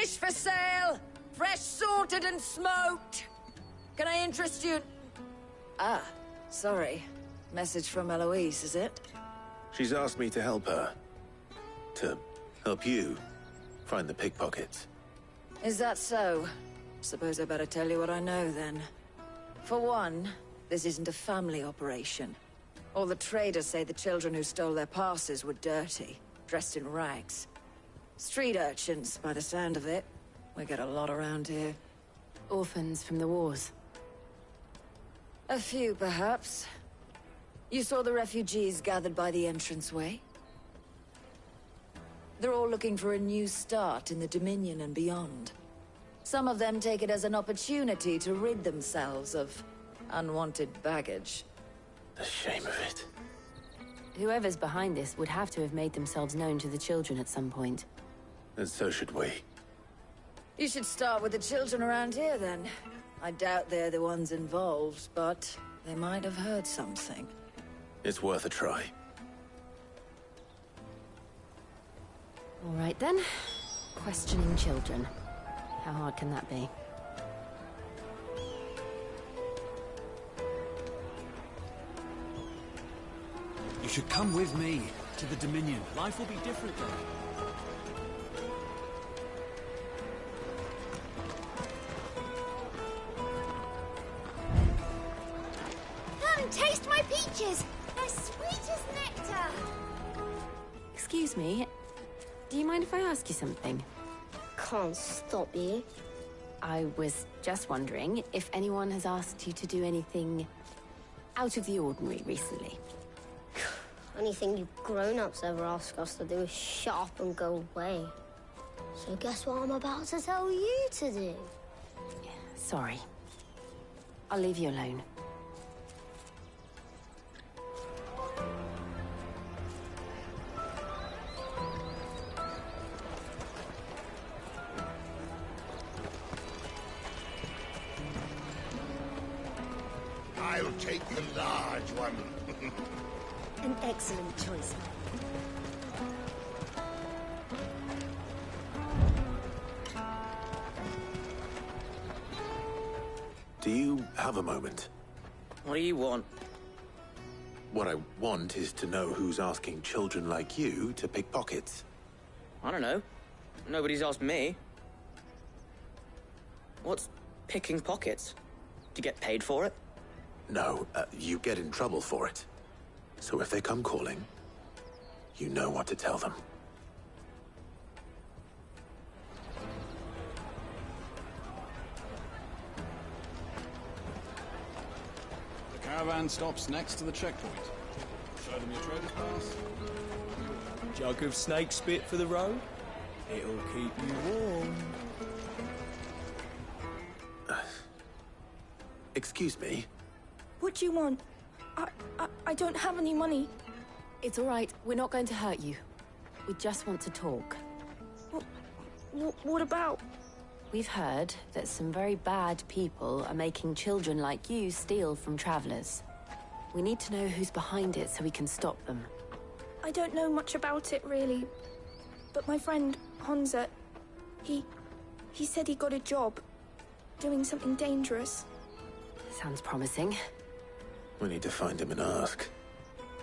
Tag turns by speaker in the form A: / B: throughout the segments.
A: Fish for sale! Fresh sorted and smoked! Can I interest you? Ah, sorry. Message from Eloise, is it?
B: She's asked me to help her. To help you find the pickpockets.
A: Is that so? Suppose I better tell you what I know, then. For one, this isn't a family operation. All the traders say the children who stole their passes were dirty, dressed in rags. Street urchins, by the sound of it. We get a lot around here.
C: Orphans from the wars.
A: A few, perhaps. You saw the refugees gathered by the entranceway? They're all looking for a new start in the Dominion and beyond. Some of them take it as an opportunity to rid themselves of unwanted baggage.
B: The shame of it.
C: Whoever's behind this would have to have made themselves known to the children at some point.
B: And so should we.
A: You should start with the children around here, then. I doubt they're the ones involved, but they might have heard something.
B: It's worth a try.
C: All right, then. Questioning children. How hard can that be?
D: You should come with me to the Dominion. Life will be different there.
E: Come, taste my peaches! They're sweet as nectar!
C: Excuse me, do you mind if I ask you something?
E: Can't stop you.
C: I was just wondering if anyone has asked you to do anything out of the ordinary recently.
E: Anything you grown-ups ever ask us to do is shut up and go away. So guess what I'm about to tell you to do?
C: Sorry. I'll leave you alone.
F: I'll take the large one.
E: An excellent choice.
B: Do you have a moment?
G: What do you want?
B: What I want is to know who's asking children like you to pick pockets.
G: I don't know. Nobody's asked me. What's picking pockets? Do you get paid for it?
B: No, you get in trouble for it. So if they come calling, you know what to tell them.
D: The caravan stops next to the checkpoint. Show them your trader's pass.
H: Jug of snake spit for the road? It'll keep you warm.
B: Excuse me?
I: What do you want? I don't have any money.
C: It's all right. We're not going to hurt you. We just want to talk.
I: What about?
C: We've heard that some very bad people are making children like you steal from travelers. We need to know who's behind it so we can stop them.
I: I don't know much about it, really. But my friend, Honza, he said he got a job. Doing something dangerous.
C: Sounds promising.
B: We need to find him and ask.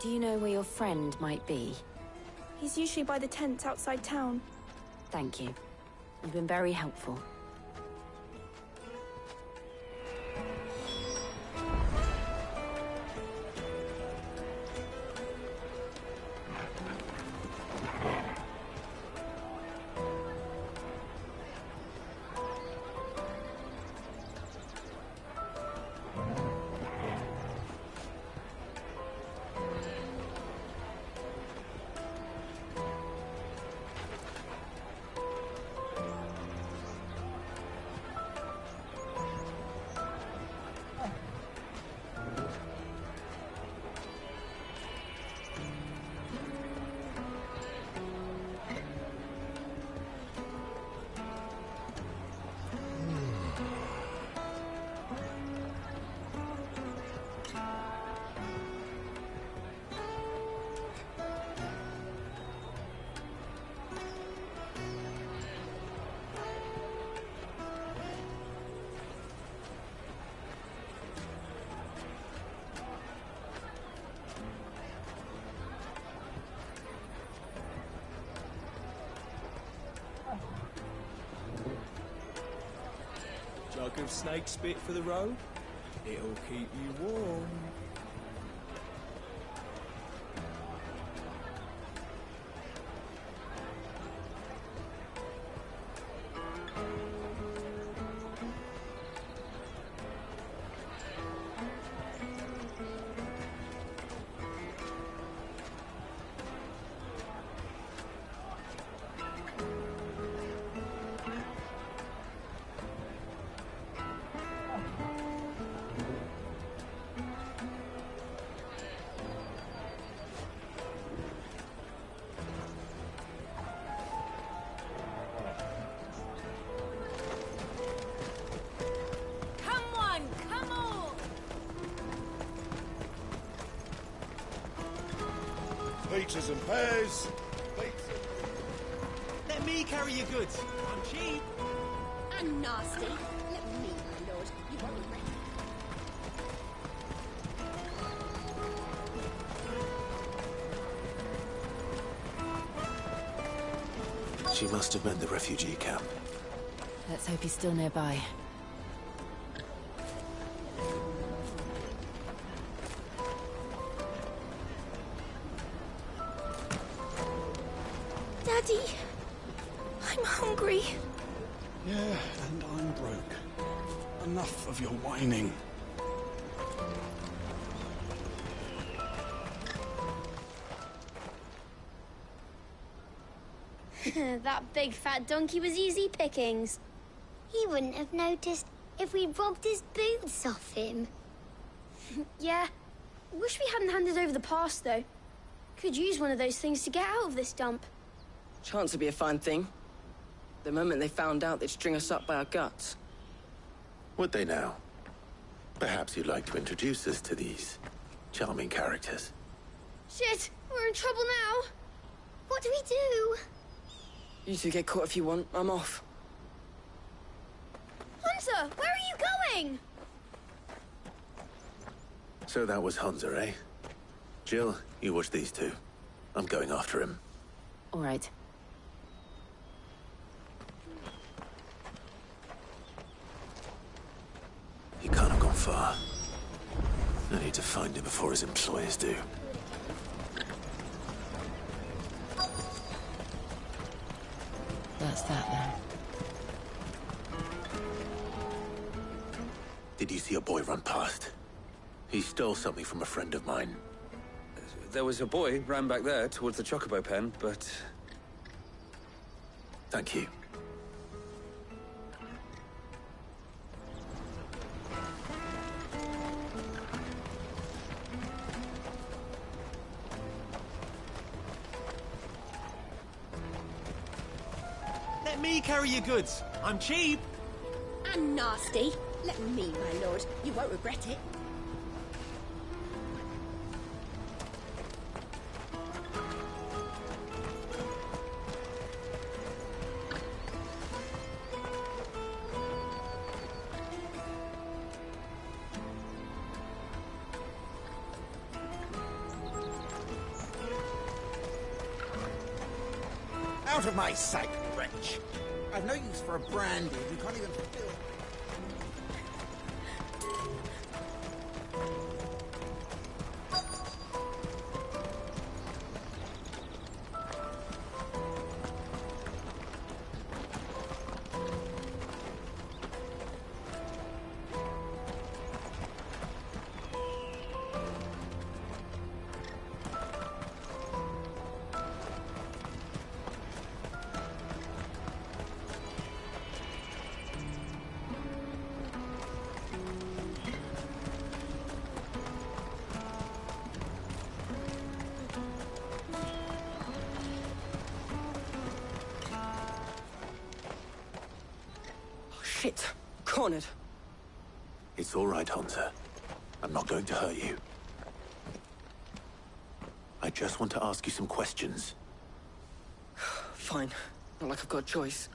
C: Do you know where your friend might be?
I: He's usually by the tents outside town.
C: Thank you. You've been very helpful.
H: snake spit for the road? It'll keep you warm.
F: Pizzas and pears.
J: Let me carry your goods. I'm cheap.
K: And nasty. Let me, my lord. You won't regret
B: it. She must have meant the refugee camp.
C: Let's hope he's still nearby.
I: Daddy, I'm hungry.
D: Yeah, and I'm broke. Enough of your whining.
E: That big fat donkey was easy pickings. He wouldn't have noticed if we'd robbed his boots off him.
I: Yeah. Wish we hadn't handed over the pass, though. Could use one of those things to get out of this dump.
G: Chance would be a fine thing. The moment they found out, they'd string us up by our guts.
B: Would they now? Perhaps you'd like to introduce us to these charming characters.
I: Shit, we're in trouble now.
E: What do we do?
G: You two get caught if you want. I'm off.
I: Hunter, where are you going?
B: So that was Hunter, eh? Jill, you watch these two. I'm going after him.
C: All right.
B: He can't have gone far. I need to find him before his employers do.
C: That's that then.
B: Did you see a boy run past? He stole something from a friend of mine.
L: There was a boy ran back there towards the chocobo pen, but...
B: Thank you.
J: Let me carry your goods. I'm cheap.
K: And nasty. Let me, my lord. You won't regret it.
F: Out of my sight, wretch. I've no use for a brandy. You can't even fulfill.
G: Shit. Cornered.
B: It's all right, Hunter. I'm not going to hurt you. I just want to ask you some questions.
G: Fine. Not like I've got a choice.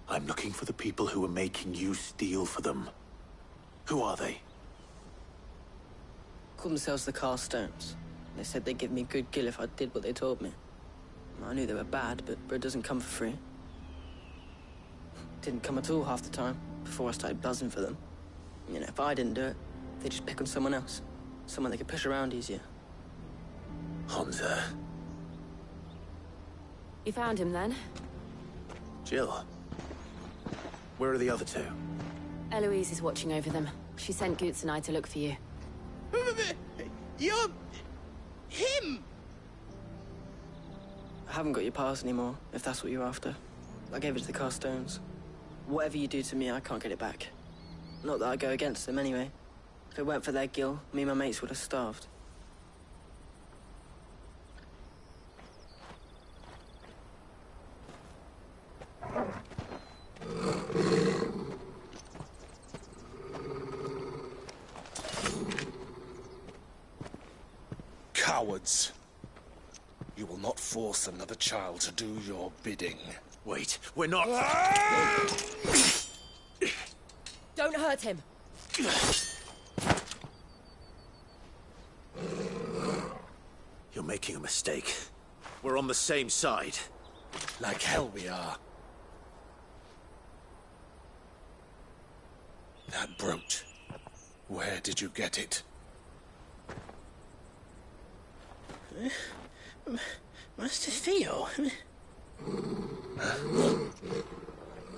B: I'm looking for the people who are making you steal for them. Who are they?
G: Called themselves the Carstones. They said they'd give me good gill if I did what they told me. I knew they were bad, but bread doesn't come for free. Didn't come at all half the time. before I started buzzing for them. You know, if I didn't do it, they'd just pick on someone else. Someone they could push around easier.
B: Honza.
C: You found him then?
B: Jill. Where are the other two?
C: Eloise is watching over them. She sent Goots and I to look for you.
F: You're... him!
G: I haven't got your pass anymore, if that's what you're after. I gave it to the Carstones. Whatever you do to me, I can't get it back. Not that I go against them anyway. If it weren't for their gil, me and my mates would have starved.
M: Cowards. You will not force another child to do your bidding.
B: Wait, we're not...
C: Don't hurt him!
B: You're making a mistake. We're on the same side.
M: Like hell we are. That brooch. Where did you get it?
F: Master Theo.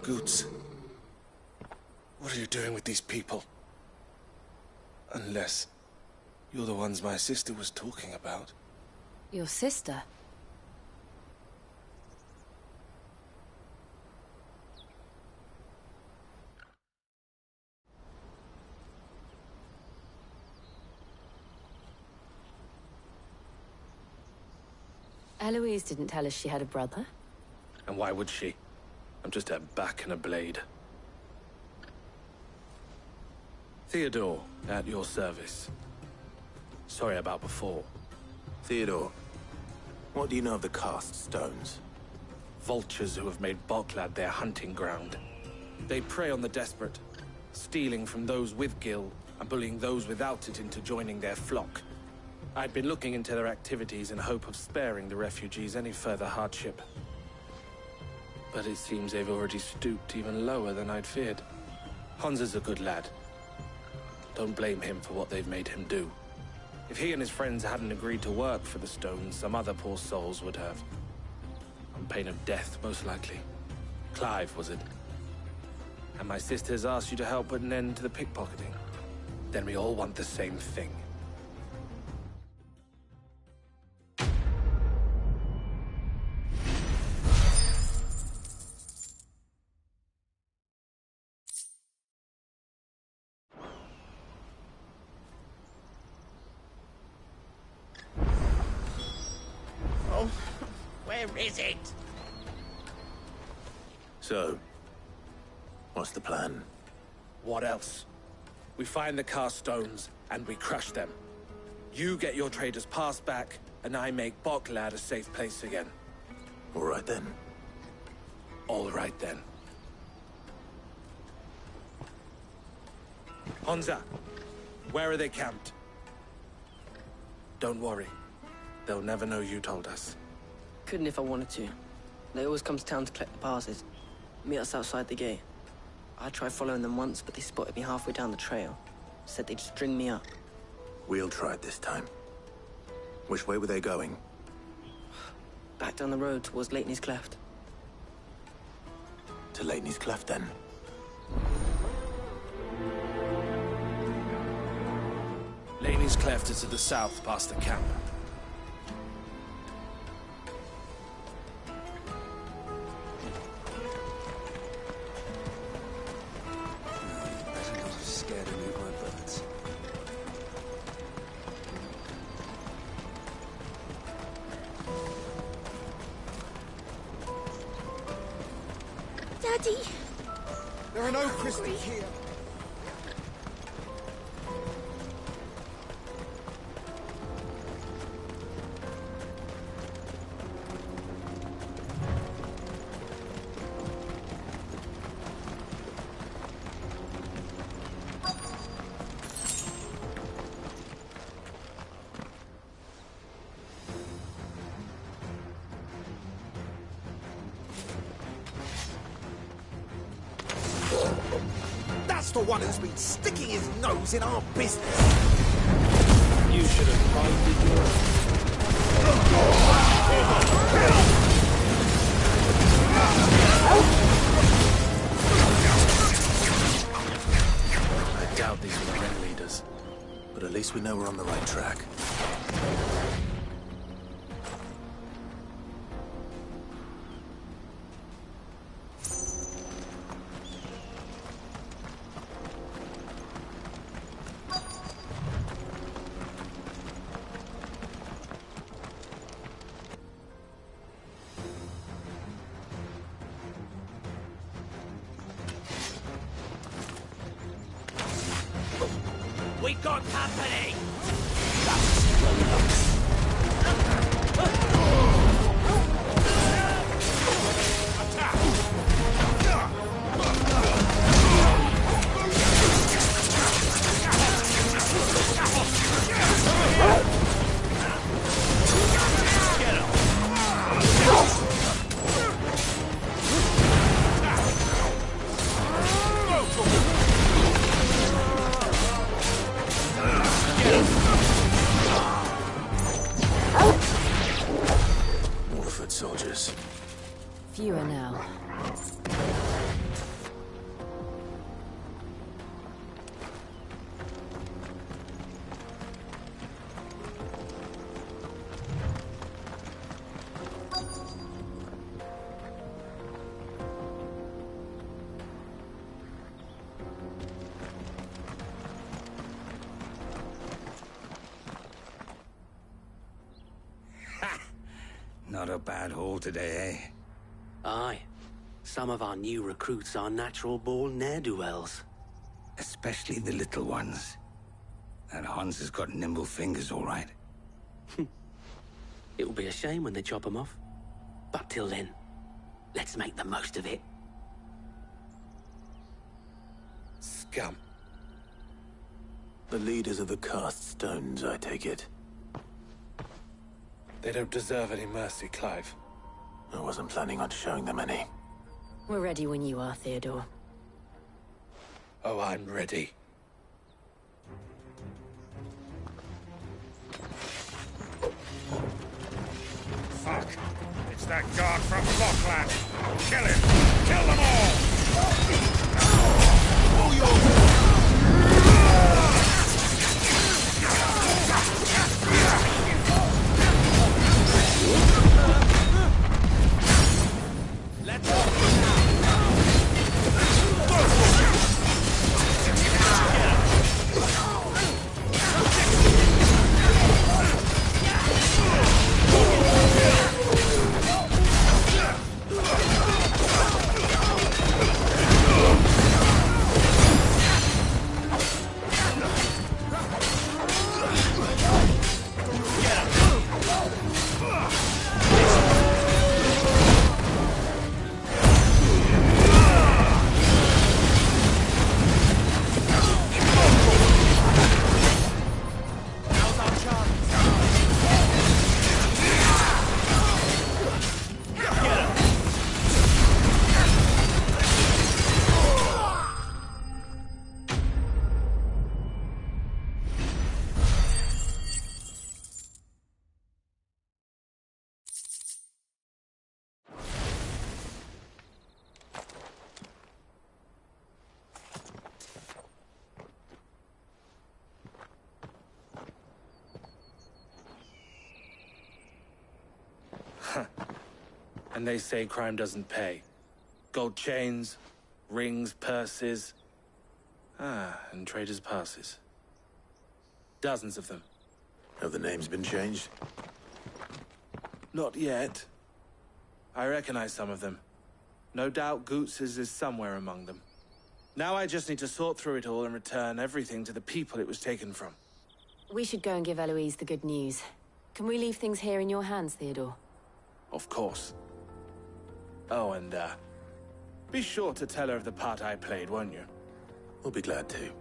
M: Goots. What are you doing with these people? Unless you're the ones my sister was talking about.
C: Your sister? Eloise didn't tell us she had a brother.
M: And why would she? I'm just a back and a blade. Theodore, at your service. Sorry about before.
B: Theodore, what do you know of the cast stones?
M: Vultures who have made Boklad their hunting ground. They prey on the desperate, stealing from those with gil and bullying those without it into joining their flock. I'd been looking into their activities in hope of sparing the refugees any further hardship. But it seems they've already stooped even lower than I'd feared. Honza's a good lad. Don't blame him for what they've made him do. If he and his friends hadn't agreed to work for the stones, some other poor souls would have. On pain of death, most likely. Clive, was it? And my sisters asked you to help put an end to the pickpocketing. Then we all want the same thing.
F: Where is it?
B: So, what's the plan?
M: What else? We find the cast stones, and we crush them. You get your trader's pass back, and I make Boklad a safe place again.
B: All right then.
M: All right then. Honza, where are they camped? Don't worry. They'll never know you told us.
G: Couldn't if I wanted to. They always come to town to collect the passes. Meet us outside the gate. I tried following them once, but they spotted me halfway down the trail. Said they'd string me up.
B: We'll try it this time. Which way were they going?
G: Back down the road towards Leighton's Cleft.
B: To Leighton's Cleft, then?
M: Leighton's Cleft is to the south, past the camp.
I: Daddy!
F: There are no crystals here. the one who's been sticking his nose in our business.
H: You should have minded your...
B: I doubt these are the ringleaders, but at least we know we're on the right track.
J: We got company!
B: Soldiers.
C: Fewer now.
N: Not a bad haul today, eh?
O: Aye. Some of our new recruits are natural-born ne'er-do-wells.
N: Especially the little ones. That Hans has got nimble fingers, all right.
O: It'll be a shame when they chop them off. But till then, let's make the most of it.
B: Scum. The leaders of the cast stones, I take it.
M: They don't deserve any mercy, Clive.
B: I wasn't planning on showing them any.
C: We're ready when you are, Theodore.
M: Oh, I'm ready.
P: Fuck. It's that guard from Blockland. Kill him! Kill them all! Oh,
M: And they say crime doesn't pay. Gold chains, rings, purses. And traders' passes. Dozens of them.
B: Have the names been changed?
M: Not yet. I recognize some of them. No doubt Goots's is somewhere among them. Now I just need to sort through it all and return everything to the people it was taken from.
C: We should go and give Eloise the good news. Can we leave things here in your hands, Theodore?
M: Of course. Oh, and, be sure to tell her of the part I played, won't you?
B: We'll be glad to.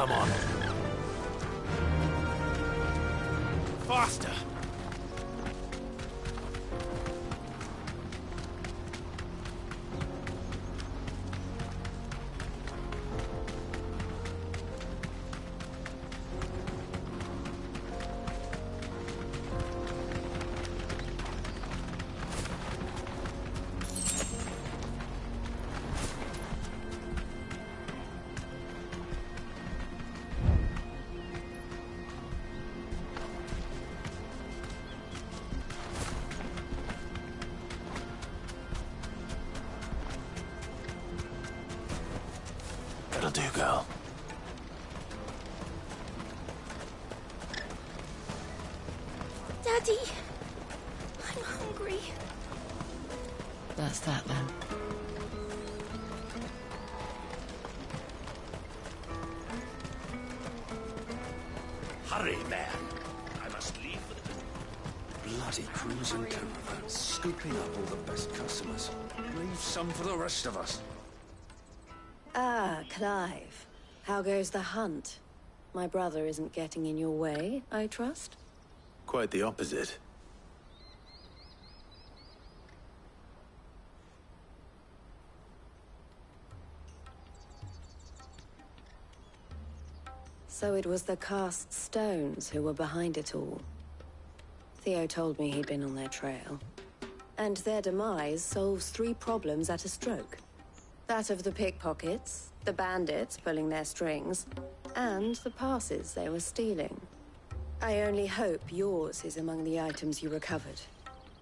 J: Come on. Faster!
B: That'll do, girl.
I: Daddy, I'm hungry.
C: That's that then.
J: Hurry, man. I must leave for the...
N: Bloody cruising caravan, scooping up all the best customers. Leave some for the rest of us.
C: Ah, Clive. How goes the hunt? My brother isn't getting in your way, I trust?
B: Quite the opposite.
C: So it was the cast stones who were behind it all. Theo told me he'd been on their trail. And their demise solves 3 problems at a stroke. That of the pickpockets, the bandits pulling their strings, and the passes they were stealing. I only hope yours is among the items you recovered.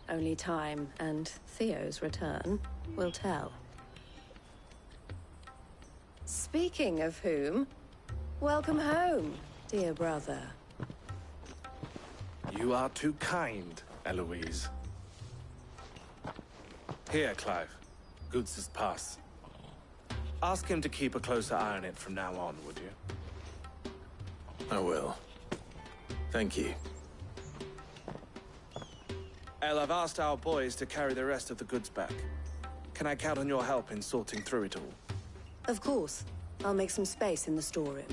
C: Only time and Theo's return will tell. Speaking of whom, welcome home, dear brother.
M: You are too kind, Eloise. Here, Clive. Goods' pass. Ask him to keep a closer eye on it from now on, would you?
B: I will. Thank you.
M: El, I've asked our boys to carry the rest of the goods back. Can I count on your help in sorting through it all?
C: Of course. I'll make some space in the storeroom.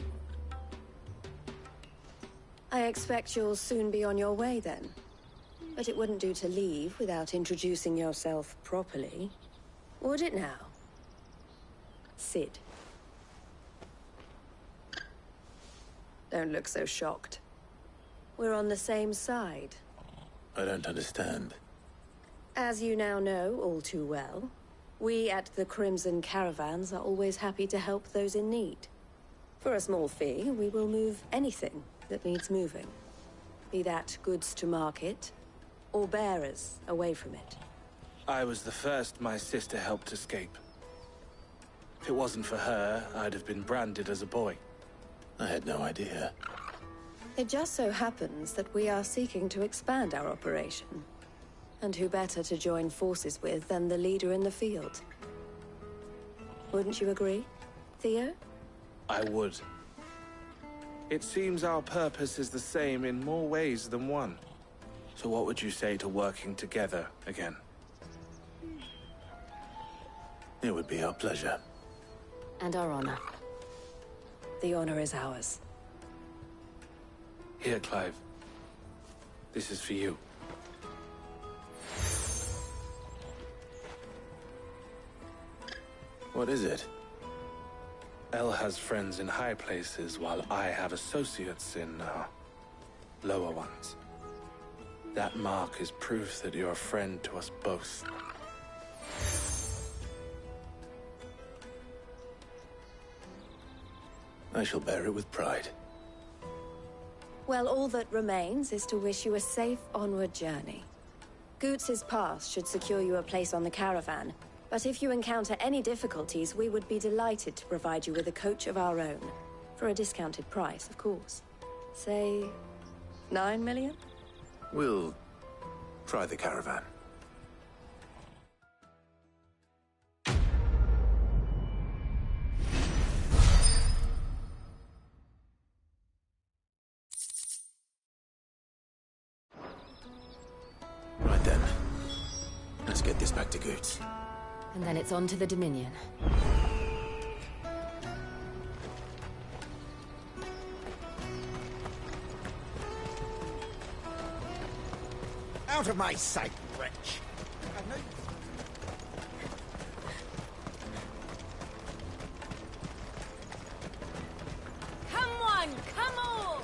C: I expect you'll soon be on your way then. But it wouldn't do to leave without introducing yourself properly. Would it now? Sid. Don't look so shocked. We're on the same side.
B: I don't understand.
C: As you now know all too well, we at the Crimson Caravans are always happy to help those in need. For a small fee, we will move anything that needs moving. Be that goods to market, or bearers away from it.
M: I was the first my sister helped escape. If it wasn't for her, I'd have been branded as a boy.
B: I had no idea.
C: It just so happens that we are seeking to expand our operation. And who better to join forces with than the leader in the field? Wouldn't you agree, Theo?
M: I would. It seems our purpose is the same in more ways than one. So what would you say to working together again?
B: It would be our pleasure.
C: And our honor. The honor is ours.
M: Here, Clive. This is for you.
B: What is it?
M: El has friends in high places, while I have associates in, lower ones. That mark is proof that you're a friend to us both.
B: I shall bear it with pride.
C: Well, all that remains is to wish you a safe onward journey. Goots' pass should secure you a place on the caravan, but if you encounter any difficulties, we would be delighted to provide you with a coach of our own. For a discounted price, of course. Say, 9 million?
B: We'll try the caravan. Right then. Let's get this back to Goots.
C: And then it's on to the Dominion.
F: Out of my sight, wretch! I've no...
K: Come on, come on!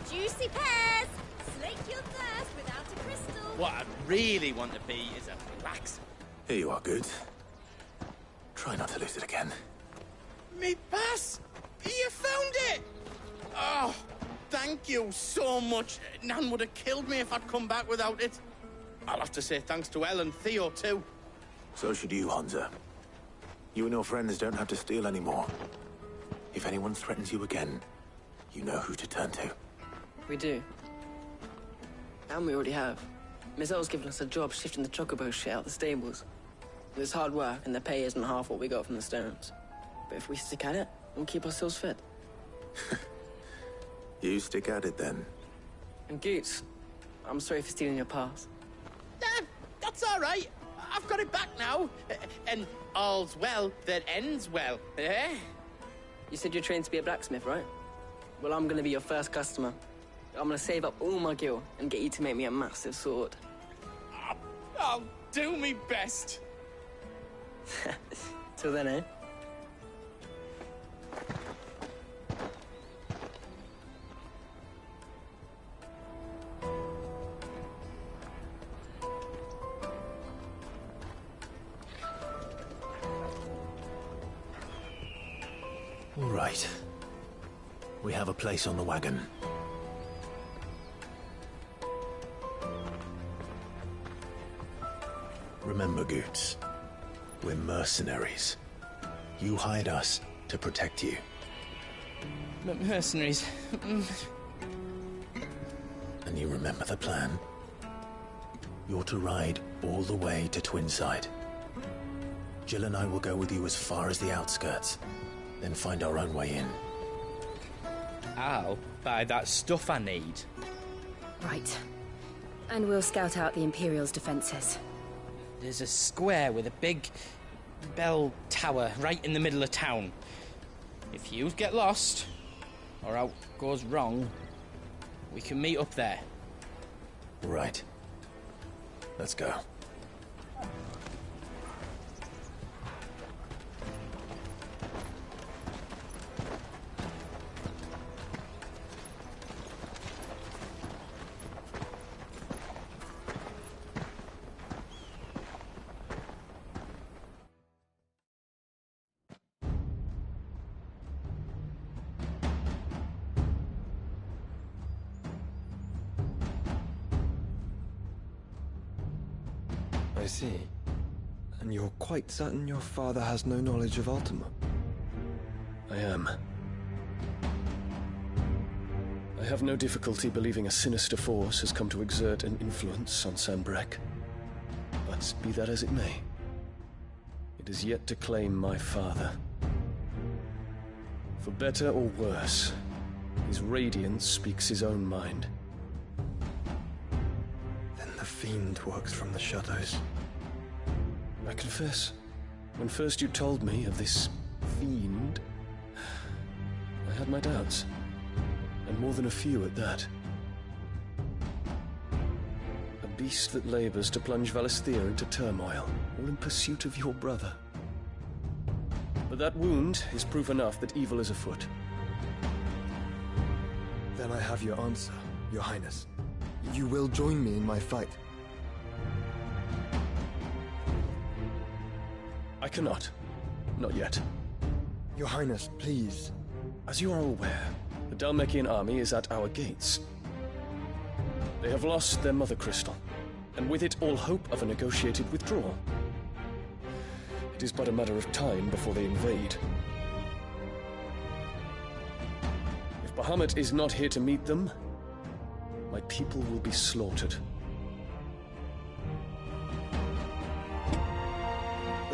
K: Juicy pears! Slake your thirst without a crystal.
J: What I really want to be is a relaxer.
B: Here you are, Good. Try not to lose it again.
J: Me pass! You found it! Oh, thank you so much. Nan would have killed me if I'd come back without it. I'll have to say thanks to Elle and Theo, too.
B: So should you, Hansa. You and your friends don't have to steal anymore. If anyone threatens you again, you know who to turn to.
G: We do. And we already have. Miss Elle's given us a job shifting the chocobo shit out the stables. It's hard work, and the pay isn't half what we got from the stones. But if we stick at it, we'll keep ourselves fit.
B: You stick at it, then.
G: And Goots, I'm sorry for stealing your pass.
J: That's all right. I've got it back now. And all's well that ends well, eh?
G: You said you're trained to be a blacksmith, right? Well, I'm gonna be your first customer. I'm gonna save up all my gil and get you to make me a massive sword.
J: I'll do me best.
G: Till then, eh?
B: All right. We have a place on the wagon. Remember, Goots, we're mercenaries. You hired us to protect you.
J: Mercenaries.
B: And you remember the plan? You're to ride all the way to Twinside. Jill and I will go with you as far as the outskirts, then find our own way in.
Q: I'll buy that stuff I need.
R: Right. And we'll scout out the Imperial's defenses.
Q: There's a square with a big bell tower right in the middle of town. If you get lost, or out goes wrong, we can meet up there.
B: Right. Let's go.
S: I see. And you're quite certain your father has no knowledge of Ultima?
T: I am. I have no difficulty believing a sinister force has come to exert an influence on Sanbreque. But be that as it may, it is yet to claim my father. For better or worse, his radiance speaks his own mind.
S: Then the fiend works from the shadows.
T: I confess, when first you told me of this fiend, I had my doubts. And more than a few at that. A beast that labors to plunge Valisthea into turmoil, all in pursuit of your brother. But that wound is proof enough that evil is afoot.
S: Then I have your answer, Your Highness. You will join me in my fight.
T: I cannot. Not yet.
S: Your Highness, please.
T: As you are aware, the Dhalmekian army is at our gates. They have lost their mother crystal, and with it all hope of a negotiated withdrawal. It is but a matter of time before they invade. If Bahamut is not here to meet them, my people will be slaughtered.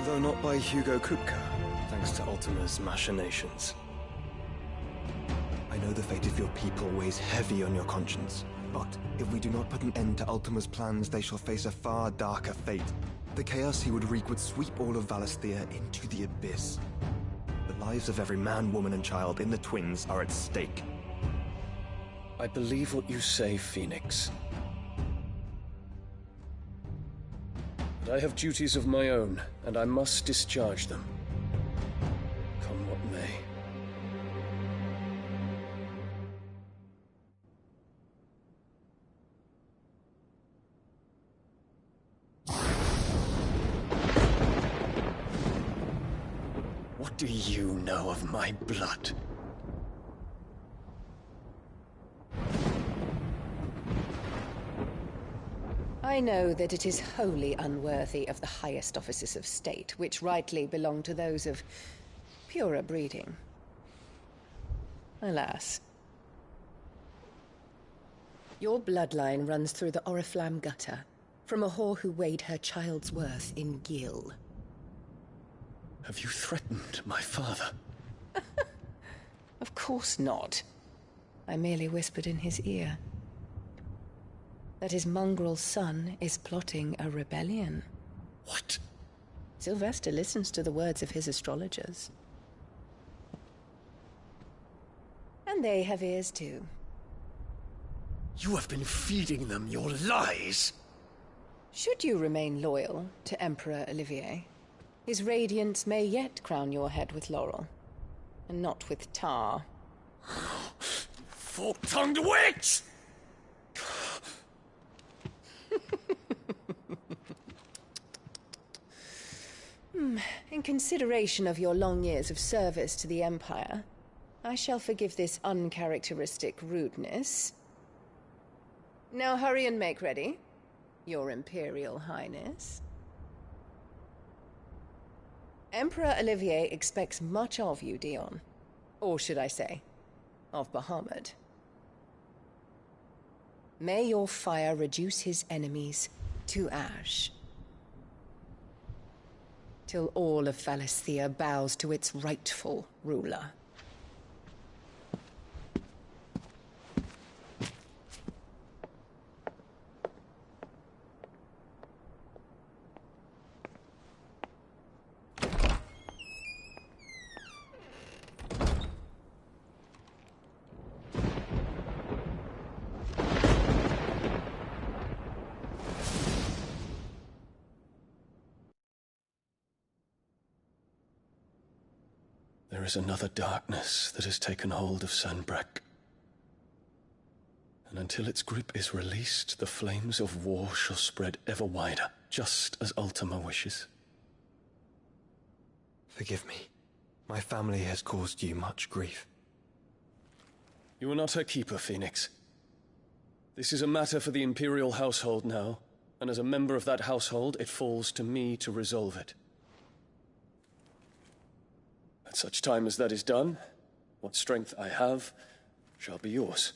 S: Though not by Hugo Kupka, thanks to Ultima's machinations. I know the fate of your people weighs heavy on your conscience, but if we do not put an end to Ultima's plans, they shall face a far darker fate. The chaos he would wreak would sweep all of Valisthea into the abyss. The lives of every man, woman, and child in the Twins are at stake.
T: I believe what you say, Phoenix. But I have duties of my own, and I must discharge them. Come what may. What do you know of my blood?
U: I know that it is wholly unworthy of the highest offices of state, which rightly belong to those of purer breeding. Alas. Your bloodline runs through the Oriflamme gutter, from a whore who weighed her child's worth in gil.
T: Have you threatened my father?
U: Of course not. I merely whispered in his ear that his mongrel son is plotting a rebellion.
T: What?
U: Sylvester listens to the words of his astrologers. And they have ears too.
T: You have been feeding them your lies!
U: Should you remain loyal to Emperor Olivier, his radiance may yet crown your head with laurel, and not with tar.
T: Fork-tongued witch!
U: In consideration of your long years of service to the Empire, I shall forgive this uncharacteristic rudeness. Now hurry and make ready, Your Imperial Highness. Emperor Olivier expects much of you, Dion. Or should I say, of Bahamut. May your fire reduce his enemies to ash, till all of Valisthea bows to its rightful ruler.
T: There is another darkness that has taken hold of Sanbreque. And until its grip is released, the flames of war shall spread ever wider, just as Ultima wishes.
S: Forgive me. My family has caused you much grief.
T: You are not her keeper, Phoenix. This is a matter for the Imperial household now, and as a member of that household, it falls to me to resolve it. At such time as that is done, what strength I have shall be yours.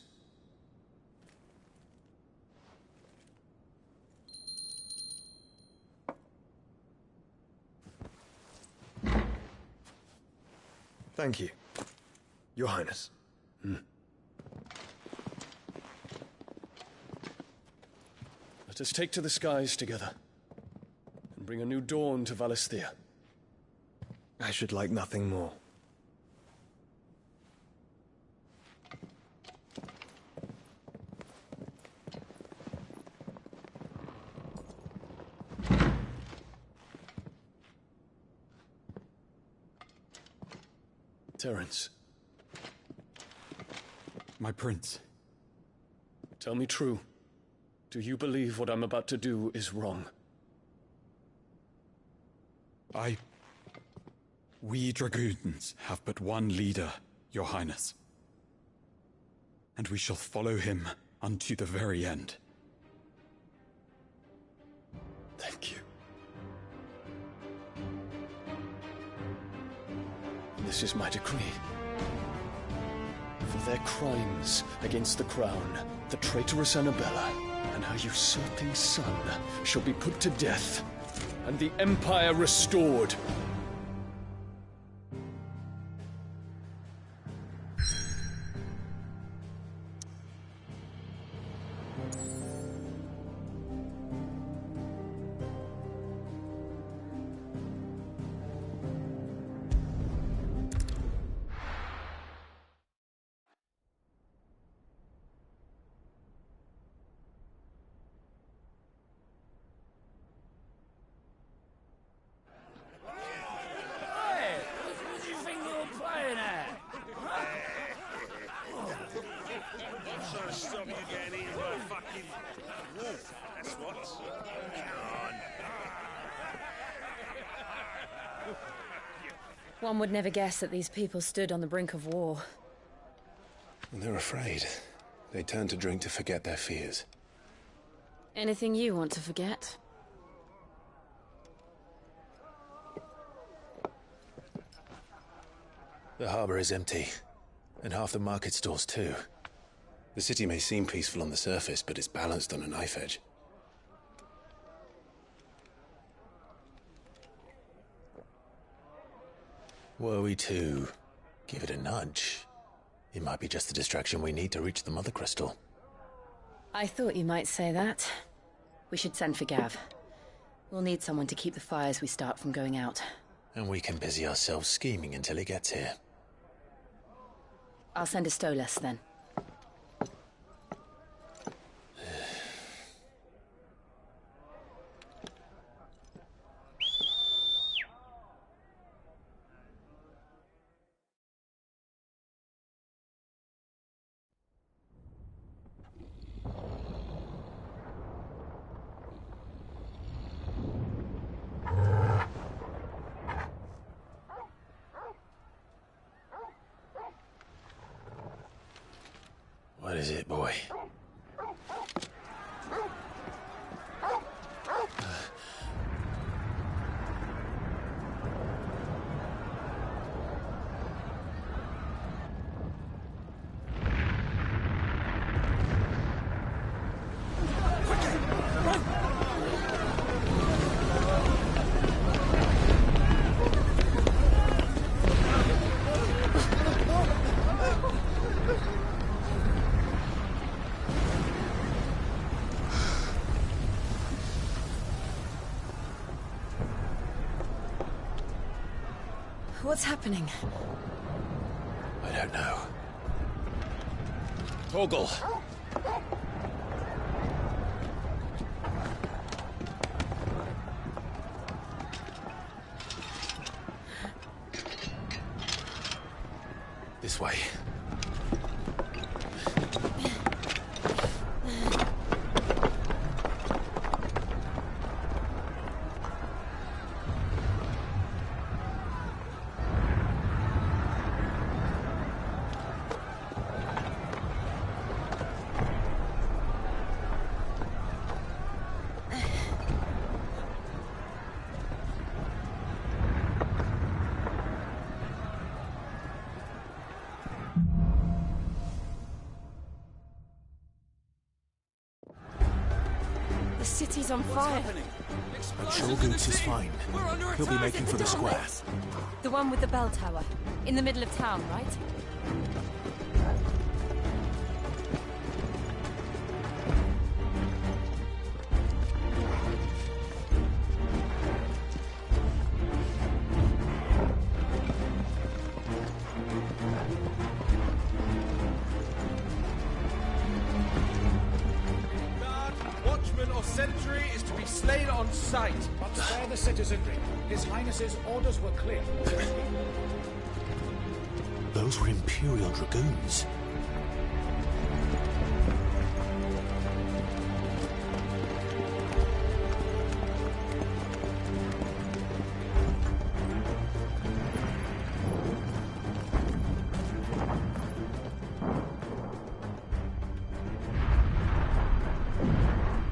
S: Thank you, Your Highness.
T: Let us take to the skies together, and bring a new dawn to Valisthea.
S: I should like nothing more.
T: Terence.
V: My prince.
T: Tell me true. Do you believe what I'm about to do is wrong?
V: We dragoons have but one leader, Your Highness. And we shall follow him unto the very end.
T: Thank you. This is my decree. For their crimes against the crown, the traitorous Anabella and her usurping son shall be put to death, and the Empire restored.
P: stop you getting eaten by a fucking wolf. That's what. Come on.
R: One would never guess that these people stood on the brink of war.
B: And they're afraid. They turn to drink to forget their fears.
R: Anything you want to forget?
B: The harbor is empty, and half the market stalls too. The city may seem peaceful on the surface, but it's balanced on a knife edge. Were we to give it a nudge, it might be just the distraction we need to reach the Mother Crystal.
R: I thought you might say that. We should send for Gav. We'll need someone to keep the fires we start from going out.
B: And we can busy ourselves scheming until he gets here.
R: I'll send a Stolas then.
B: What is it, boy?
R: What's happening?
B: I don't know. Torgal! This way.
R: The city's on fire.
B: I'm sure Goots is fine. He'll be making for the square.
R: The one with the bell tower. In the middle of town, right?
M: Sentry is to be slain on sight.
A: But spare the citizenry. His Highness's orders were clear.
B: Those were Imperial Dragoons.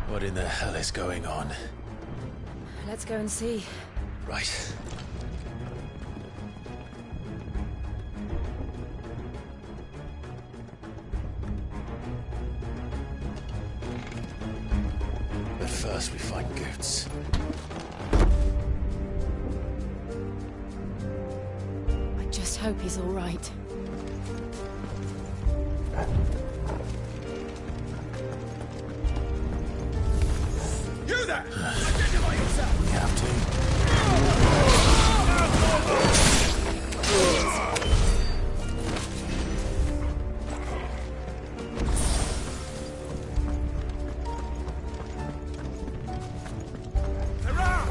B: What in the hell is going on?
R: Let's go and see.
B: Right. But first we find Goots.
R: I just hope he's all right.
P: You there! Identify yourself!
B: We have to.
P: Around!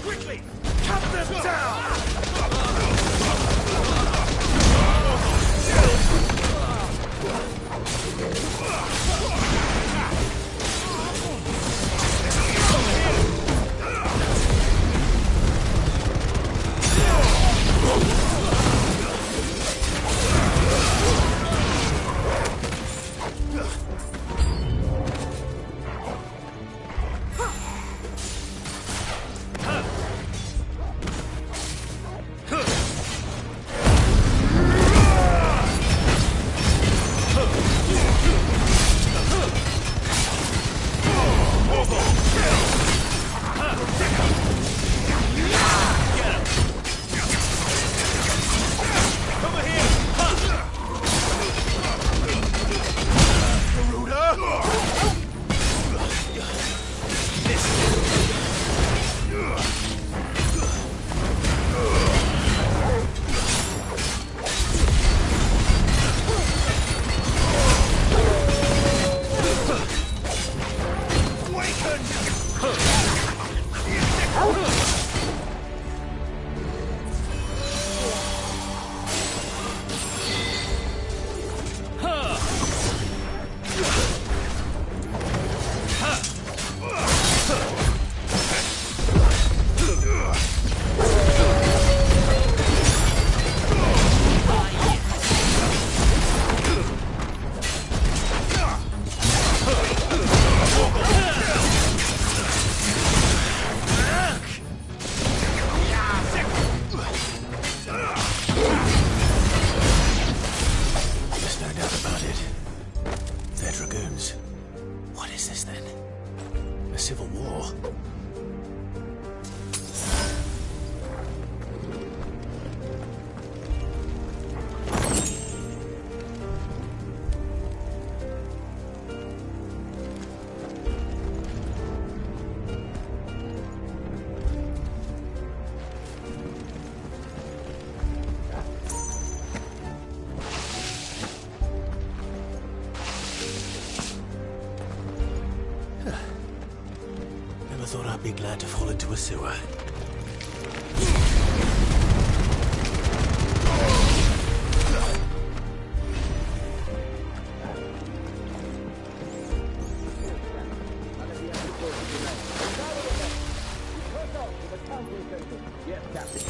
P: Quickly! Cut them down!
B: civil war. Thought I'd be glad to fall into a sewer.
D: Yes, Captain.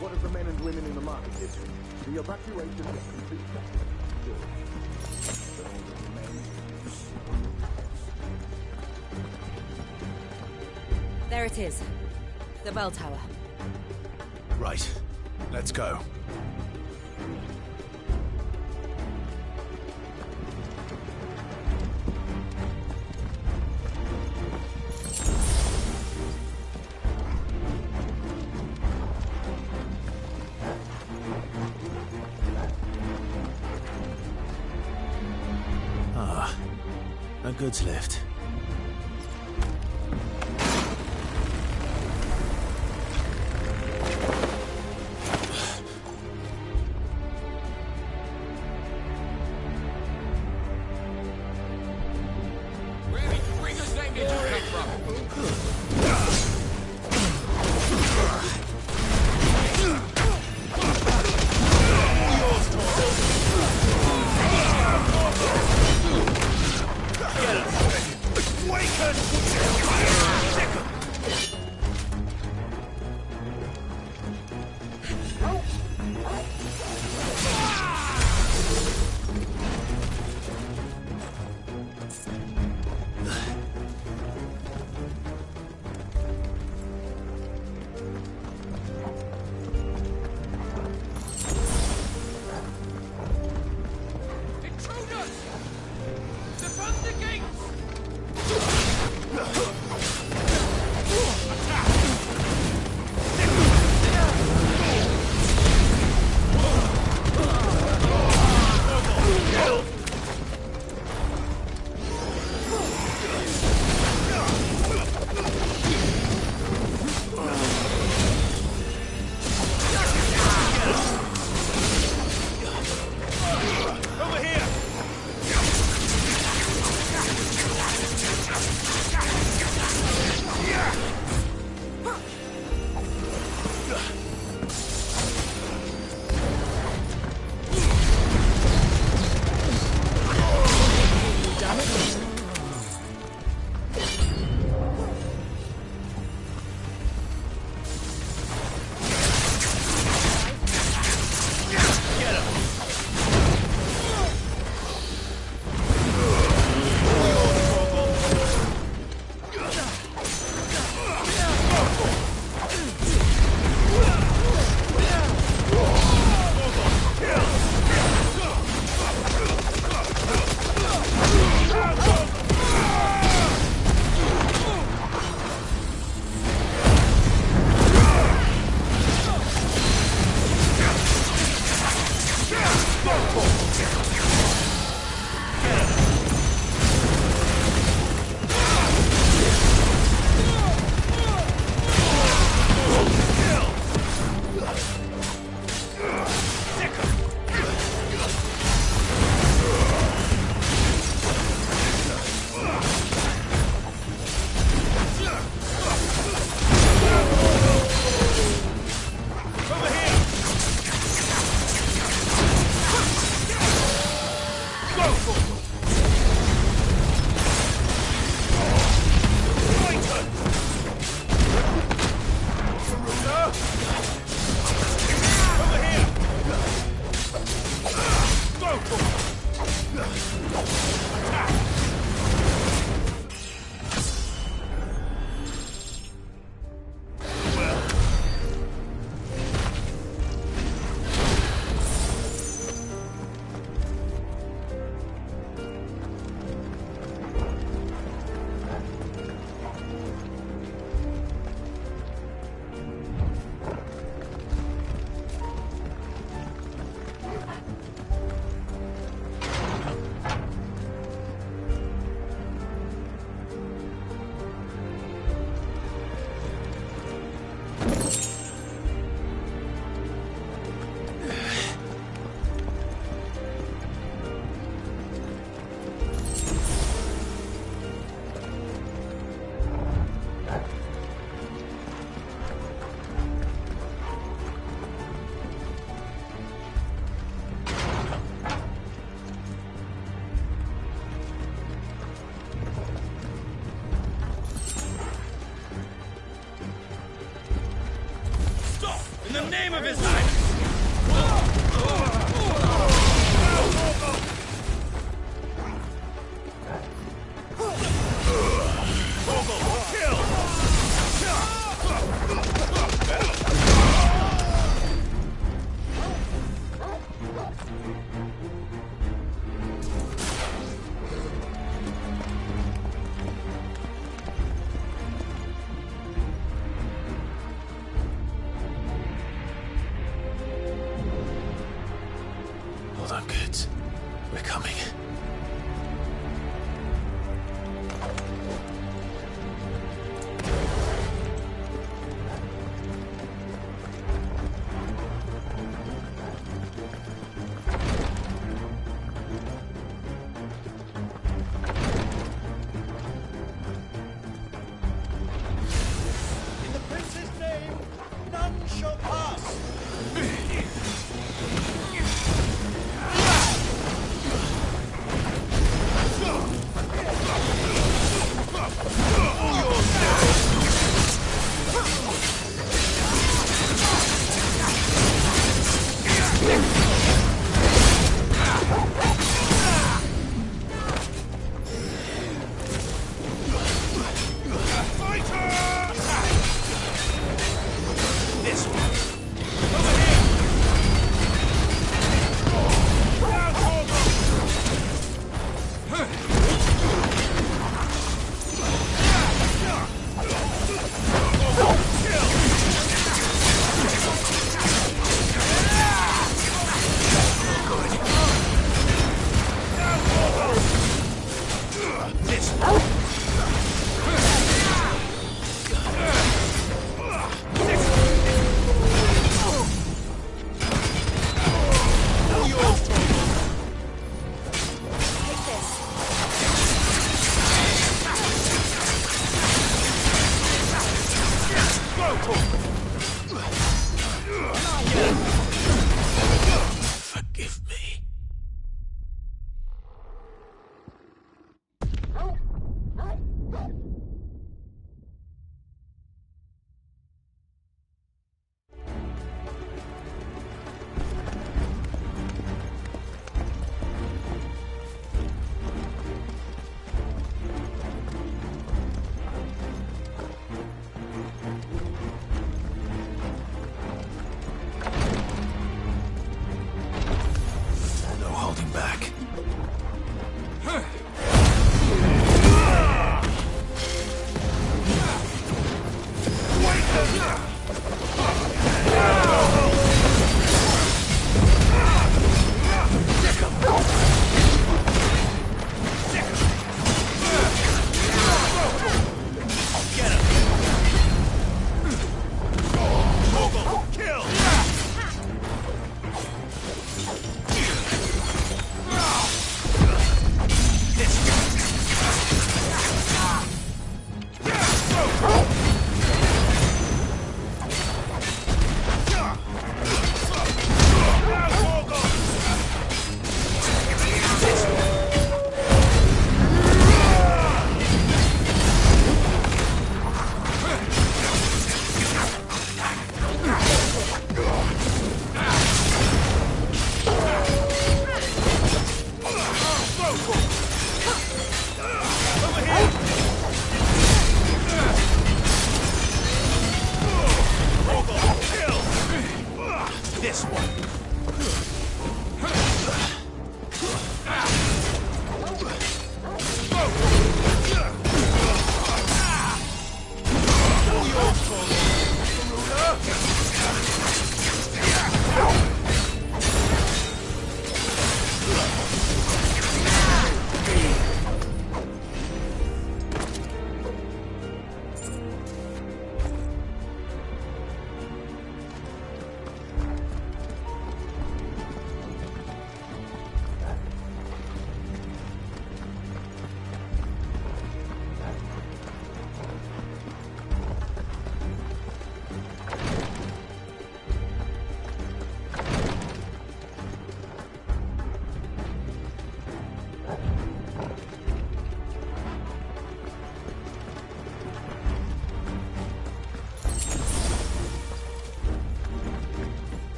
D: What of the men and women in the market district? The evacuation is complete.
E: There it is. The bell tower.
B: Right. Let's go. Ah, a goods lift.
P: name of his life!
B: Hold on, kids. We're coming.
F: In the prince's name, none shall pass.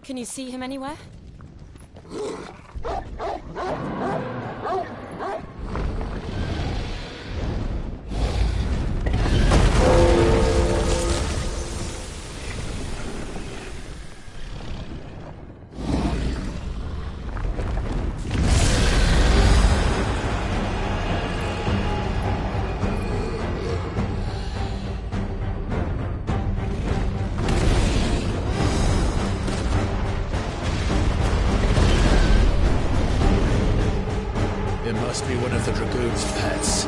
E: Can you see him anywhere?
B: Must be one of the Dragoon's pets.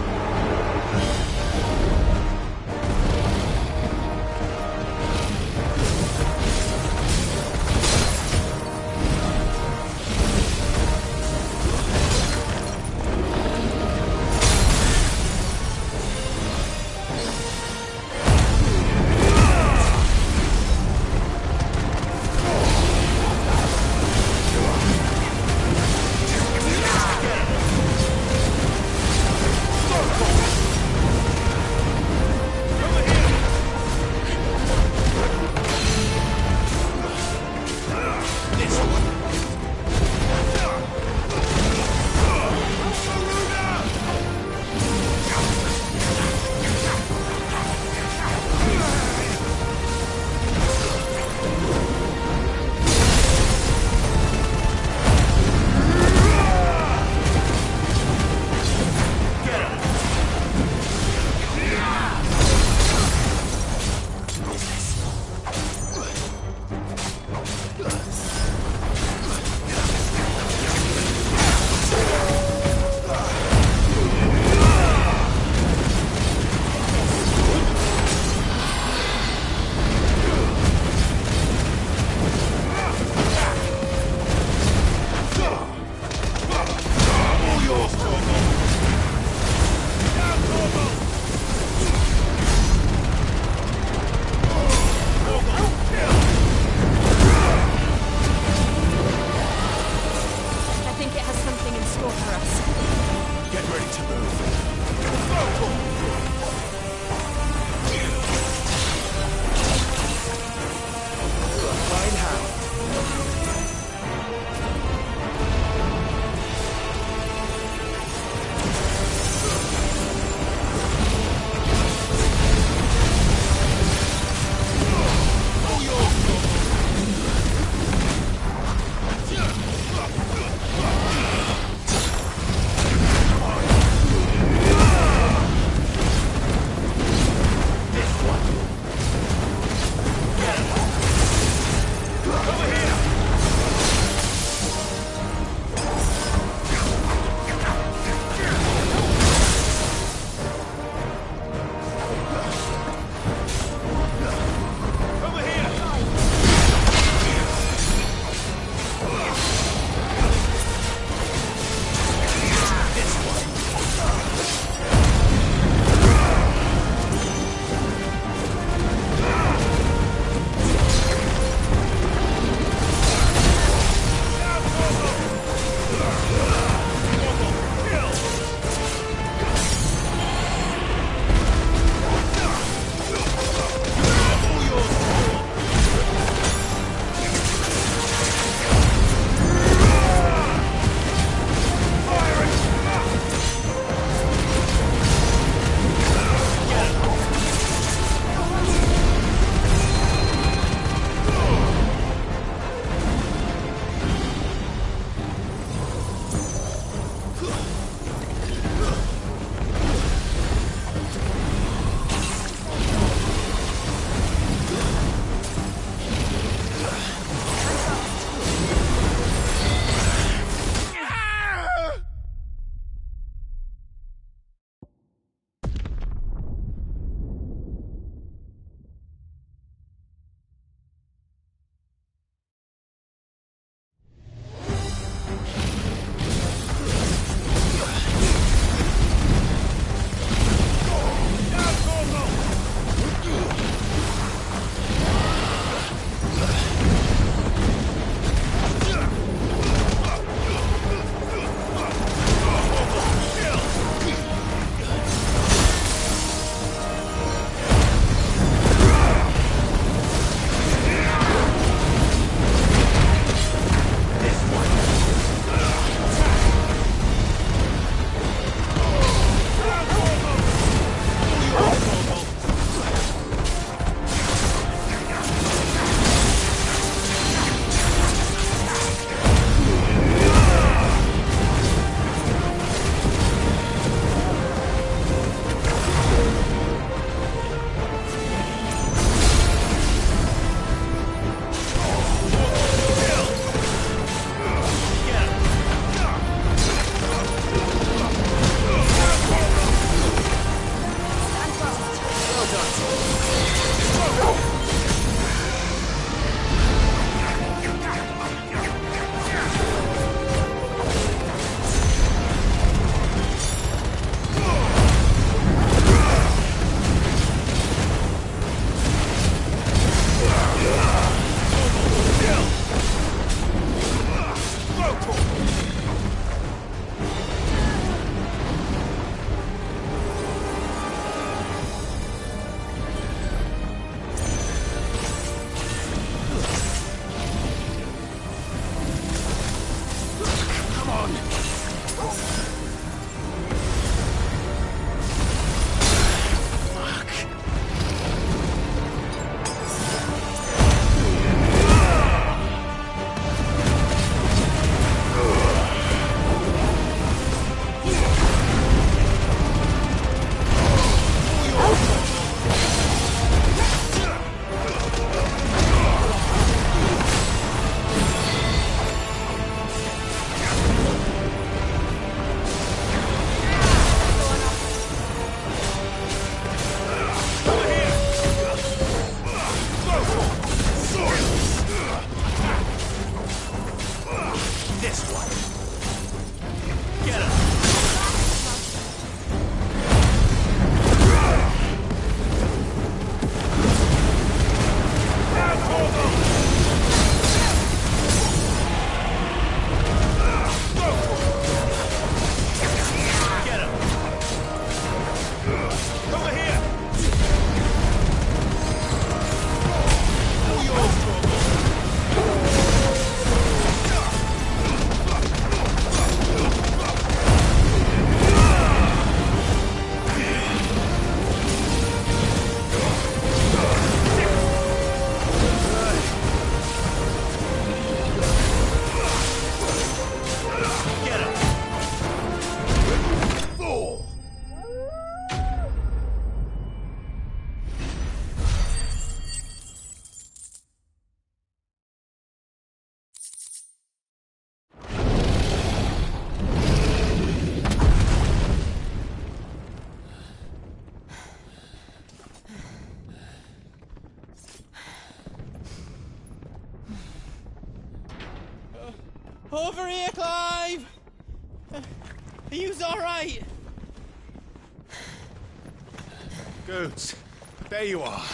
Q: Over here, Clive! Are you alright?
B: Goods, there you are.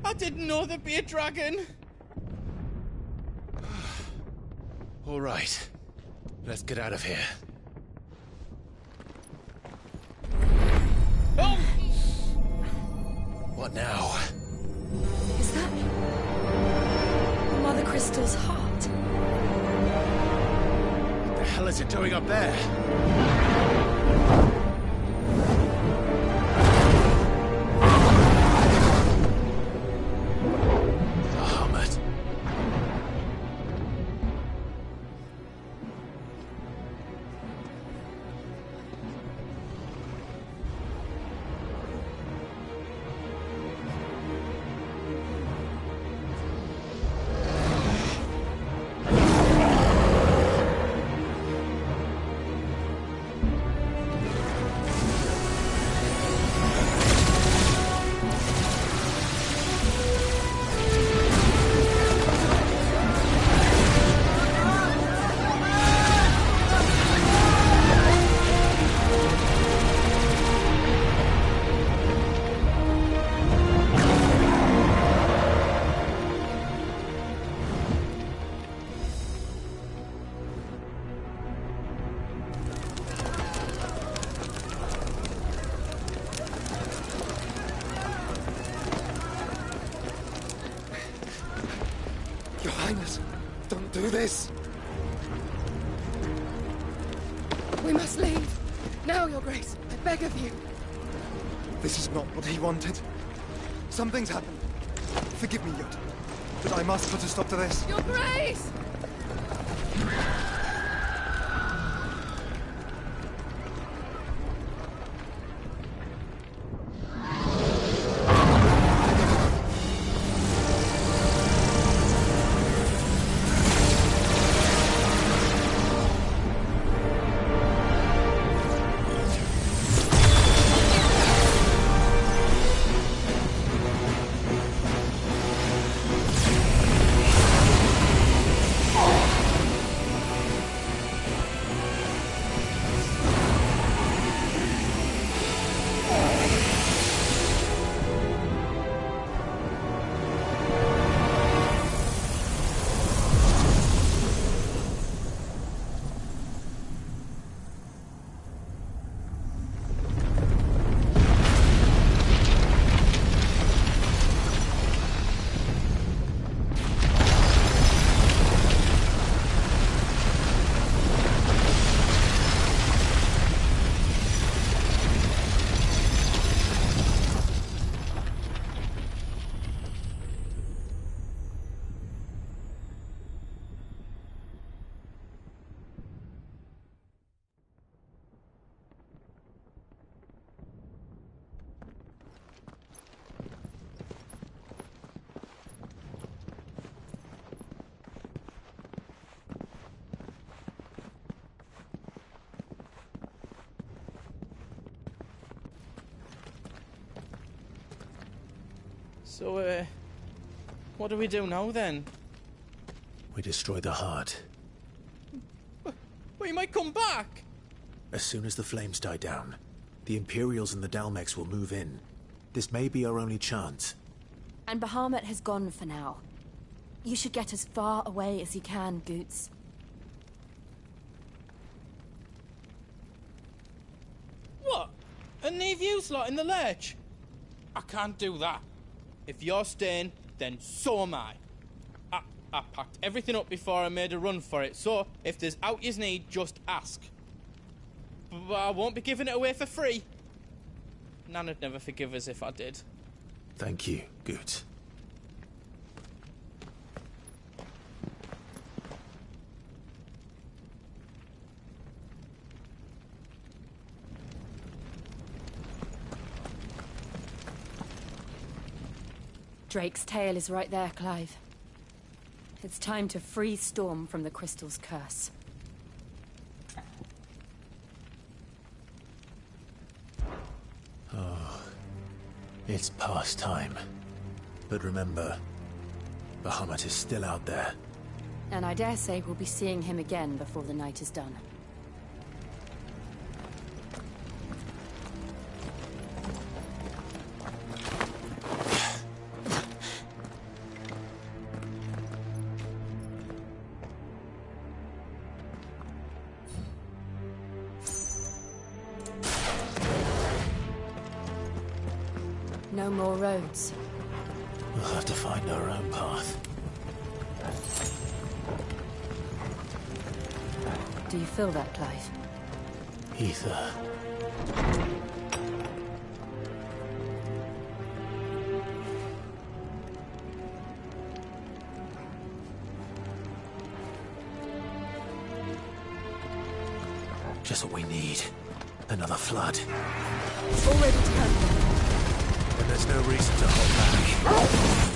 Q: I didn't know there'd be a dragon.
B: All right, let's get out of here.
Q: Oh!
B: What now?
C: Is that Mother Crystal's heart?
B: What the hell is it doing up there?
S: Don't do this!
H: We must leave. Now, Your Grace. I beg of you.
S: This is not what he wanted. Something's happened. Forgive me, Yod, but I must put a stop to this.
H: Your Grace!
Q: So, what do we do now, then?
B: We destroy the heart.
Q: Well, he might come back!
B: As soon as the flames die down, the Imperials and the Dhalmekians will move in. This may be our only chance.
E: And Bahamut has gone for now. You should get as far away as you can, Goots.
Q: What? And leave you lot in the lurch? I can't do that. If you're staying, then so am I. I packed everything up before I made a run for it, so if there's out you need, just ask. But I won't be giving it away for free. Nan'd never forgive us if I did.
B: Thank you, Goots.
E: Drake's tail is right there, Clive. It's time to free Storm from the Crystal's curse.
B: Oh, it's past time. But remember, Bahamut is still out there.
E: And I dare say we'll be seeing him again before the night is done. No more roads.
B: We'll have to find our own path.
E: Do you feel that, Clive?
B: Ether. Just what we need. Another flood.
E: Already turned.
B: Then there's no reason to hold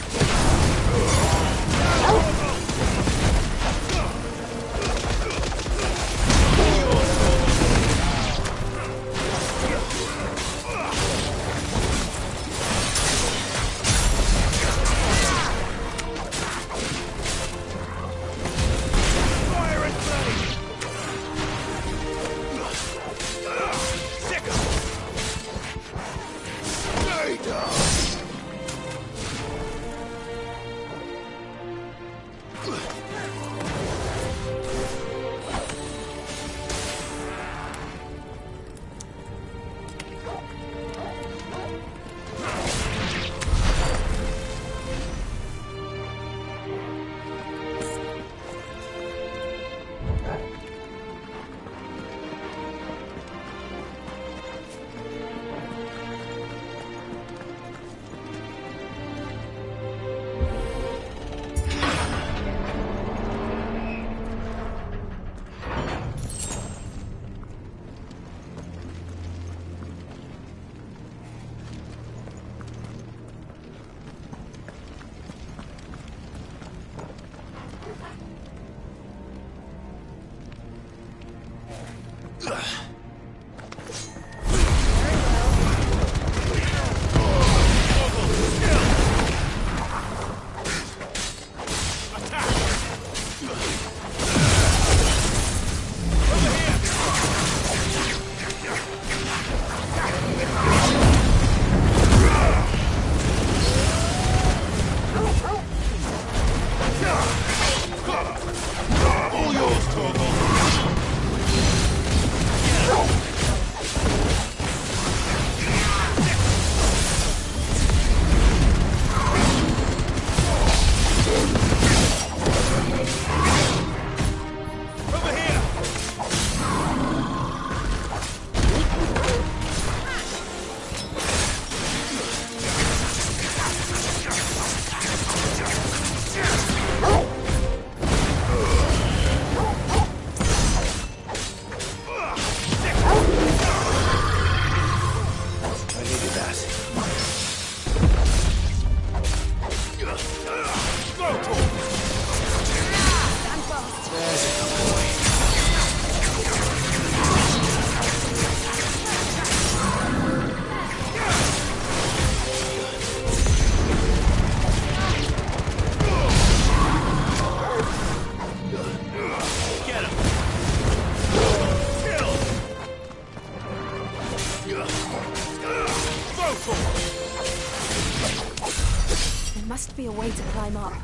E: There must be a way to climb up.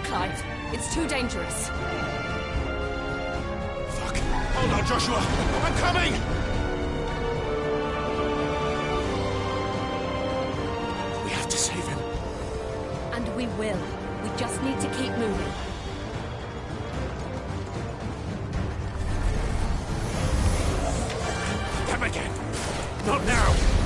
E: Clive. It's too dangerous.
P: Fuck. Hold on, Joshua. I'm coming! We have to save him.
E: And we will. We just need to keep moving.
P: Them again! Not now!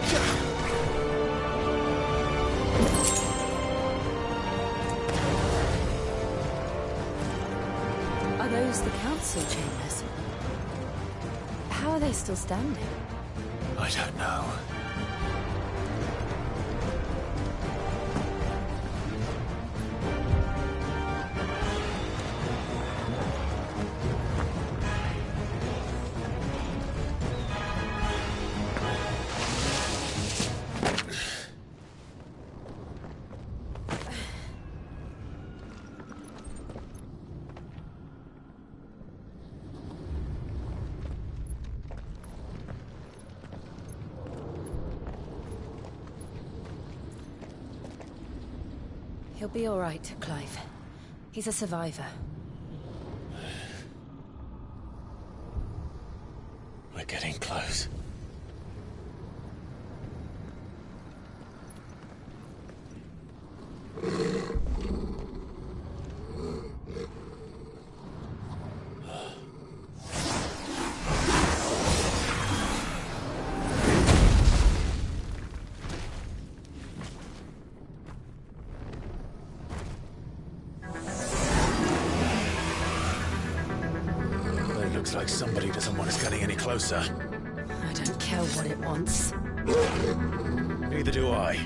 E: Are those the council chambers? How are they still standing?
B: I don't know.
E: He'll be all right, Clive. He's a survivor.
B: We're getting close. Like somebody doesn't want us getting any closer.
E: I don't care what it wants.
B: Neither do I.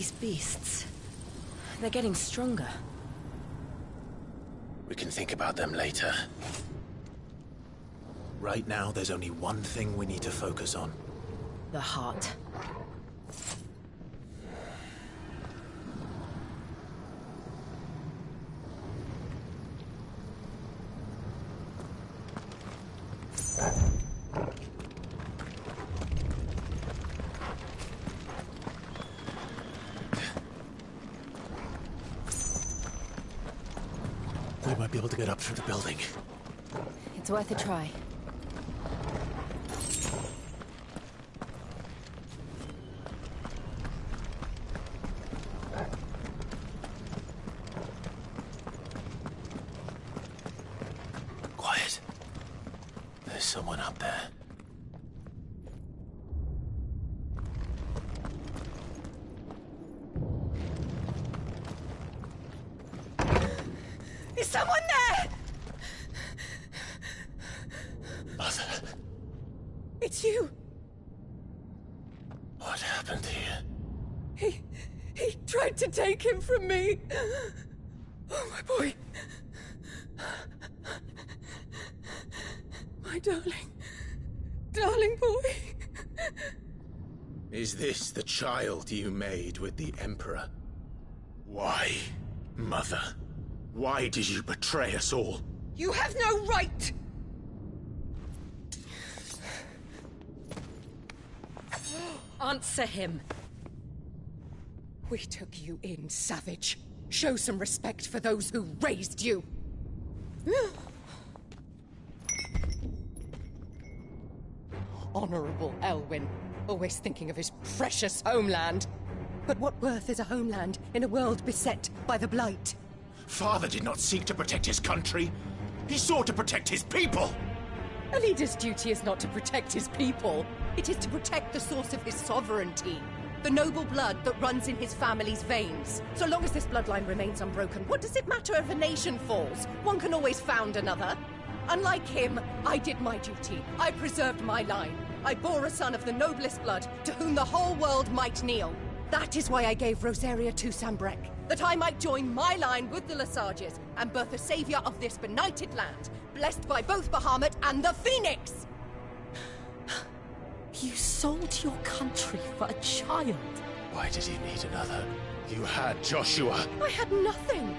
R: These beasts... they're getting stronger.
B: We can think about them later. Right now, there's only one thing we need to focus on.
R: The heart.
B: We might be able to get up through the building.
E: It's worth a try.
B: Quiet. There's someone up there.
H: Is someone there?
B: Mother.
H: It's you.
B: What happened here?
H: He tried to take him from me. Oh, my boy. My darling boy.
B: Is this the child you made with the Emperor? Why, Mother? Why did you betray us all?
H: You have no right!
R: Answer him.
H: We took you in, savage. Show some respect for those who raised you. Honorable Elwin, always thinking of his precious homeland. But what worth is a homeland in a world beset by the Blight?
B: Father did not seek to protect his country. He sought to protect his people.
H: A leader's duty is not to protect his people. It is to protect the source of his sovereignty. The noble blood that runs in his family's veins. So long as this bloodline remains unbroken, what does it matter if a nation falls? One can always found another. Unlike him, I did my duty. I preserved my line. I bore a son of the noblest blood, to whom the whole world might kneel. That is why I gave Rosaria to Sanbreque, that I might join my line with the Lesages and birth a savior of this benighted land, blessed by both Bahamut and the Phoenix!
R: You sold your country for a child.
B: Why did he need another? You had Joshua.
H: I had nothing.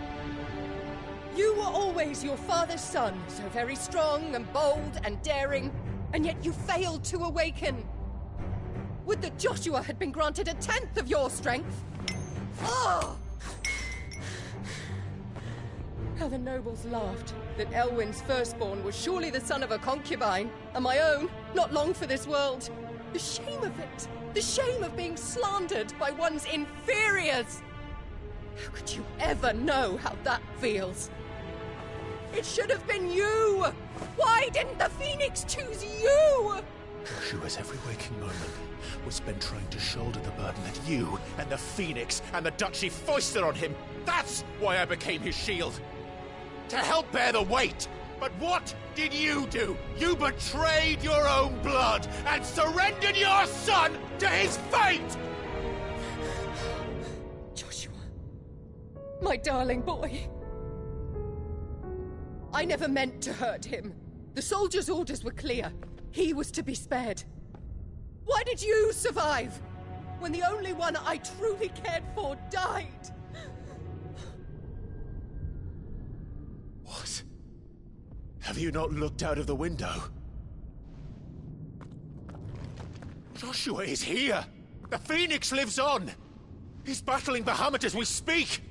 H: You were always your father's son, so very strong and bold and daring, and yet you failed to awaken. Would that Joshua had been granted 1/10 of your strength? Oh! How the nobles laughed that Elwin's firstborn was surely the son of a concubine, and my own, not long for this world. The shame of it! The shame of being slandered by one's inferiors! How could you ever know how that feels? It should have been you! Why didn't the Phoenix choose you?
B: Joshua's every waking moment was spent trying to shoulder the burden that you and the Phoenix and the Duchy foisted on him. That's why I became his shield. To help bear the weight. But what did you do? You betrayed your own blood and surrendered your son to his fate!
H: Joshua, my darling boy. I never meant to hurt him. The soldiers' orders were clear. He was to be spared. Why did you survive when the only one I truly cared for died?
B: What? Have you not looked out of the window? Joshua is here! The Phoenix lives on! He's battling Bahamut as we speak!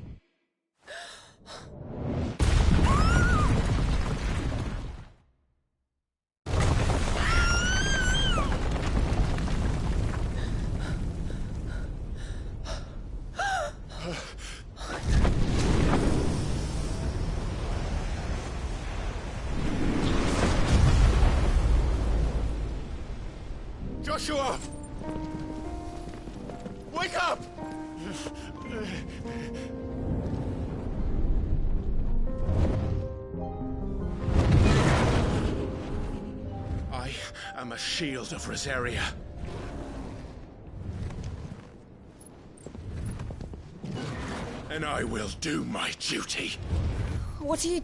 B: Joshua! Wake up! I am a shield of Rosaria.
L: and I will do my duty.
R: What are you...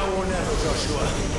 B: Now or never, Joshua.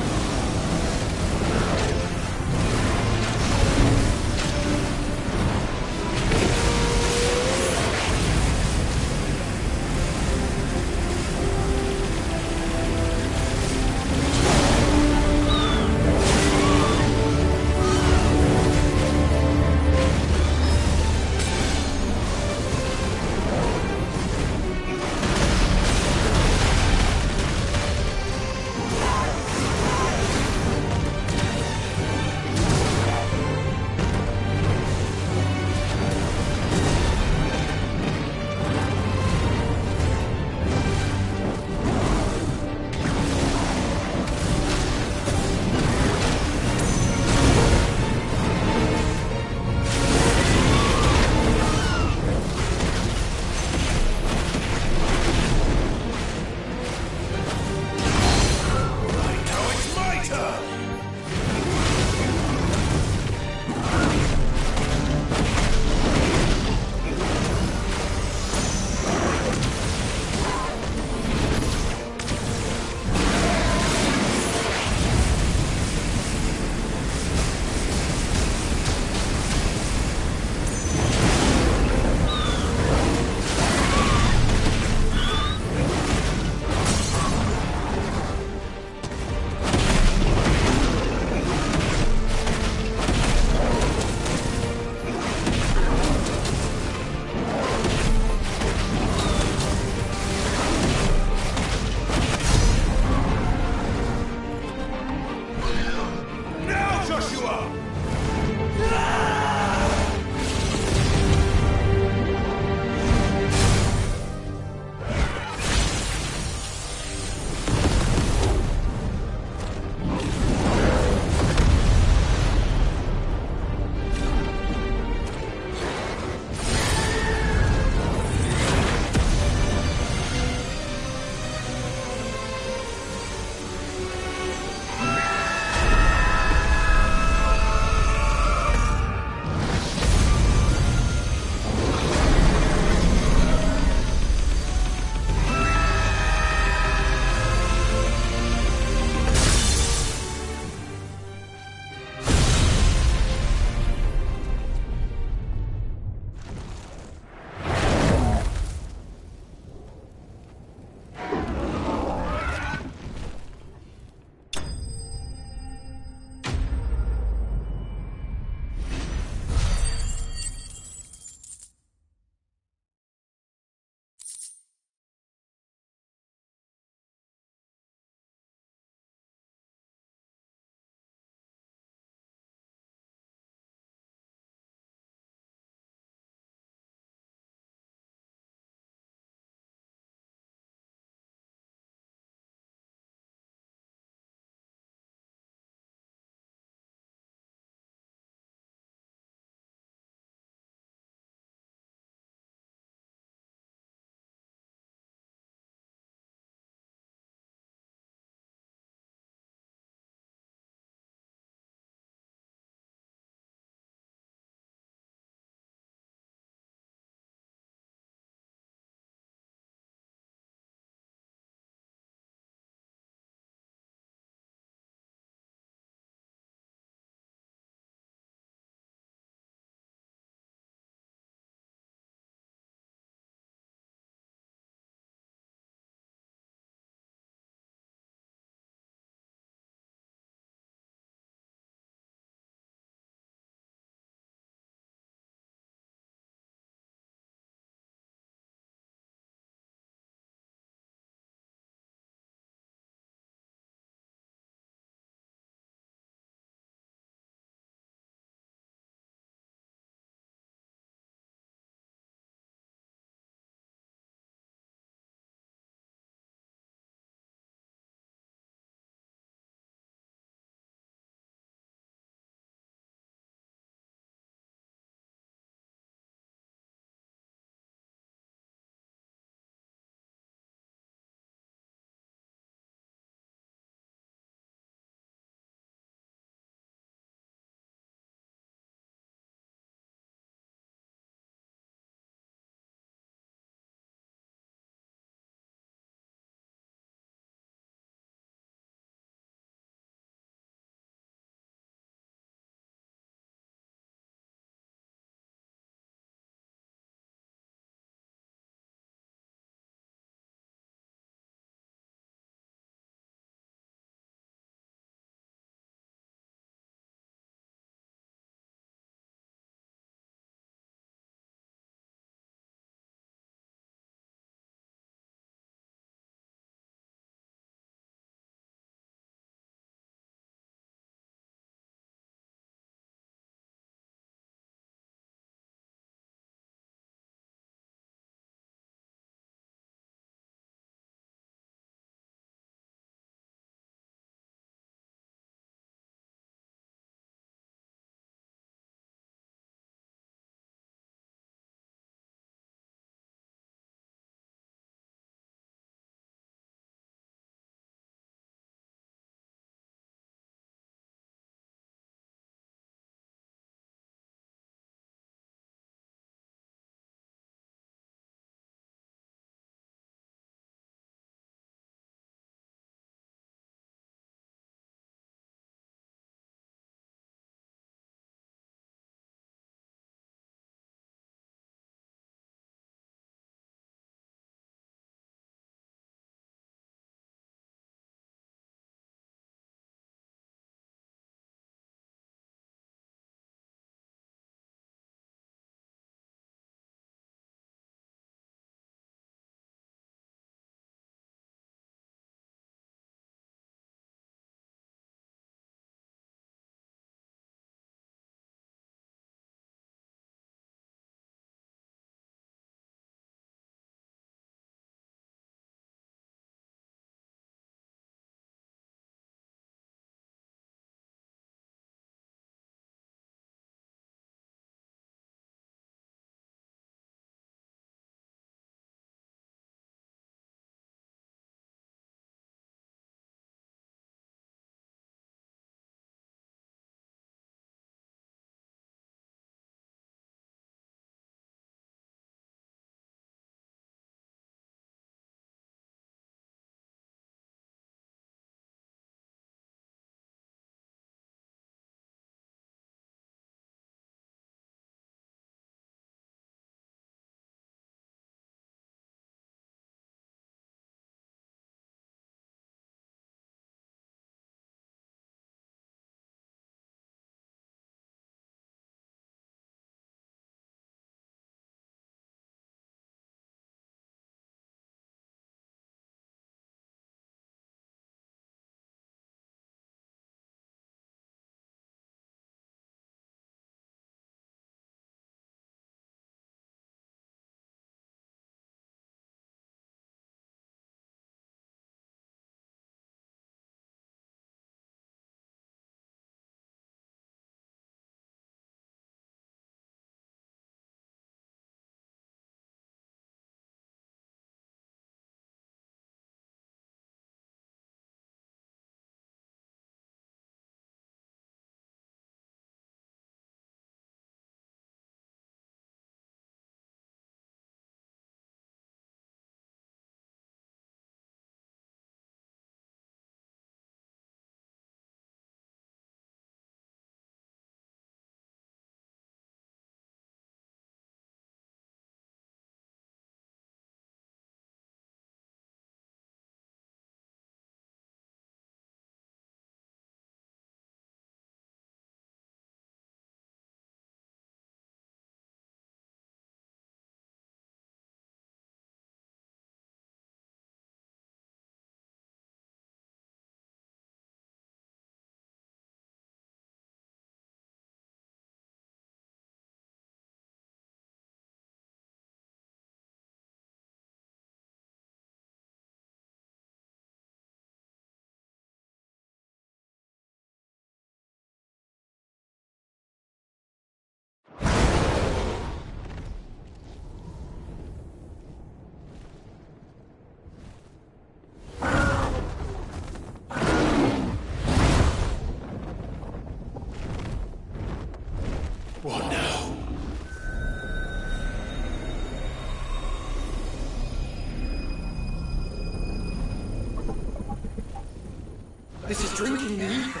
F: This is drinking the ether.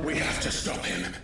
L: We have to stop him.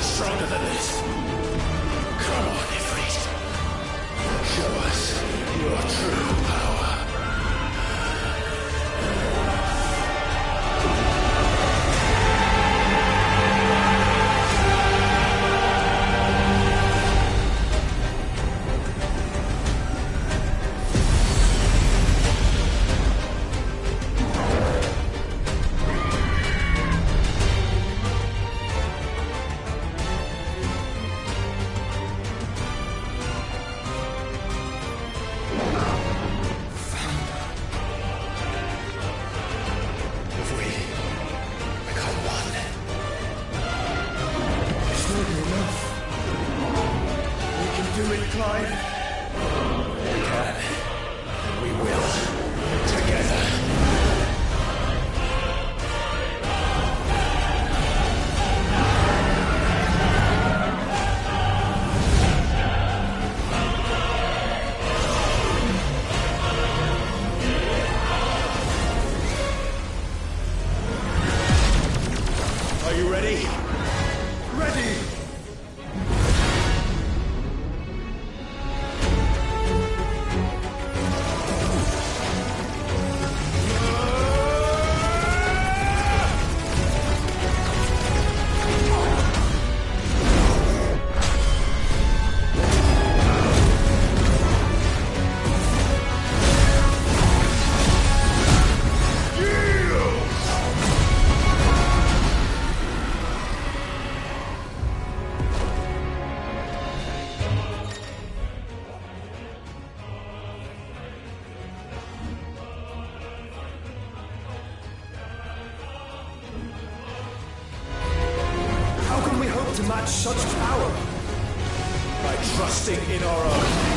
L: Stronger than this. Come on, Ifrit. Show us your true power. Clive? We can. And we will. Together. Are you ready? Ready!
B: To match such power by trusting in our own.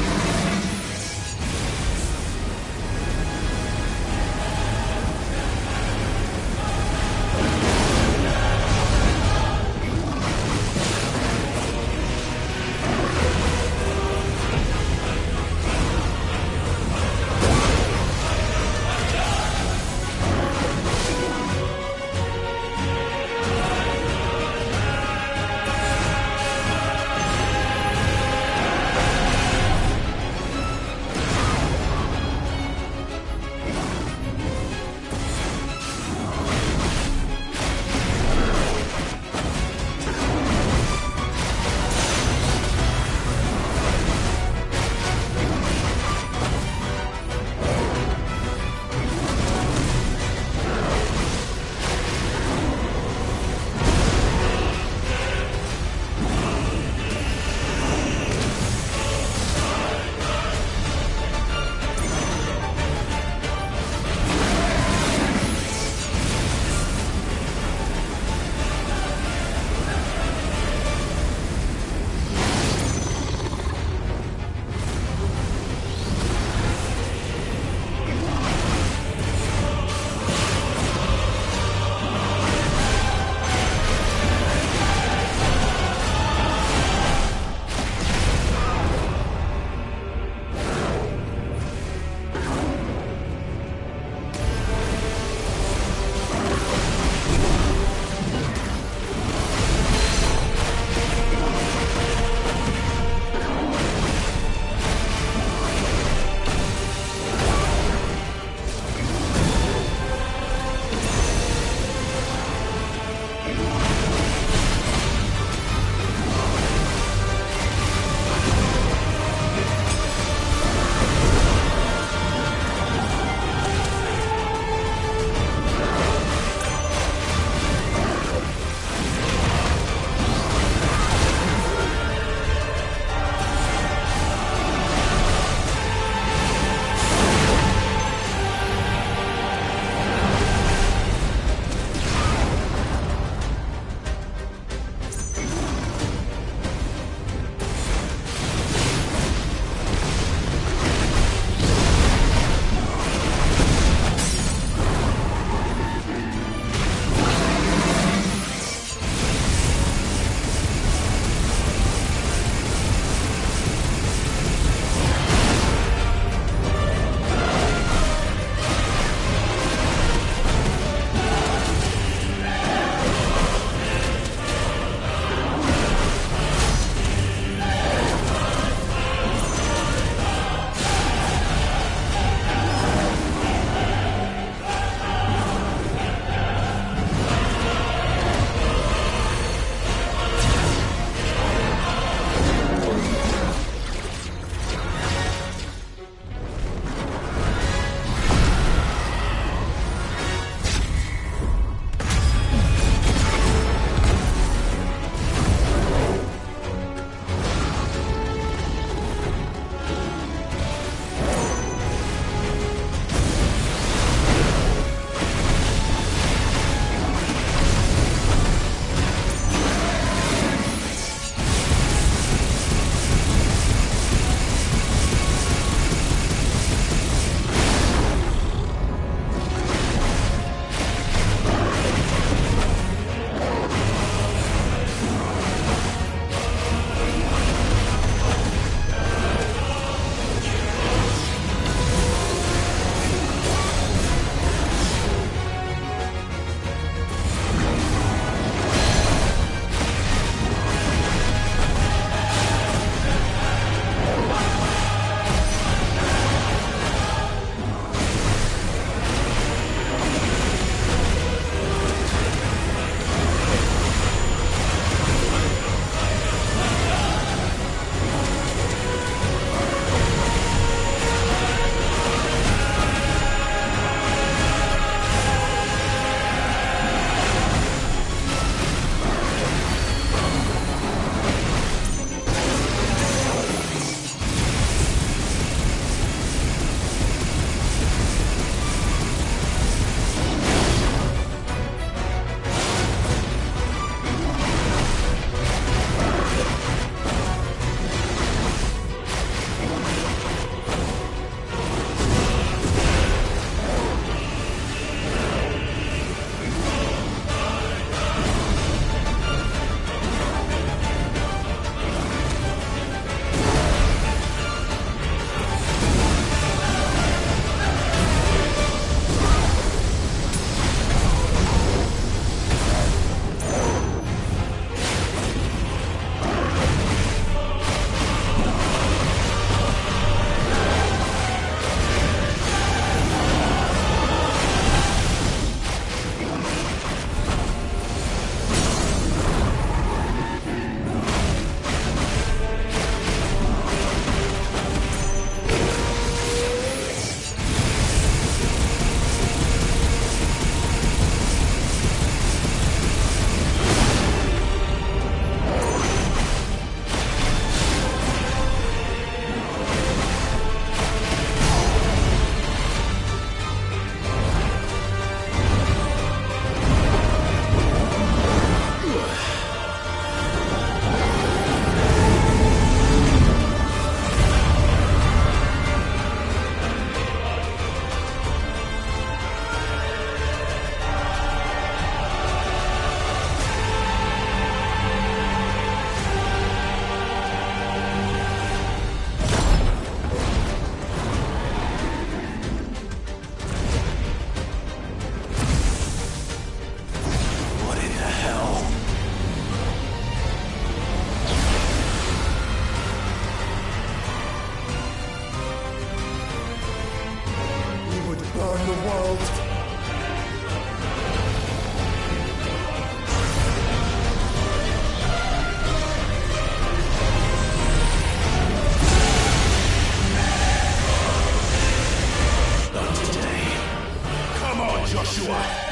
L: Joshua!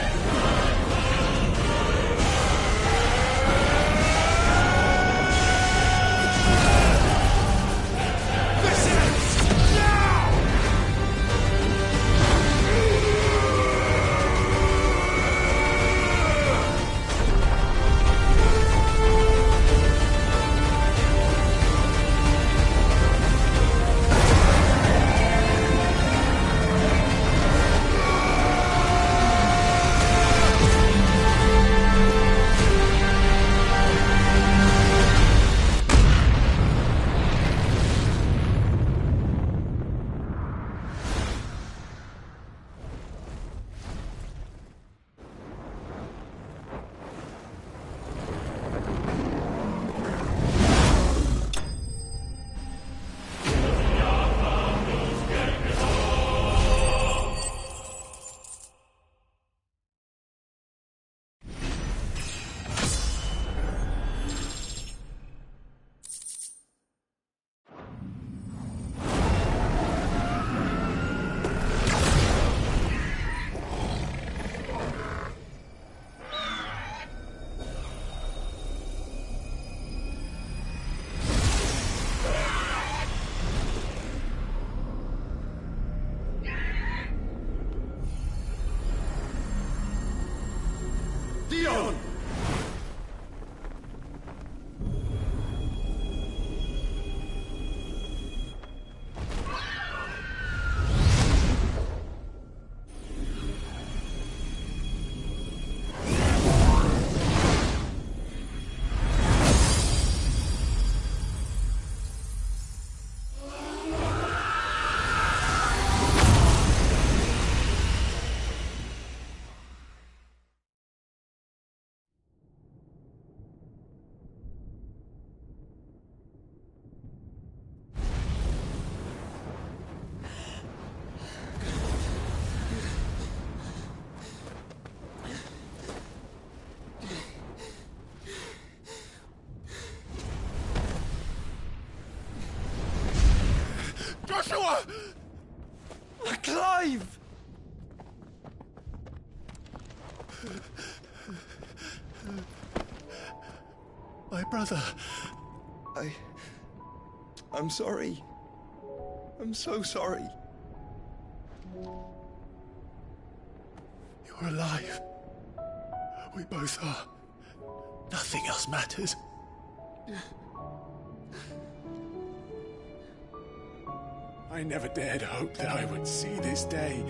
L: Joshua!
S: Clive!
B: My brother.
S: I'm sorry. I'm so sorry.
B: You're alive. We both are. Nothing else matters.
A: I never dared hope that I would see this day.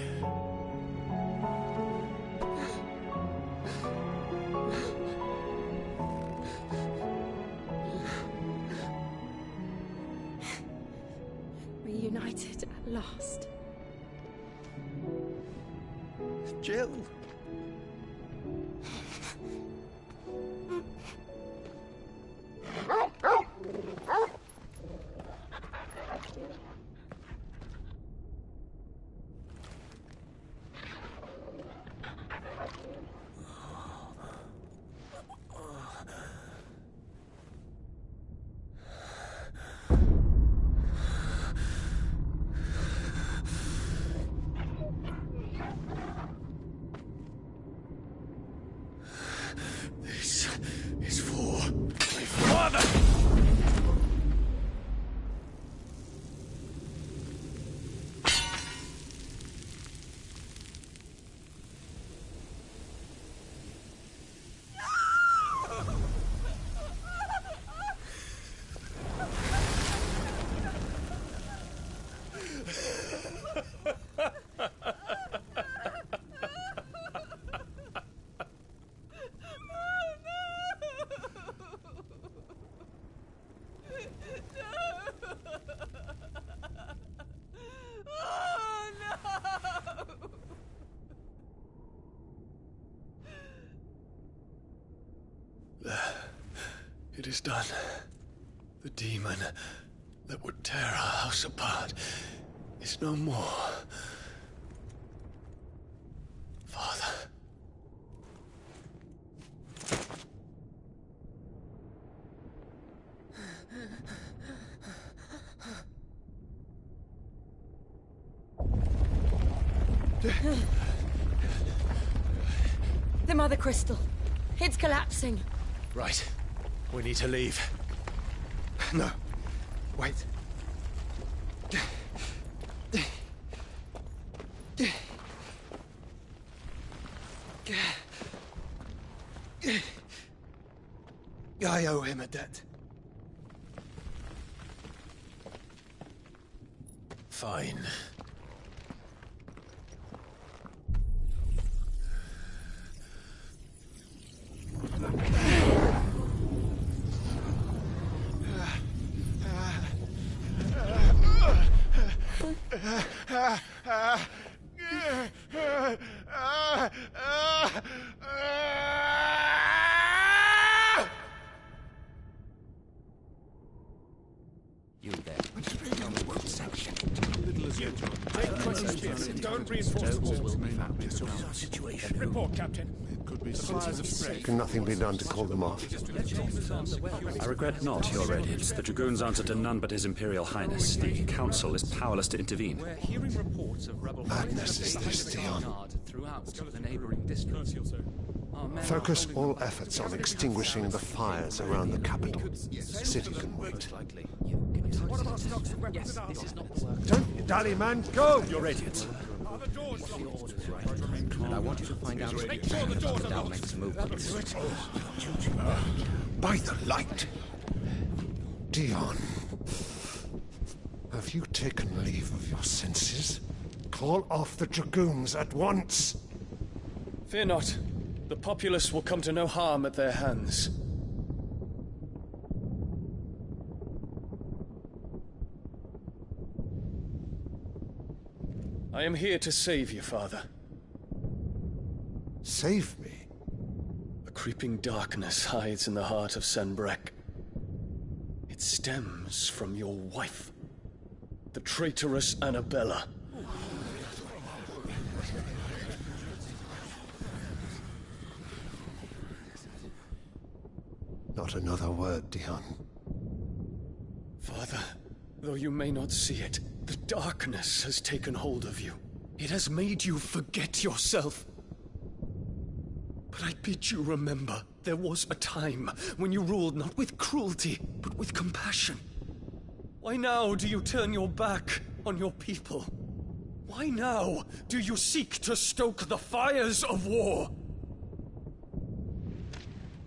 E: Reunited at last.
S: Jill.
B: It is done. The demon that would tear our house apart is no more. Father.
E: The Mother Crystal. It's collapsing.
B: Right. We need to leave.
S: No. Wait. I owe him a debt.
B: Fine.
L: You there. Tell me what section.
P: Don't reinforce the walls.
L: Situation.
P: Report, Captain. Supplies have spread.
I: Can nothing be done to call them off?
O: I regret not, Your Radiance. The Dragoons answer to none but His Imperial Highness. The Council is powerless to intervene.
W: We're hearing reports of rebel
I: Madness is this, Dion.
W: throughout the neighboring districts.
I: Focus all efforts on extinguishing the fires around the capital. The city can wait. Don't dally, man. Go!
O: Your Radiance.
W: And I want you to find out the Dhalmekian movements.
I: By the light! Dion, have you taken leave of your senses? Call off the Dragoons at once!
T: Fear not. The populace will come to no harm at their hands. I am here to save you, Father.
I: Save me?
T: A creeping darkness hides in the heart of Sanbreque. It stems from your wife, the traitorous Anabella.
I: Not another word, Dion.
T: Father, though you may not see it, the darkness has taken hold of you. It has made you forget yourself. But I bid you remember, there was a time when you ruled not with cruelty, but with compassion. Why now do you turn your back on your people? Why now do you seek to stoke the fires of war?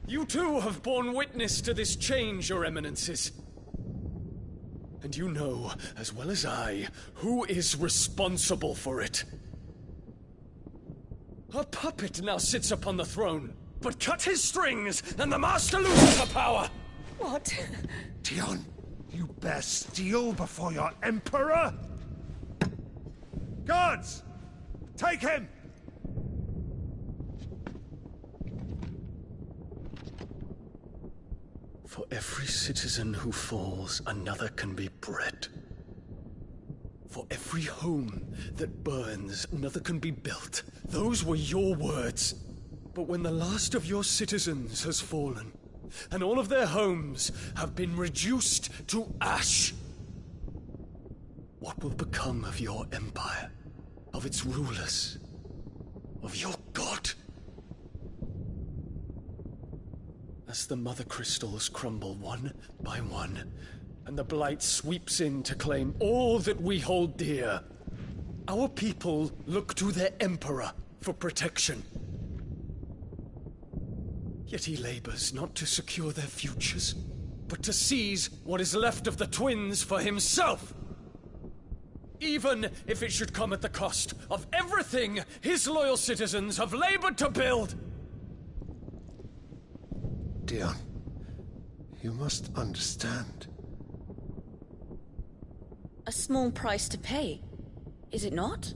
T: You too have borne witness to this change, Your Eminences. And you know, as well as I, who is responsible for it. A puppet now sits upon the throne, but cut his strings, and the master loses the power!
U: What?
I: Dion, you bear steel before your emperor? Guards! Take him!
T: For every citizen who falls, another can be bred. For every home that burns, another can be built. Those were your words. But when the last of your citizens has fallen, and all of their homes have been reduced to ash, what will become of your empire, of its rulers, of your god? As the Mother Crystals crumble one by one, and the Blight sweeps in to claim all that we hold dear, our people look to their Emperor for protection. Yet he labors not to secure their futures, but to seize what is left of the twins for himself! Even if it should come at the cost of everything his loyal citizens have labored to build!
I: Dion, you must understand.
K: A small price to pay, is it not?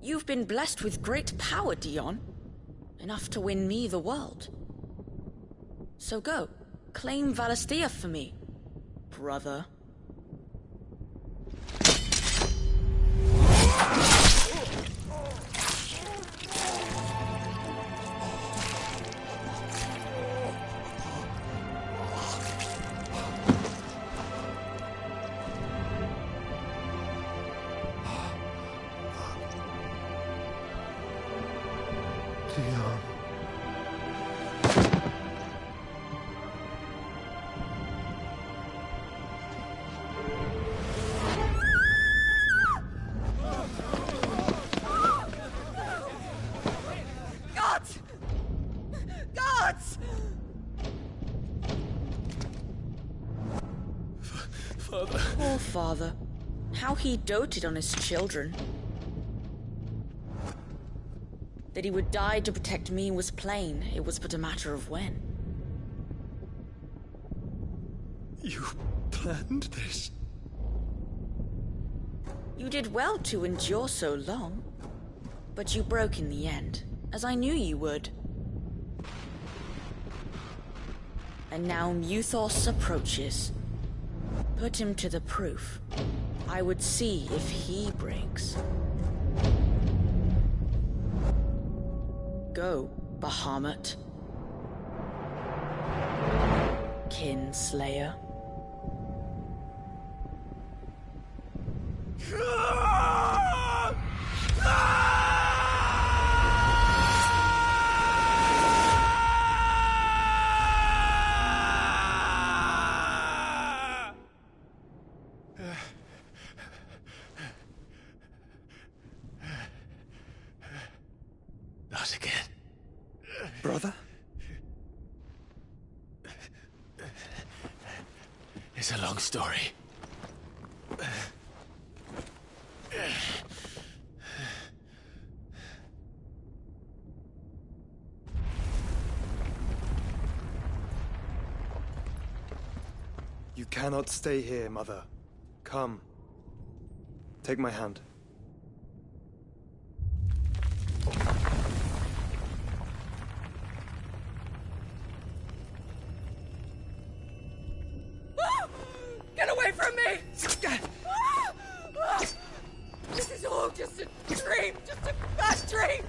K: You've been blessed with great power, Dion. Enough to win me the world. So go, claim Valisthea for me, brother.
I: Dion.
K: Gods! Gods!
T: Father.
K: Poor father. How he doted on his children. That he would die to protect me was plain. It was but a matter of when.
T: You planned this?
K: You did well to endure so long. But you broke in the end, as I knew you would. And now Muthos approaches. Put him to the proof. I would see if he breaks. Go, Bahamut. Kinslayer.
B: Not again.
S: Brother?
B: It's a long story.
S: You cannot stay here, Mother. Come. Take my hand.
H: Get away from me! This is all just a dream, just a bad dream!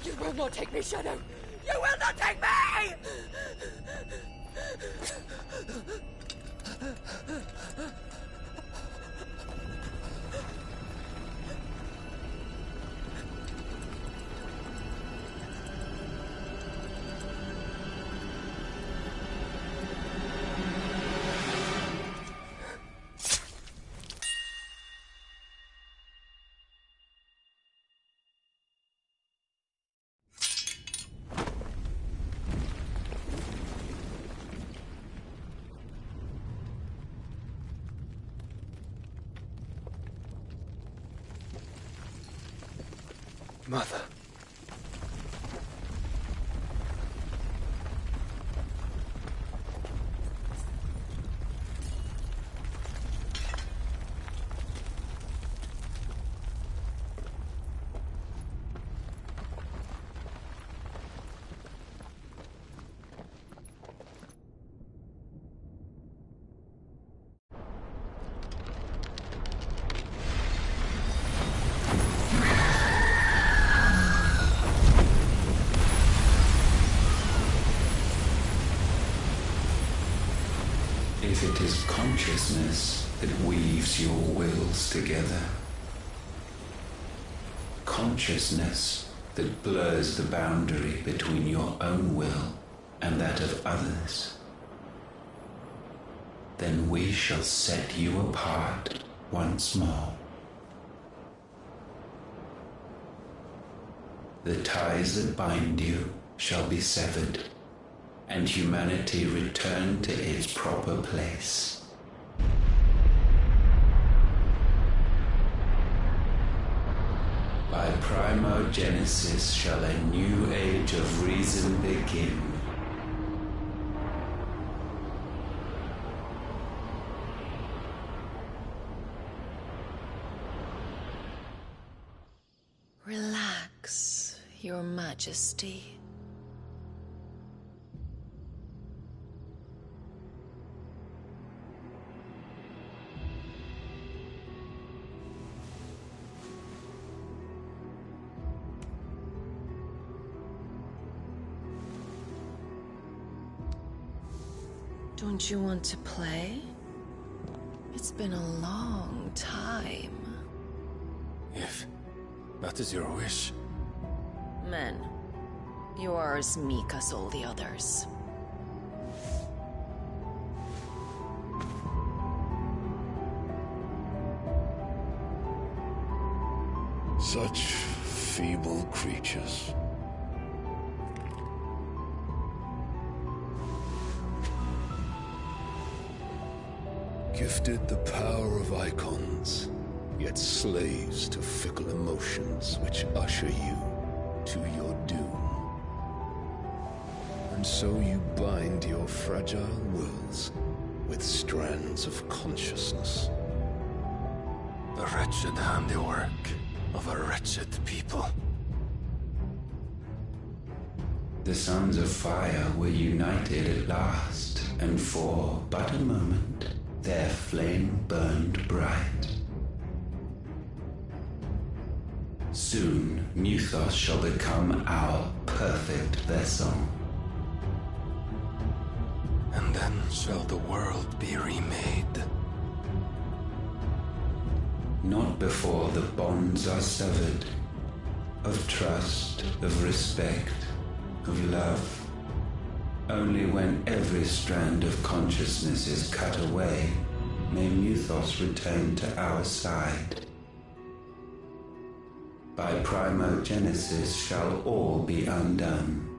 H: You will not take me, Shadow! You will not take me!
S: Mother.
G: If it is consciousness that weaves your wills together, consciousness that blurs the boundary between your own will and that of others, then we shall set you apart once more. The ties that bind you shall be severed, and humanity return to its proper place. By primogenesis shall a new age of reason begin.
C: Relax, Your Majesty. Don't you want to play? It's been a long time.
B: If
J: That is your wish.
K: Men, you are as meek as all the others.
N: Such feeble creatures. Gifted the power of Eikons, yet slaves to fickle emotions which usher you to your doom. And so you bind your fragile wills with strands of consciousness.
J: The wretched handiwork of a wretched people.
G: The Sons of Fire were united at last, and for but a moment, their flame burned bright. Soon, Mythos shall become our perfect vessel.
J: And then shall the world be remade.
G: Not before the bonds are severed, of trust, of respect, of love. Only when every strand of consciousness is cut away, may Mythos return to our side. By primogenesis shall all be undone.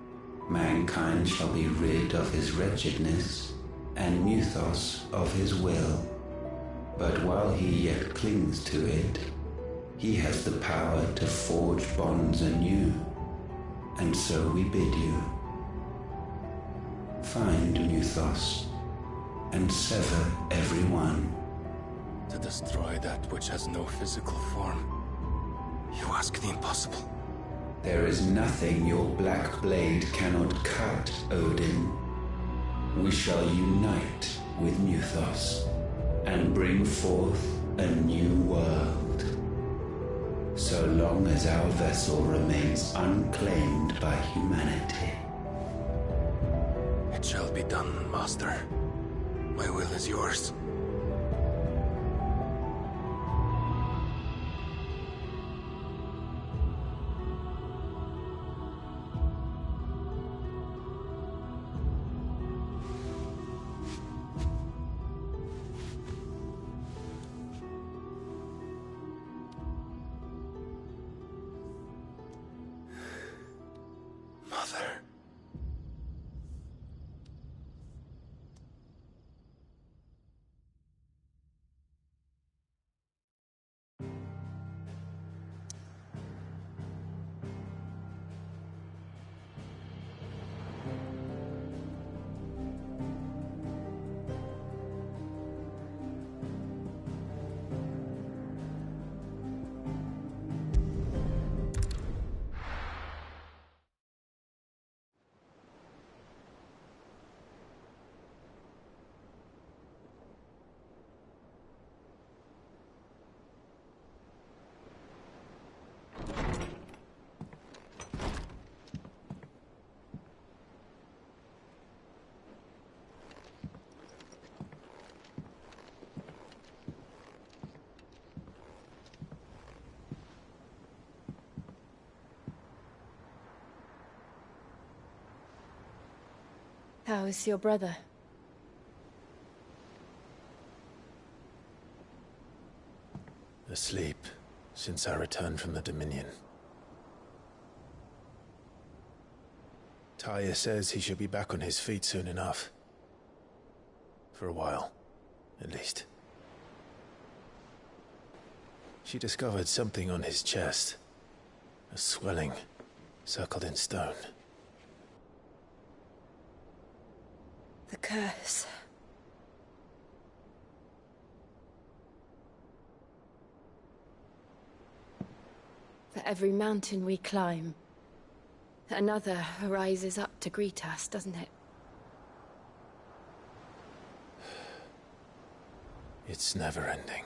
G: Mankind shall be rid of his wretchedness, and Mythos of his will. But while he yet clings to it, he has the power to forge bonds anew. And so we bid you, find Mythos, and sever every one.
J: To destroy that which has no physical form. You ask the impossible.
G: There is nothing your black blade cannot cut, Odin. We shall unite with Mythos, and bring forth a new world. So long as our vessel remains unclaimed by humanity.
J: It shall be done, Master. My will is yours.
R: How is your brother?
B: Asleep, since I returned from the Dominion. Taya says he should be back on his feet soon enough. For a while, at least. She discovered something on his chest. A swelling, circled in stone.
R: The curse. For every mountain we climb, another rises up to greet us, doesn't it?
B: It's never ending.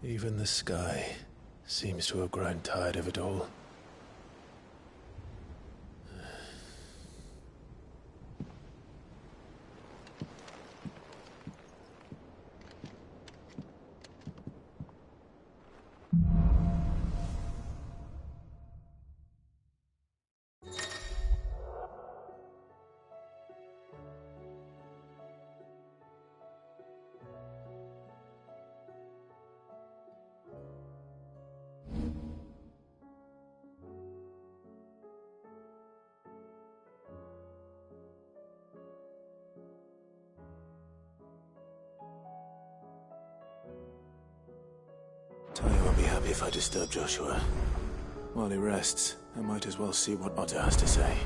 B: Even the sky seems to have grown tired of it all. If I disturb Joshua while he rests, I might as well see what Otto has to say.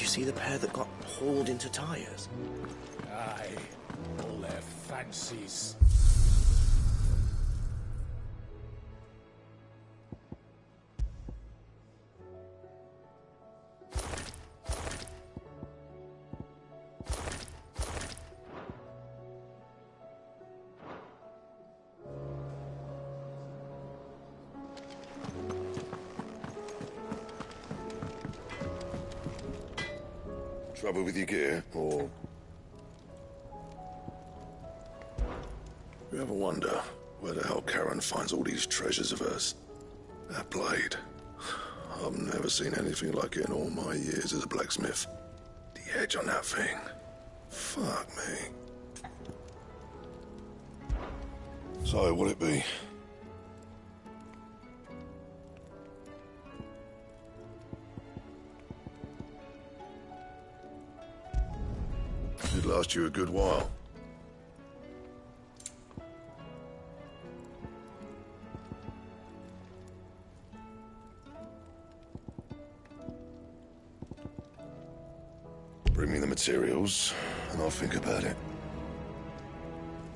D: See the pair that got hauled into tires?
A: Aye, all their fancies.
N: Trouble with your gear, or... You ever wonder where the hell Karen finds all these treasures of hers? That blade. I've never seen anything like it in all my years as a blacksmith. The edge on that thing. Fuck me. So, what'll it be? Should last you a good while. Bring me the materials, and I'll think about it.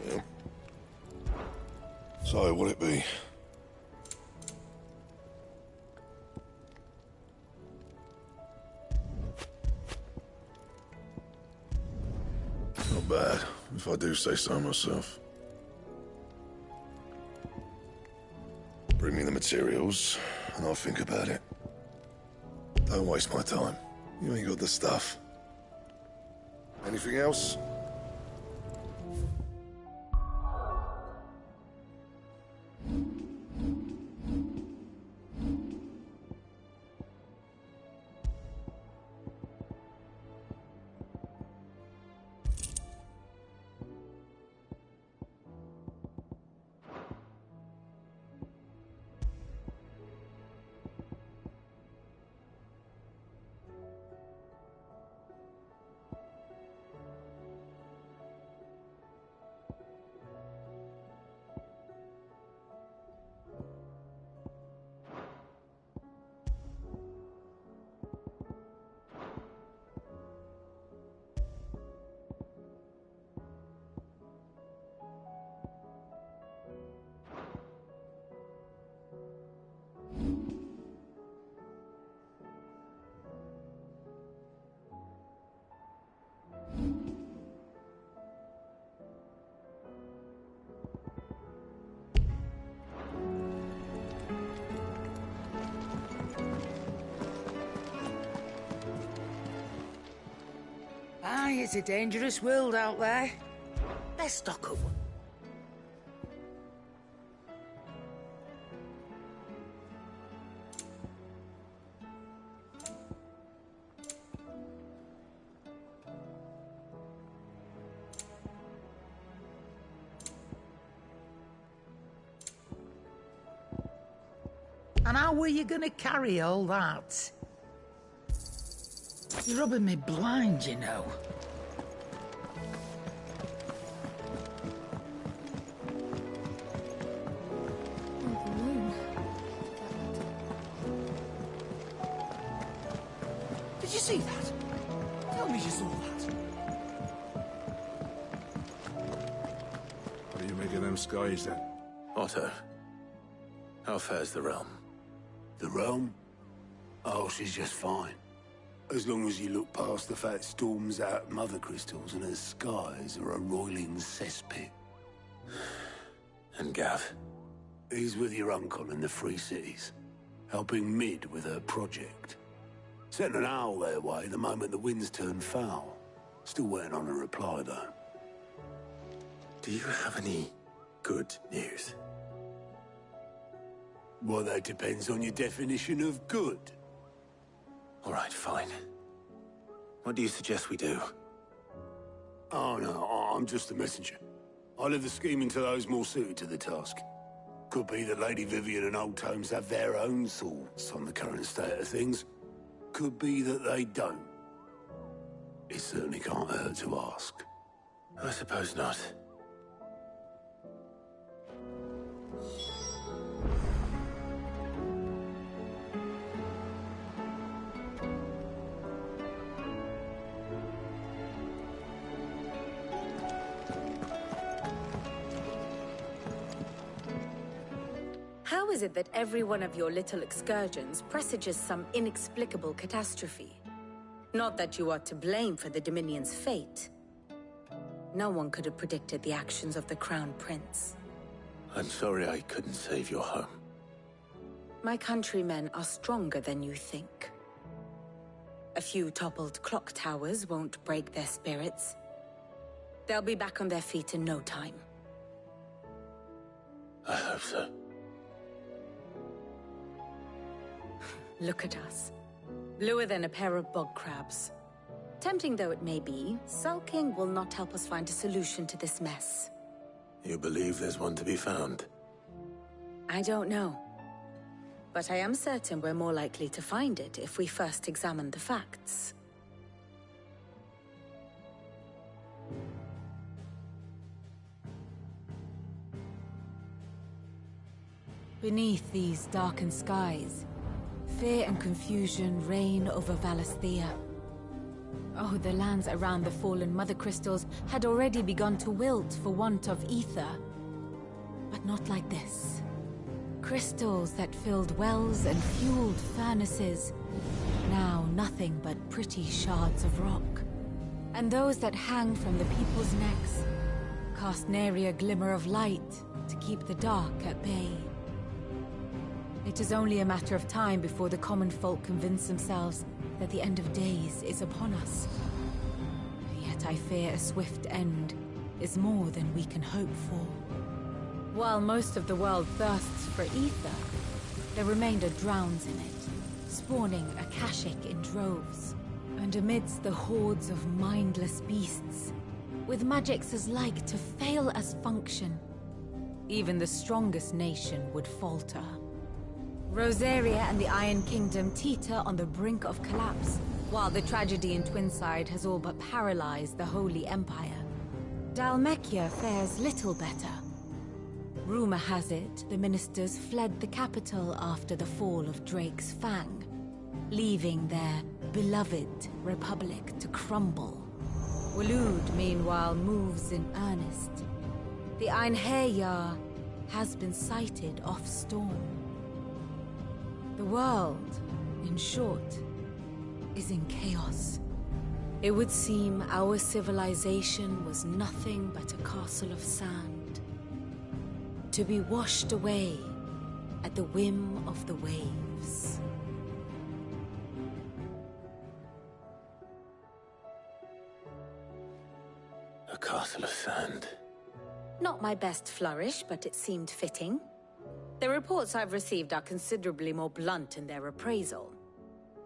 N: Yeah. So, what'll it be? Not bad. if I do say so myself. Bring me the materials, and I'll think about it. Don't waste my time. You ain't got the stuff. Anything else?
F: Aye, it's a dangerous world out there. Let's stock up. And how were you gonna carry all that? You're rubbing me blind, you know. Did you see that? Tell me you saw that.
N: What do you make of them skies, then?
B: Otto, how fares the realm?
M: The realm? Oh, she's just fine. As long as you look past the fat storms out mother crystals and her skies are a roiling cesspit.
B: And Gav?
M: He's with your uncle in the Free Cities, helping Mid with her project. Sent an owl their way the moment the winds turned foul. Still waiting on a reply, though.
B: Do you have any good news?
M: Well, that depends on your definition of good.
B: All right, fine. What do you suggest we do?
M: Oh, no, I'm just a messenger. I leave the scheming to those more suited to the task. Could be that Lady Vivian and Old Tomes have their own thoughts on the current state of things. Could be that they don't. It certainly can't hurt to ask.
B: I suppose not.
E: How is it that every one of your little excursions presages some inexplicable catastrophe? Not that you are to blame for the Dominion's fate. No one could have predicted the actions of the Crown Prince.
B: I'm sorry I couldn't save your home.
E: My countrymen are stronger than you think. A few toppled clock towers won't break their spirits. They'll be back on their feet in no time.
B: I hope so.
E: Look at us. Bluer than a pair of bog crabs. Tempting though it may be, sulking will not help us find a solution to this mess.
B: You believe there's one to be found?
E: I don't know. But I am certain we're more likely to find it if we first examine the facts. Beneath these darkened skies, fear and confusion reign over Valisthea. Oh, the lands around the fallen Mother Crystals had already begun to wilt for want of ether. But not like this. Crystals that filled wells and fueled furnaces, now nothing but pretty shards of rock. And those that hang from the people's necks, cast nary a glimmer of light to keep the dark at bay. It is only a matter of time before the common folk convince themselves that the end of days is upon us. Yet I fear a swift end is more than we can hope for. While most of the world thirsts for ether, the remainder drowns in it, spawning Akashic in droves. And amidst the hordes of mindless beasts, with magics as like to fail as function, even the strongest nation would falter. Rosaria and the Iron Kingdom teeter on the brink of collapse, while the tragedy in Twinside has all but paralyzed the Holy Empire. Dhalmekia fares little better. Rumor has it the ministers fled the capital after the fall of Drake's Fang, leaving their beloved republic to crumble. Waloed, meanwhile, moves in earnest. The Einherjar has been sighted off Storm. The world, in short, is in chaos. It would seem our civilization was nothing but a castle of sand, to be washed away at the whim of the waves.
B: A castle of sand.
C: Not my best flourish, but it seemed fitting. The reports I've received are considerably more blunt in their appraisal.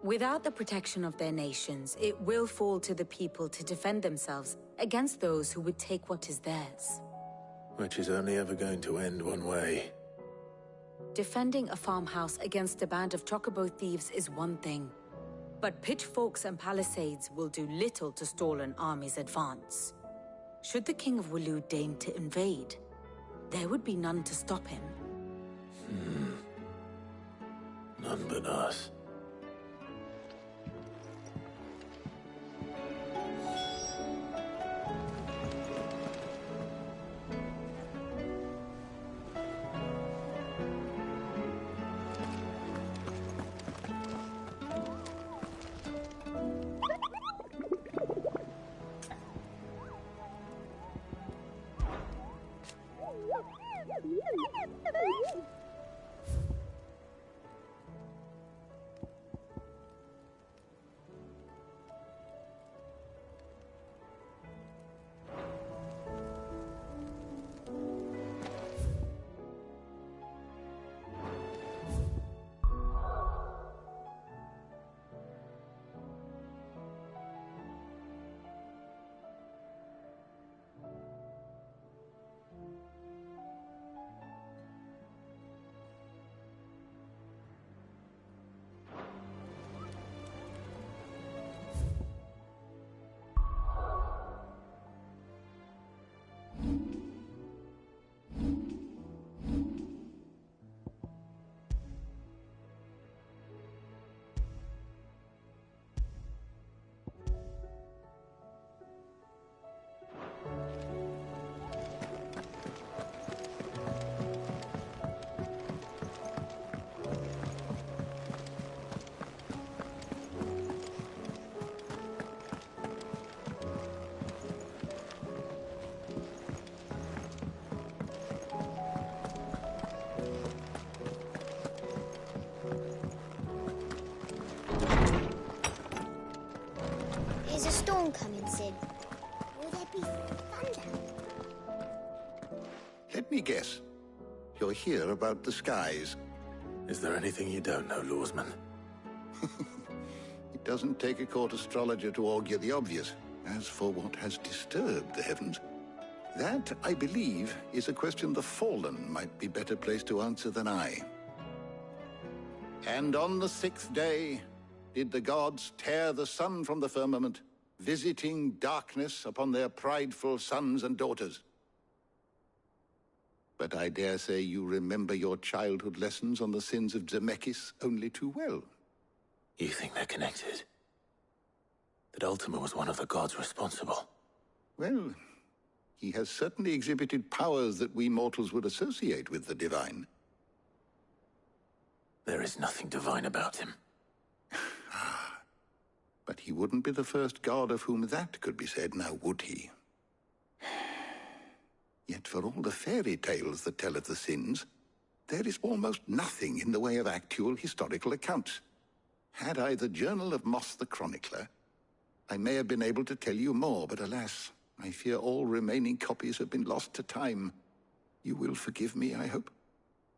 C: Without the protection of their nations, it will fall to the people to defend themselves against those who would take what is theirs.
B: Which is only ever going to end one way.
C: Defending a farmhouse against a band of chocobo thieves is one thing, but pitchforks and palisades will do little to stall an army's advance. Should the King of Waloed deign to invade, there would be none to stop him.
B: None but us.
L: There's a storm coming, Sid. Will there be thunder?
M: Let me guess. You're here about the skies.
B: Is there anything you don't know, Lawsman?
M: It doesn't take a court astrologer to augur the obvious. As for what has disturbed the heavens, that, I believe, is a question the Fallen might be better placed to answer than I. And on the 6th day did the gods tear the sun from the firmament, visiting darkness upon their prideful sons and daughters. But I dare say you remember your childhood lessons on the sins of Zemeckis only too well.
B: You think they're connected? That Ultima was one of the gods responsible?
M: Well, he has certainly exhibited powers that we mortals would associate with the divine.
B: There is nothing divine about him.
M: But he wouldn't be the first god of whom that could be said, now would he?
P: Yet for all the fairy tales that tell of the sins, there is almost nothing in the way of actual historical accounts. Had I the Journal of Moss the Chronicler, I may have been able to tell you more, but alas, I fear all remaining copies have been lost to time. You will forgive me, I hope?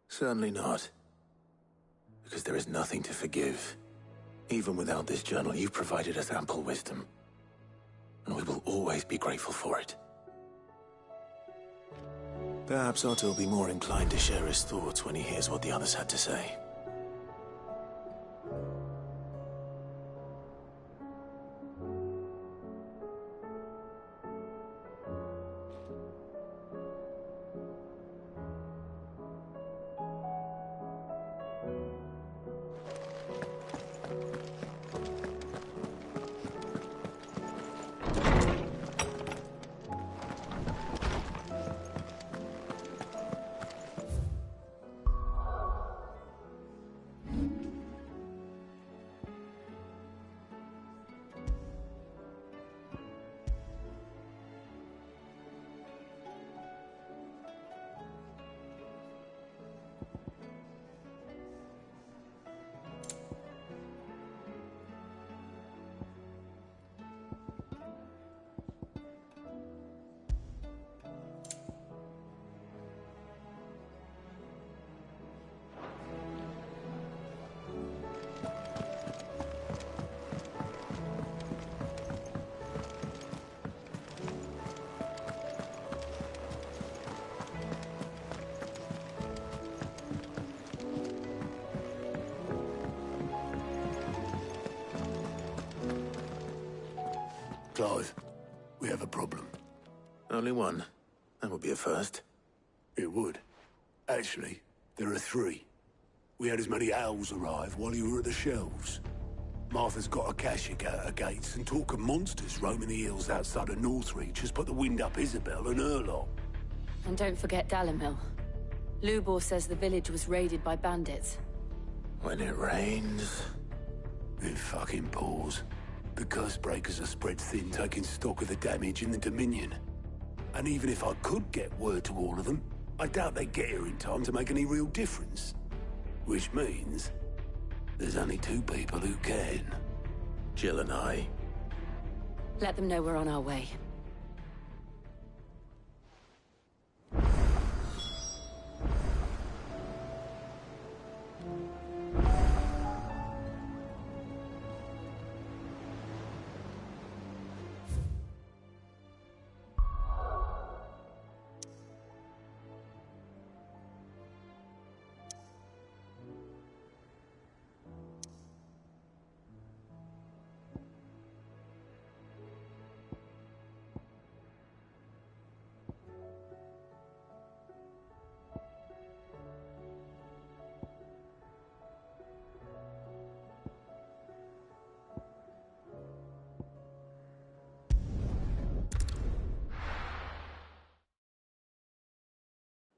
B: Certainly not. Because there is nothing to forgive. Even without this journal, you've provided us ample wisdom. And we will always be grateful for it. Perhaps Otto will be more inclined to share his thoughts when he hears what the others had to say.
M: Clive, we have a problem.
B: Only one. That would be a first.
M: It would. Actually, there are three. We had as many owls arrive while you were at the shelves. Martha's got a Kashik at her gates, and talk of monsters roaming the hills outside of Northreach has put the wind up Isabel and her lot.
R: And don't forget Dalimil. Lubor says the village was raided by bandits.
B: When it rains...
M: It fucking pours. The curse breakers are spread thin, taking stock of the damage in the Dominion. And even if I could get word to all of them, I doubt they'd get here in time to make any real difference. Which means... there's only two people who can.
B: Jill and I.
R: Let them know we're on our way.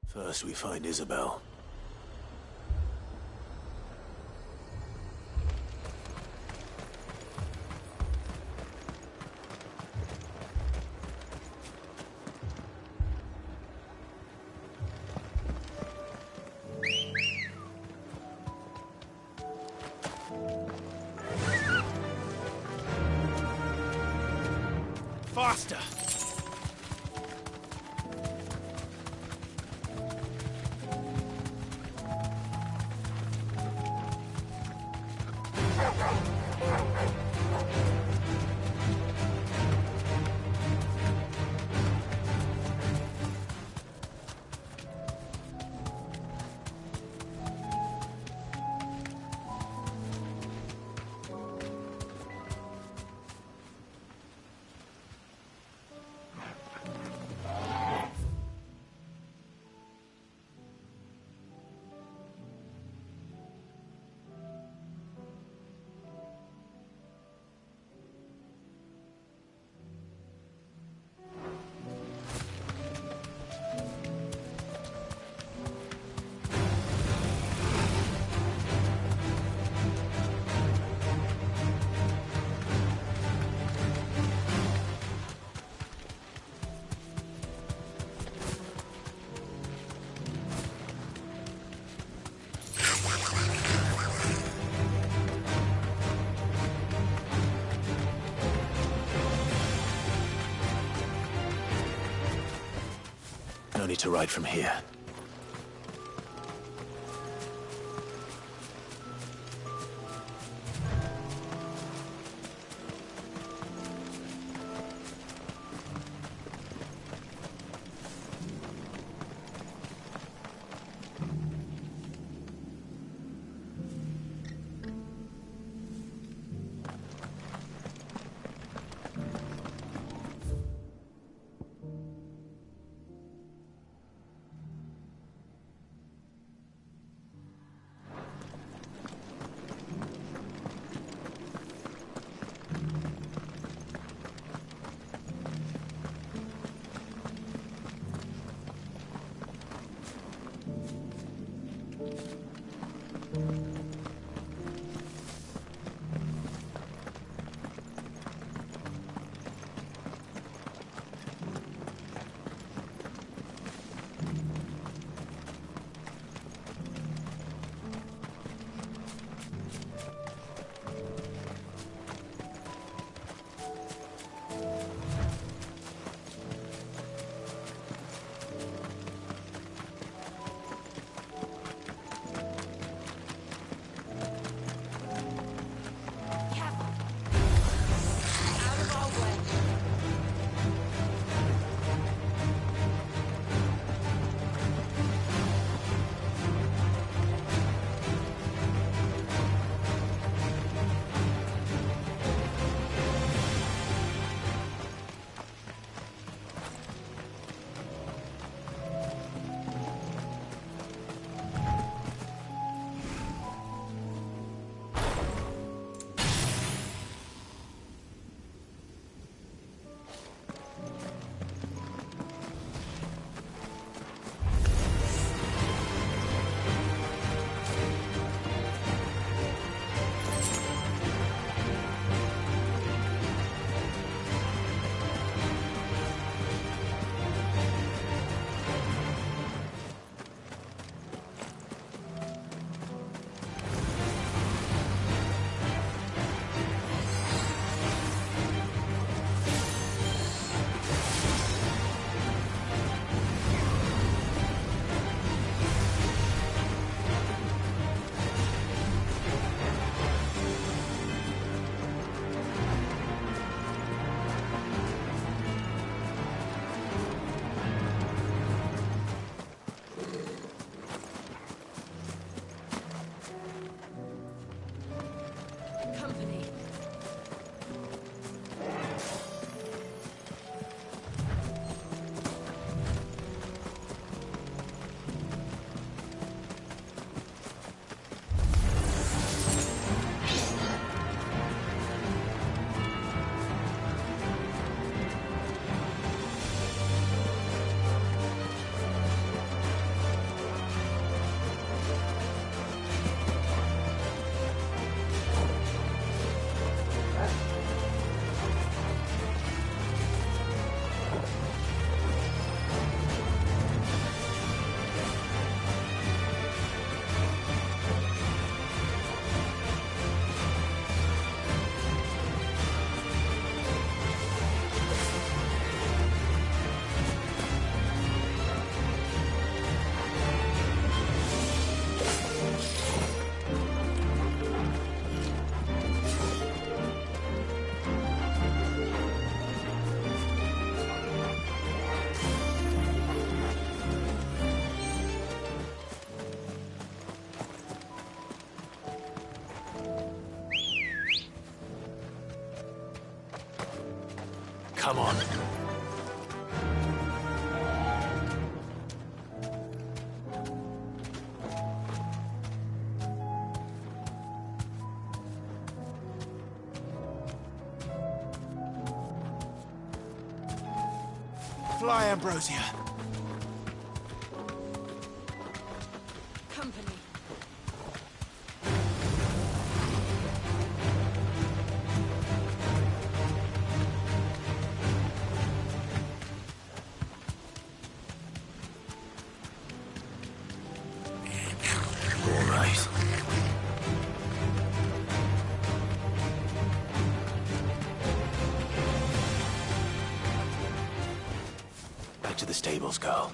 B: First we find Isabel.
F: Faster!
B: to ride from here. Come on.
F: Fly, Ambrosia.
E: Company.
B: All right. Back to the stables, girl.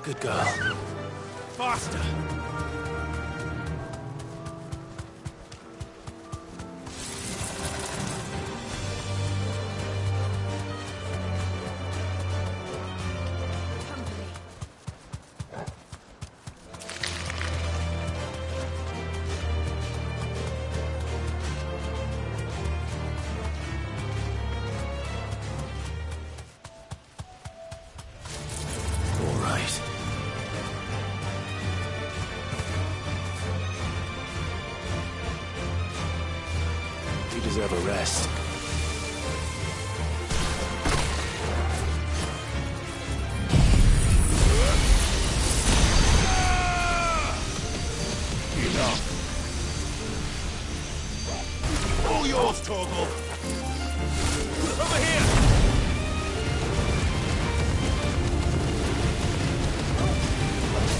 B: Good girl.
F: Faster!
B: Deserve a rest.
F: Enough. All yours, Torgal. Over here.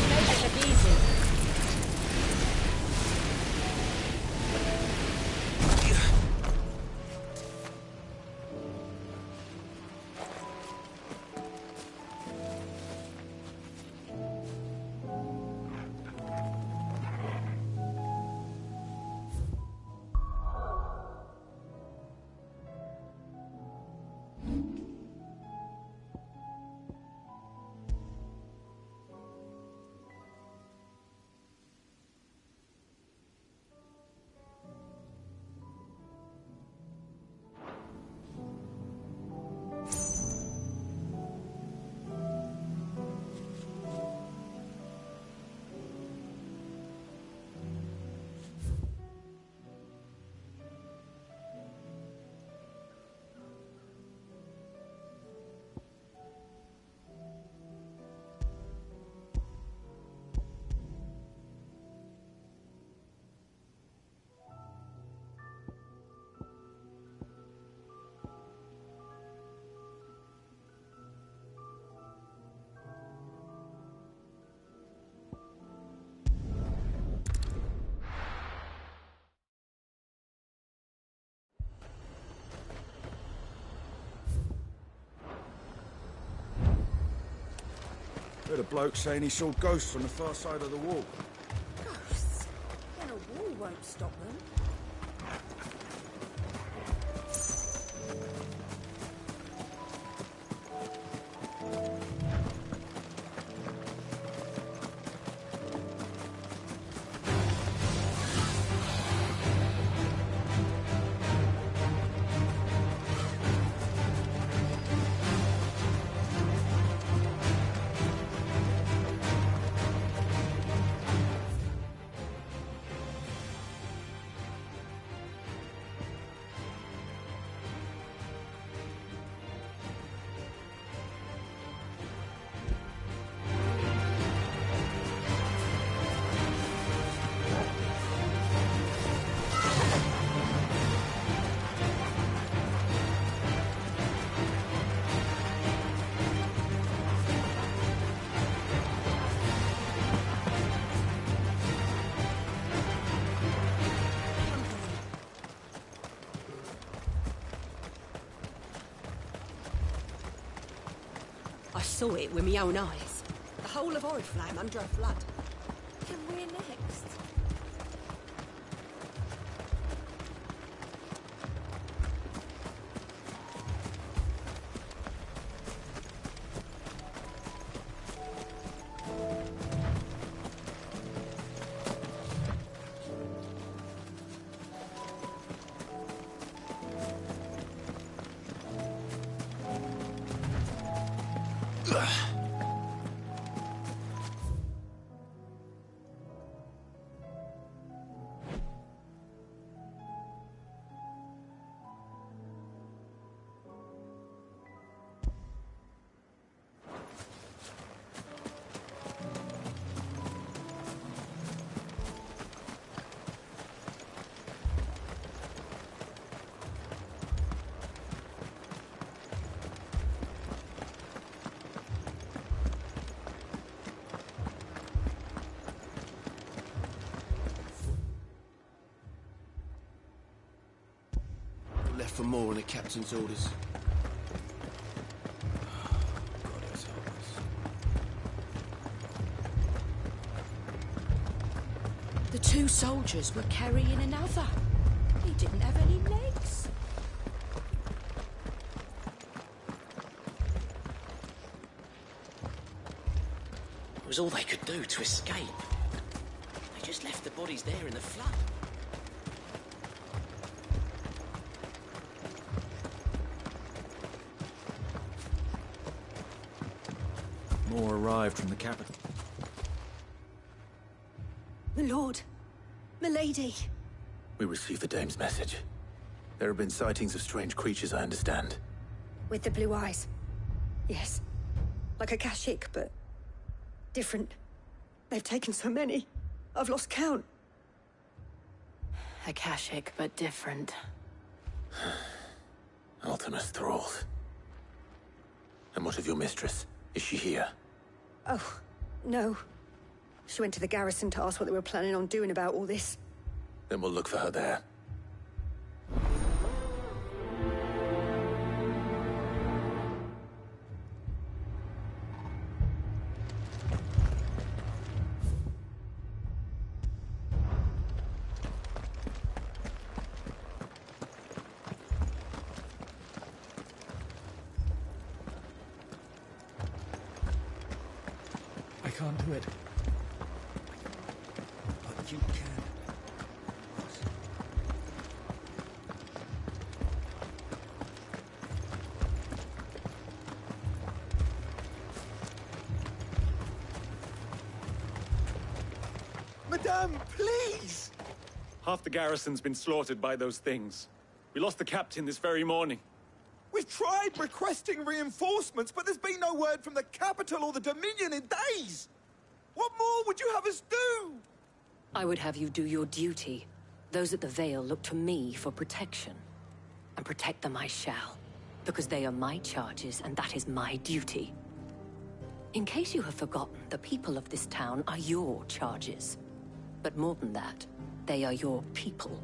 R: Make it look easy.
F: Heard a bloke saying he saw ghosts on the far side of the wall.
H: Ghosts? Then a wall won't stop them. I saw it with my own eyes. The whole of Oriflamme under a flood.
C: And we're next.
D: Left for more on the captain's orders.
F: God, it's hopeless.
K: The two soldiers were carrying another. He didn't have any legs.
O: It was all they could do to escape. They just left the bodies there in the flood.
A: More arrived from the capital.
C: My lord. Milady.
B: We received the dame's message. There have been sightings of strange creatures, I understand.
C: With the blue eyes. Yes. Like a Kashik, but different. They've taken so many. I've lost count.
R: Akashic, but different.
B: Ultima's thralls. And what of your mistress? Is she here?
C: Oh, no. She went to the garrison to ask what they were planning on doing about all this.
B: Then we'll look for her there.
A: I can't do it. But you can.
F: Madame, please!
T: Half the garrison's been slaughtered by those things. We lost the captain this very morning.
F: We've tried requesting reinforcements, but there's been no word from the capital or the Dominion in days! What more would you have us do?
R: I would have you do your duty. Those at the Vale look to me for protection. And protect them I shall. Because they are my charges, and that is my duty. In case you have forgotten, the people of this town are your charges. But more than that, they are your people.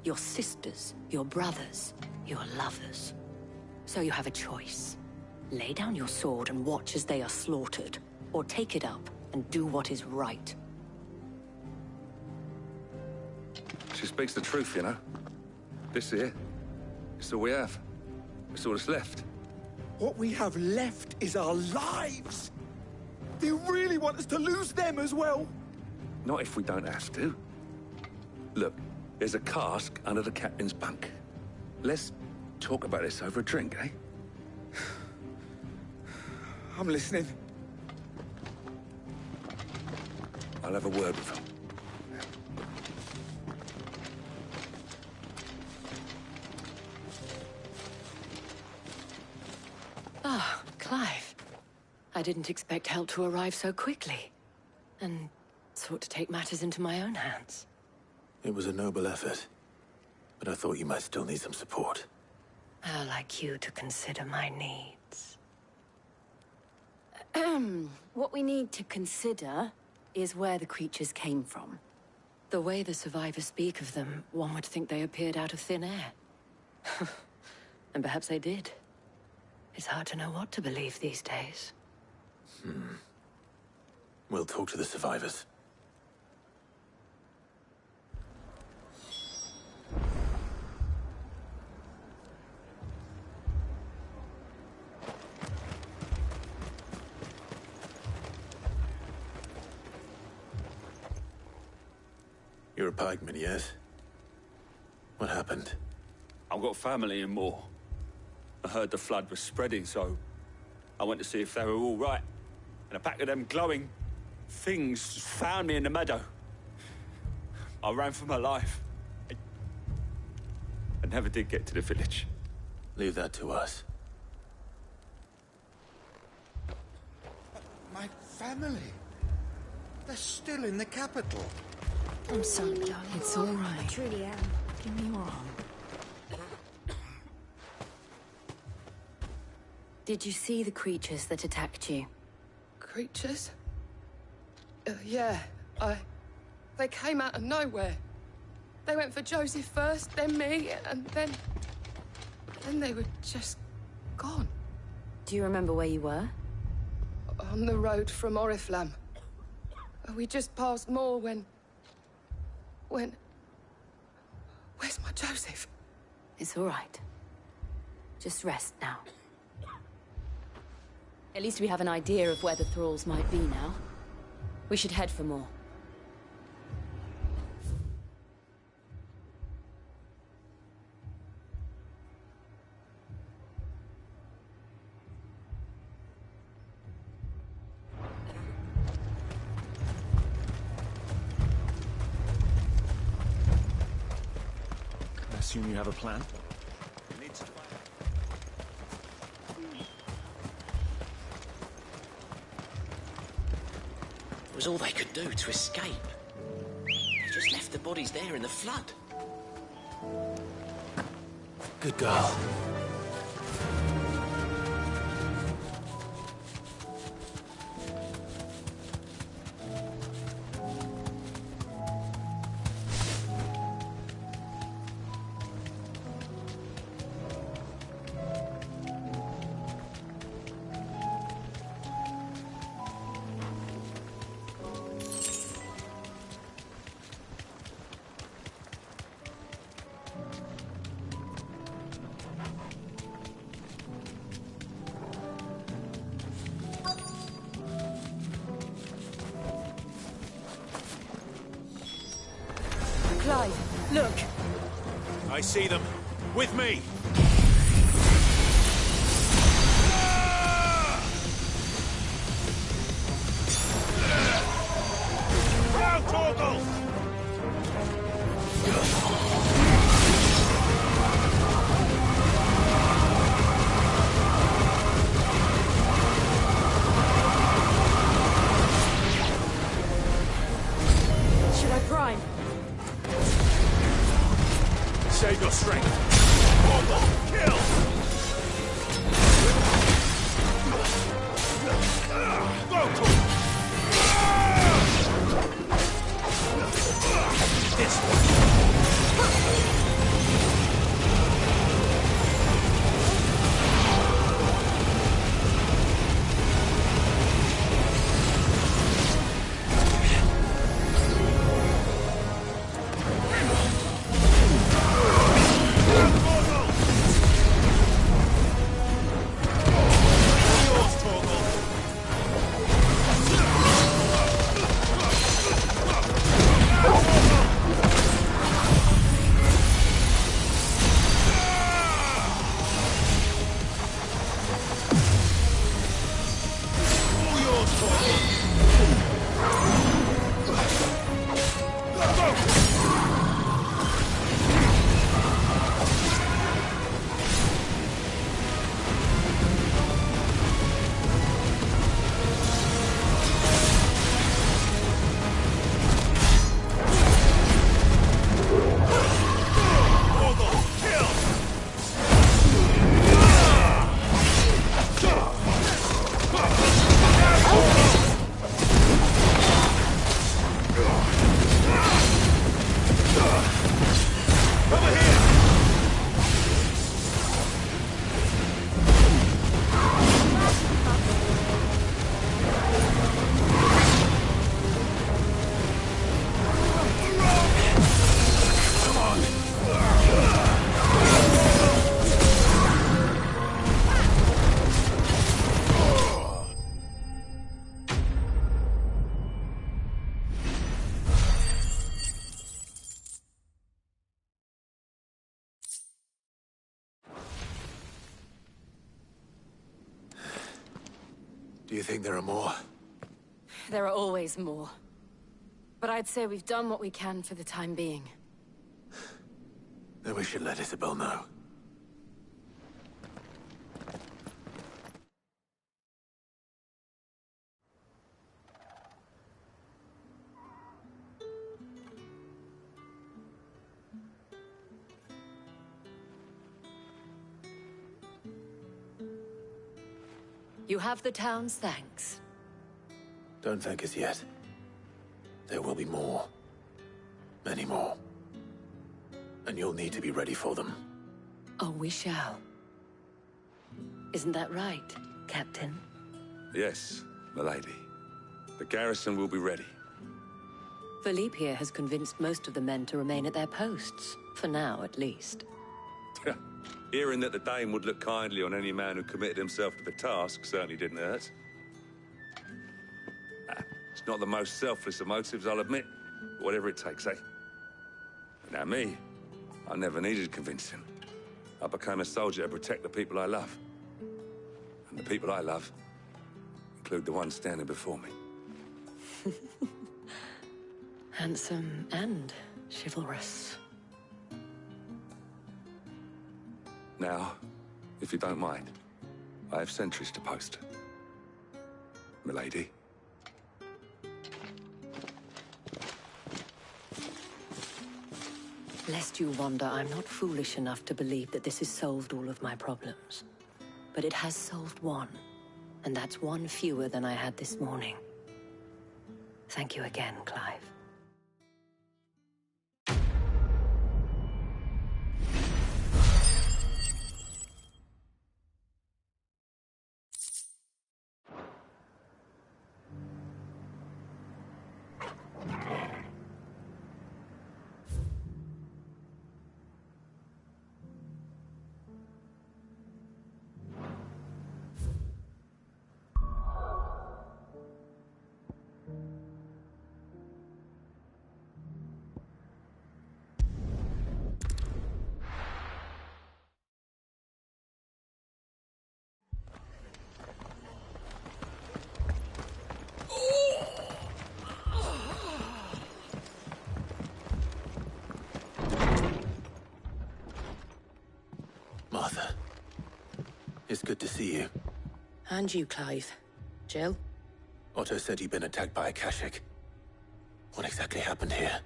R: Your sisters, your brothers, your lovers. So you have a choice. Lay down your sword and watch as they are slaughtered, or take it up and do what is right.
N: She speaks the truth, you know. This here, it's all we have. It's all that's left.
F: What we have left is our lives! Do you really want us to lose them as well?
N: Not if we don't have to. Look, there's a cask under the captain's bunk. Let's talk about this over a drink, eh?
F: I'm listening.
N: I'll have a word with him.
R: Ah, Clive. I didn't expect help to arrive so quickly. And sought to take matters into my own hands.
B: It was a noble effort. But I thought you might still need some support.
R: I'd like you to consider my needs. What we need to consider is where the creatures came from. The way the survivors speak of them, one would think they appeared out of thin air. And perhaps they did. It's hard to know what to believe these days.
B: We'll talk to the survivors. You're a pikeman, yes? What happened?
Q: I've got family in Moor. I heard the flood was spreading, so I went to see if they were all right. And a pack of them glowing things found me in the meadow. I ran for my life. I never did get to the village.
B: Leave that to us.
F: My family. They're still in the capital.
R: I'm sorry, darling. It's all right.
C: I truly am.
R: Give me your arm. Did you see the creatures that attacked you?
V: Creatures? Yeah, they came out of nowhere. They went for Joseph first, then me, and then they were just gone.
R: Do you remember where you were?
V: On the road from Oriflamme. We just passed Moor when Where's my Joseph?
R: It's all right. Just rest now. At least we have an idea of where the thralls might be now. We should head for more.
S: I assume you have a plan?
O: It was all they could do to escape. They just left the bodies there in the flood.
B: Good girl.
V: Clive, look!
A: I see them. With me! Round, Torgal!
V: Should I prime?
A: Save your strength. Torgal, kill! Go, Torgal! This one.
B: Do you think there are more?
R: There are always more. But I'd say we've done what we can for the time being.
B: Then we should let Isabel know.
R: You have the town's thanks.
B: Don't thank us yet. There will be more. Many more. And you'll need to be ready for them.
R: Oh, we shall. Isn't that right, Captain?
J: Yes, milady. The garrison will be ready.
R: Philippe here has convinced most of the men to remain at their posts. For now, at least.
I: Hearing that the Dame would look kindly on any man who committed himself to the task certainly didn't hurt. It's not the most selfless of motives, I'll admit. But whatever it takes, eh? Now me, I never needed convincing. I became a soldier to protect the people I love. And the people I love include the ones standing before me.
R: Handsome and chivalrous.
I: Now, if you don't mind, I have sentries to post. Milady.
R: Lest you wonder, I'm not foolish enough to believe that this has solved all of my problems. But it has solved one, and that's one fewer than I had this morning. Thank you again, Clive.
B: Martha, it's good to see you.
K: And you, Clive. Jill?
B: Otto said you'd been attacked by a Akashic. What exactly happened here?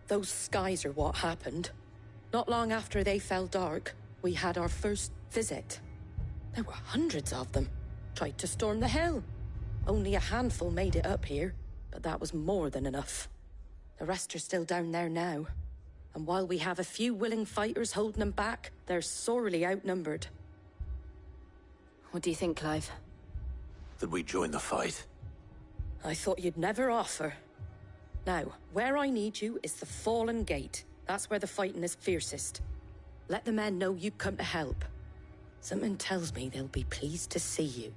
H: Those skies are what happened. Not long after they fell dark, we had our first visit. There were hundreds of them. Tried to storm the hill. Only a handful made it up here, but that was more than enough. The rest are still down there now. And while we have a few willing fighters holding them back, they're sorely outnumbered.
R: What do you think, Clive?
B: That we join the fight?
H: I thought you'd never offer. Now, where I need you is the Fallen Gate. That's where the fighting is fiercest. Let the men know you've come to help. Something tells me they'll be pleased to see you.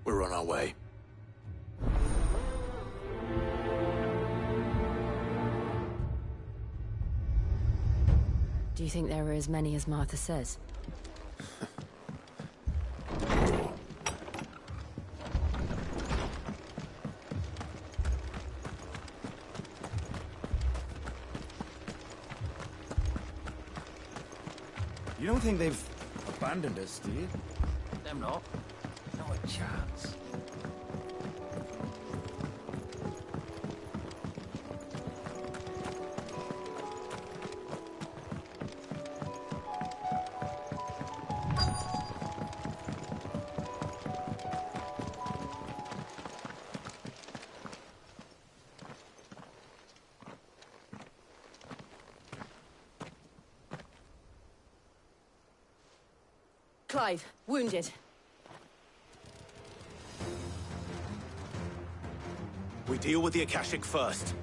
B: We're on our way.
E: Do you think there are as many as Martha says?
F: You don't think they've abandoned us, do you?
O: Them not. Not a chance.
R: Clive, wounded.
B: We deal with the Akashic first.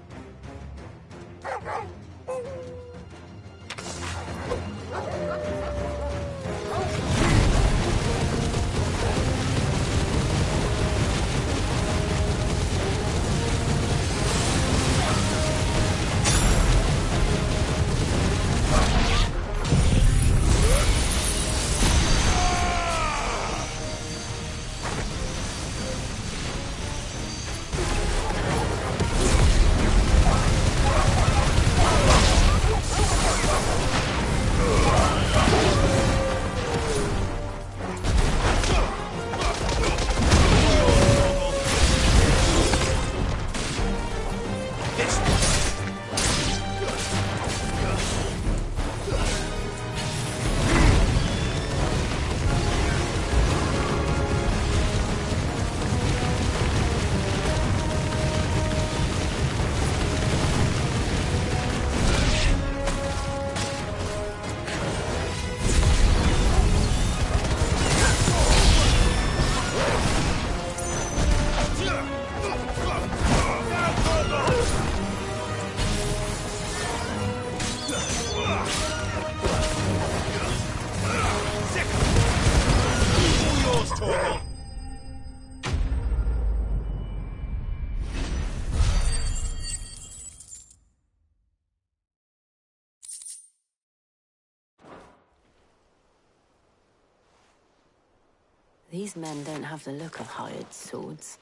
C: These men don't have the look of hired swords.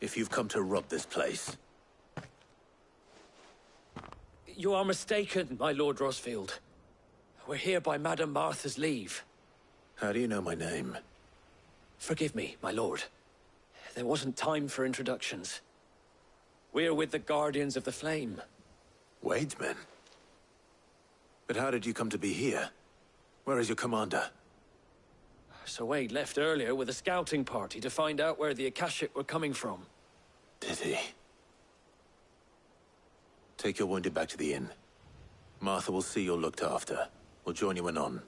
B: If you've come to rob this place...
G: You are mistaken, my Lord Rosfield. We're here by Madame Martha's leave.
B: How do you know my name?
G: Forgive me, my lord. There wasn't time for introductions. We're with the Guardians of the Flame.
B: Wade's men? But how did you come to be here? Where is your commander?
G: Sir Wade left earlier with a scouting party to find out where the Akashic were coming from.
B: Did he? Take your wounded back to the inn. Martha will see you're looked after. We'll join you anon.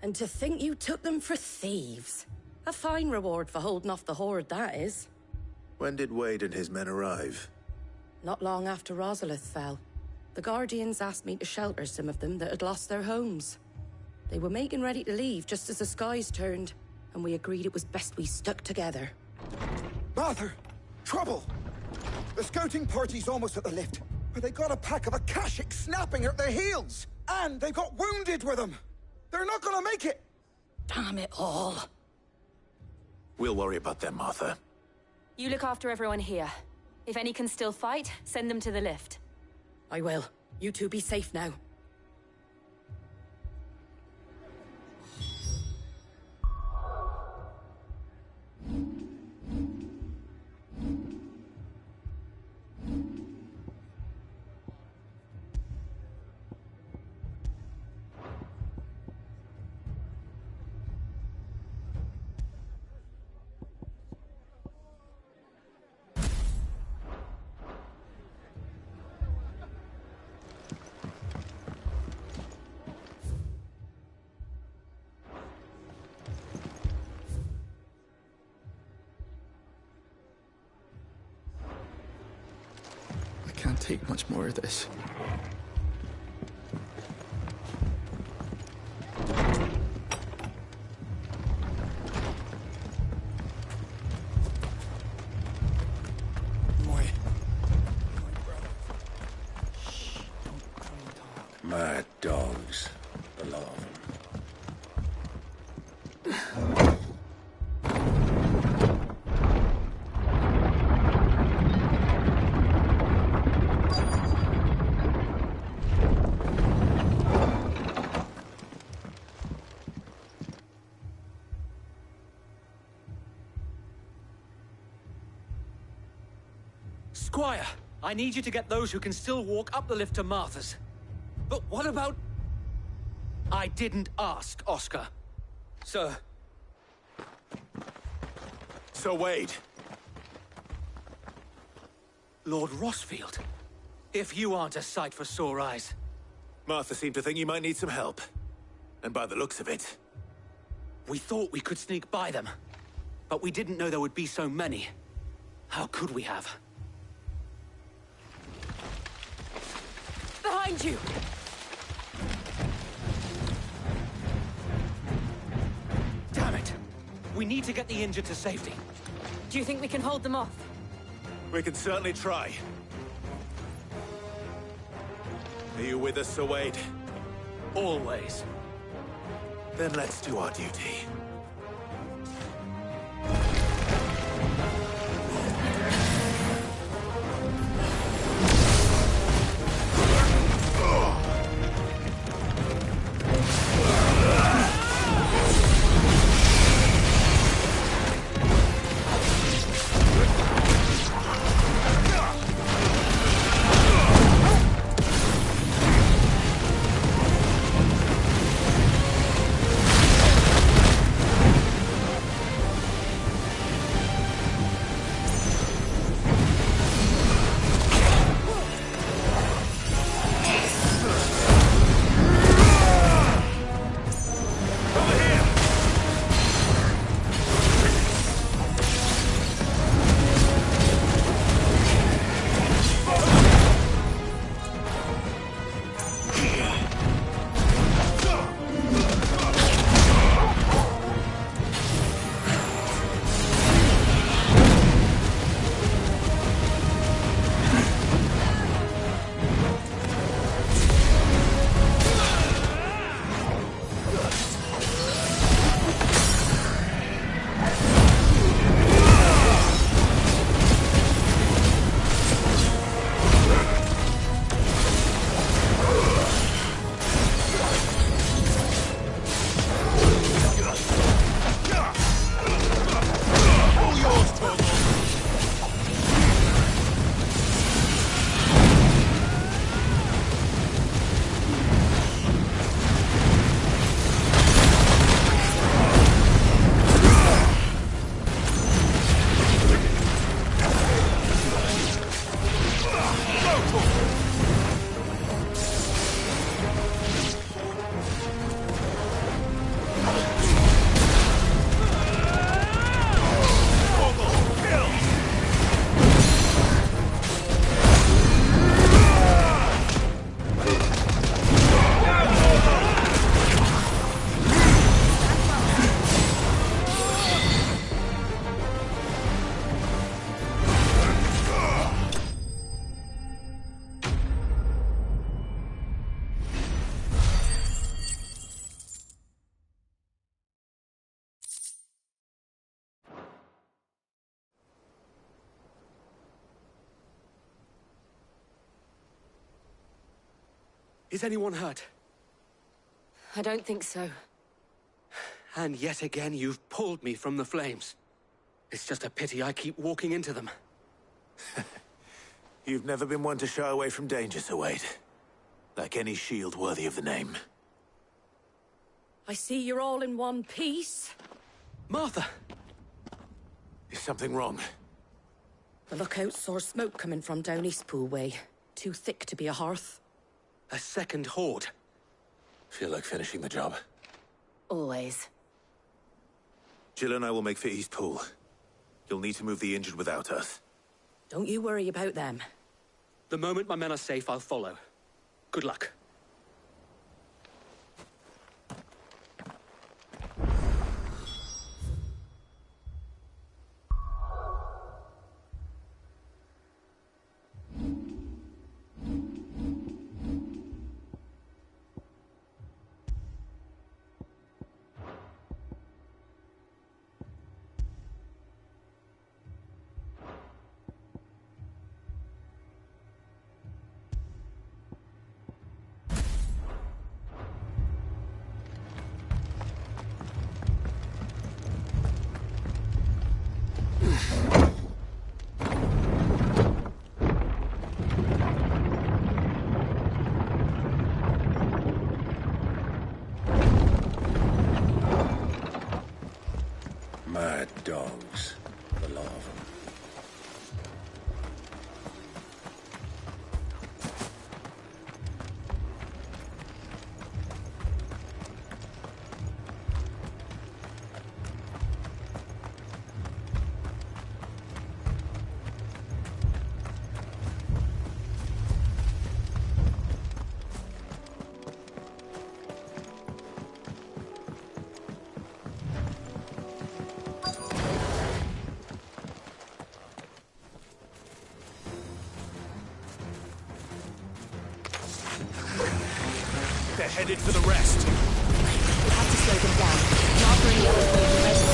H: And to think you took them for thieves. A fine reward for holding off the horde, that is.
B: When did Wade and his men arrive?
H: Not long after Rosalith fell. The Guardians asked me to shelter some of them that had lost their homes. They were making ready to leave just as the skies turned, and we agreed it was best we stuck together.
F: Martha! Trouble! The scouting party's almost at the lift, but they got a pack of Akashics snapping at their heels! And they've got wounded with them! They're not gonna make it!
H: Damn it all.
B: We'll worry about them, Martha.
U: You look after everyone here. If any can still fight, send them to the lift.
H: I will. You two be safe now.
J: Can't take much more of this.
N: Mad dogs. A lot of them.
G: Squire, I need you to get those who can still walk up the lift to Martha's. But what about... I didn't ask, Oscar. Sir.
B: Sir Wade.
G: Lord Rosfield. If you aren't a sight for sore eyes.
B: Martha seemed to think you might need some help. And by the looks of it...
G: We thought we could sneak by them. But we didn't know there would be so many. How could we have?
U: Behind you!
G: Damn it! We need to get the injured to safety.
U: Do you think we can hold them off?
B: We can certainly try. Are you with us, Sir Wade?
G: Always.
B: Then let's do our duty.
G: Is anyone hurt?
R: I don't think so.
G: And yet again, you've pulled me from the flames. It's just a pity I keep walking into them.
B: You've never been one to shy away from danger, Sir Wade. Like any shield worthy of the name.
K: I see you're all in one piece.
G: Martha!
B: Is something wrong?
K: The lookout saw smoke coming from down Eastpool way. Too thick to be a hearth.
G: A second horde.
B: Feel like finishing the job?
R: Always.
B: Jill and I will make for Eastpool. You'll need to move the injured without us.
K: Don't you worry about them.
G: The moment my men are safe, I'll follow. Good luck.
N: Mad dogs, the lot of them.
A: They're headed for the rest.
R: We have to slow them down. Not for any other way to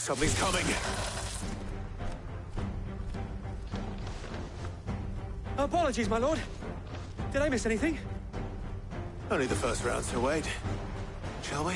B: Something's coming.
G: Apologies, my lord. Did I miss anything?
B: Only the first round, Sir Wade. Shall we?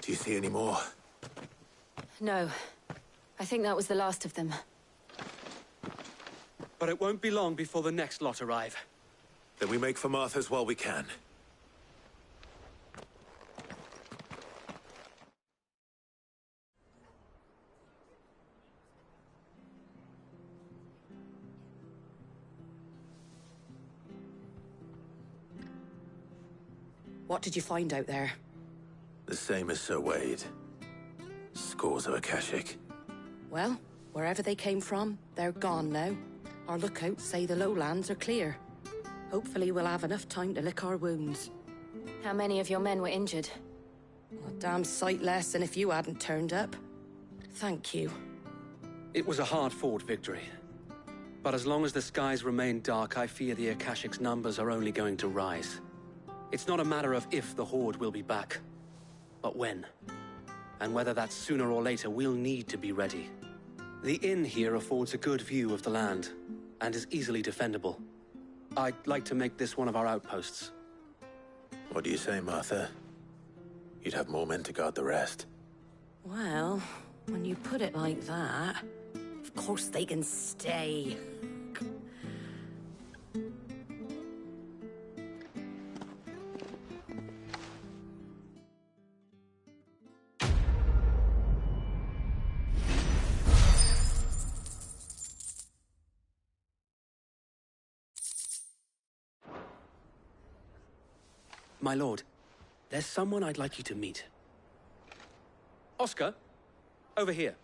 B: Do you see any more?
U: No. I think that was the last of them.
G: But it won't be long before the next lot arrive.
B: Then we make for Martha's while we can.
H: What did you find out there?
B: The same as Sir Wade. Scores of Akashic.
H: Well, wherever they came from, they're gone now. Our lookouts say the lowlands are clear. Hopefully we'll have enough time to lick our wounds.
U: How many of your men were injured?
H: A damn sight less than if you hadn't turned up. Thank you.
G: It was a hard-fought victory. But as long as the skies remain dark, I fear the Akashic's numbers are only going to rise. It's not a matter of if the Horde will be back, but when. And whether that's sooner or later, we'll need to be ready. The inn here affords a good view of the land, and is easily defendable. I'd like to make this one of our outposts.
B: What do you say, Martha? You'd have more men to guard the rest.
H: Well, when you put it like that, of course they can stay.
G: My lord, there's someone I'd like you to meet. Oscar, over here.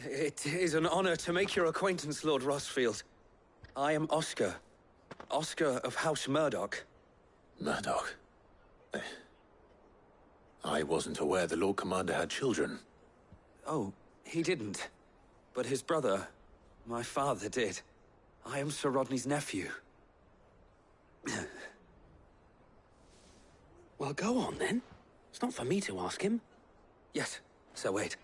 G: It is an honor to make your acquaintance, Lord Rossfield. I am Oscar. Oscar of House Murdoch.
B: Murdoch? I wasn't aware the Lord Commander had children.
L: Oh, he didn't. But his brother, my father, did. I am Sir Rodney's nephew.
G: Well, go on, then. It's not for me to ask him.
L: Yes, Sir Wade.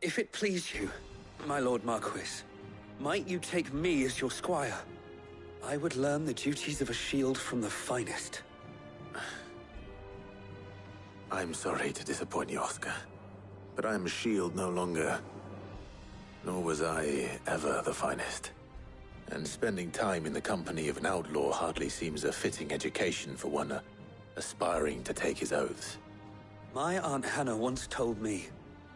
L: If it please you, my Lord Marquis, might you take me as your squire? I would learn the duties of a shield from the finest.
B: I'm sorry to disappoint you, Oscar, but I am a shield no longer. Nor was I ever the finest. And spending time in the company of an outlaw hardly seems a fitting education for one aspiring to take his oaths.
L: My Aunt Hannah once told me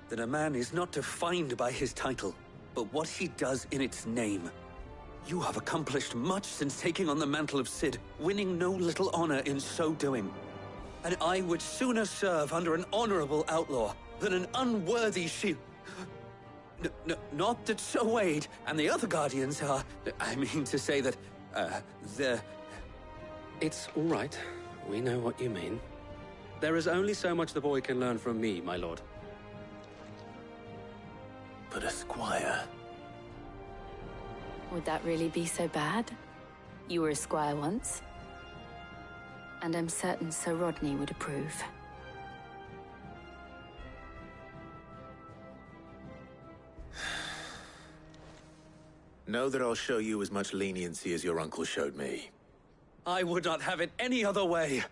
L: that a man is not defined by his title, but what he does in its name. You have accomplished much since taking on the mantle of Cid, winning no little honor in so doing. And I would sooner serve under an honorable outlaw than an unworthy shield. Not that Sir Wade and the other Guardians are... I mean to say that, they're...
G: It's all right. We know what you mean. There is only so much the boy can learn from me, my lord.
B: But a squire...
U: Would that really be so bad? You were a squire once. And I'm certain Sir Rodney would approve.
B: Know that I'll show you as much leniency as your uncle showed me.
L: I would not have it any other way.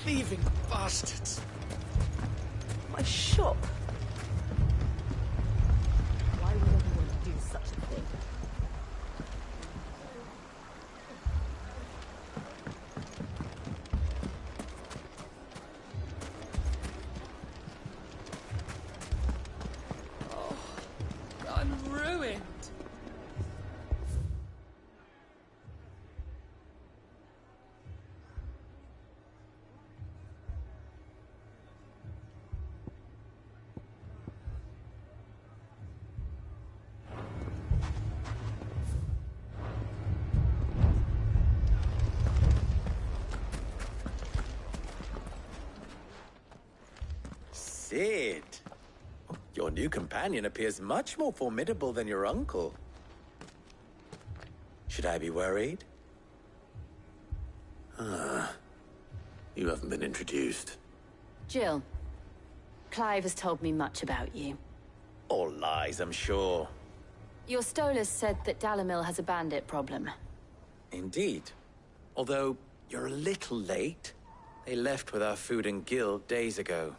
A: Thieving bastards!
M: My shop. Why would anyone do such a thing?
V: Oh, I'm ruined.
P: Sid! Your new companion appears much more formidable than your uncle. Should I be worried?
B: You haven't been introduced.
U: Jill, Clive has told me much about you.
P: All lies, I'm sure.
U: Your Stolas said that Dalamil has a bandit problem.
P: Indeed. Although, you're a little late. They left with our food and guild days ago.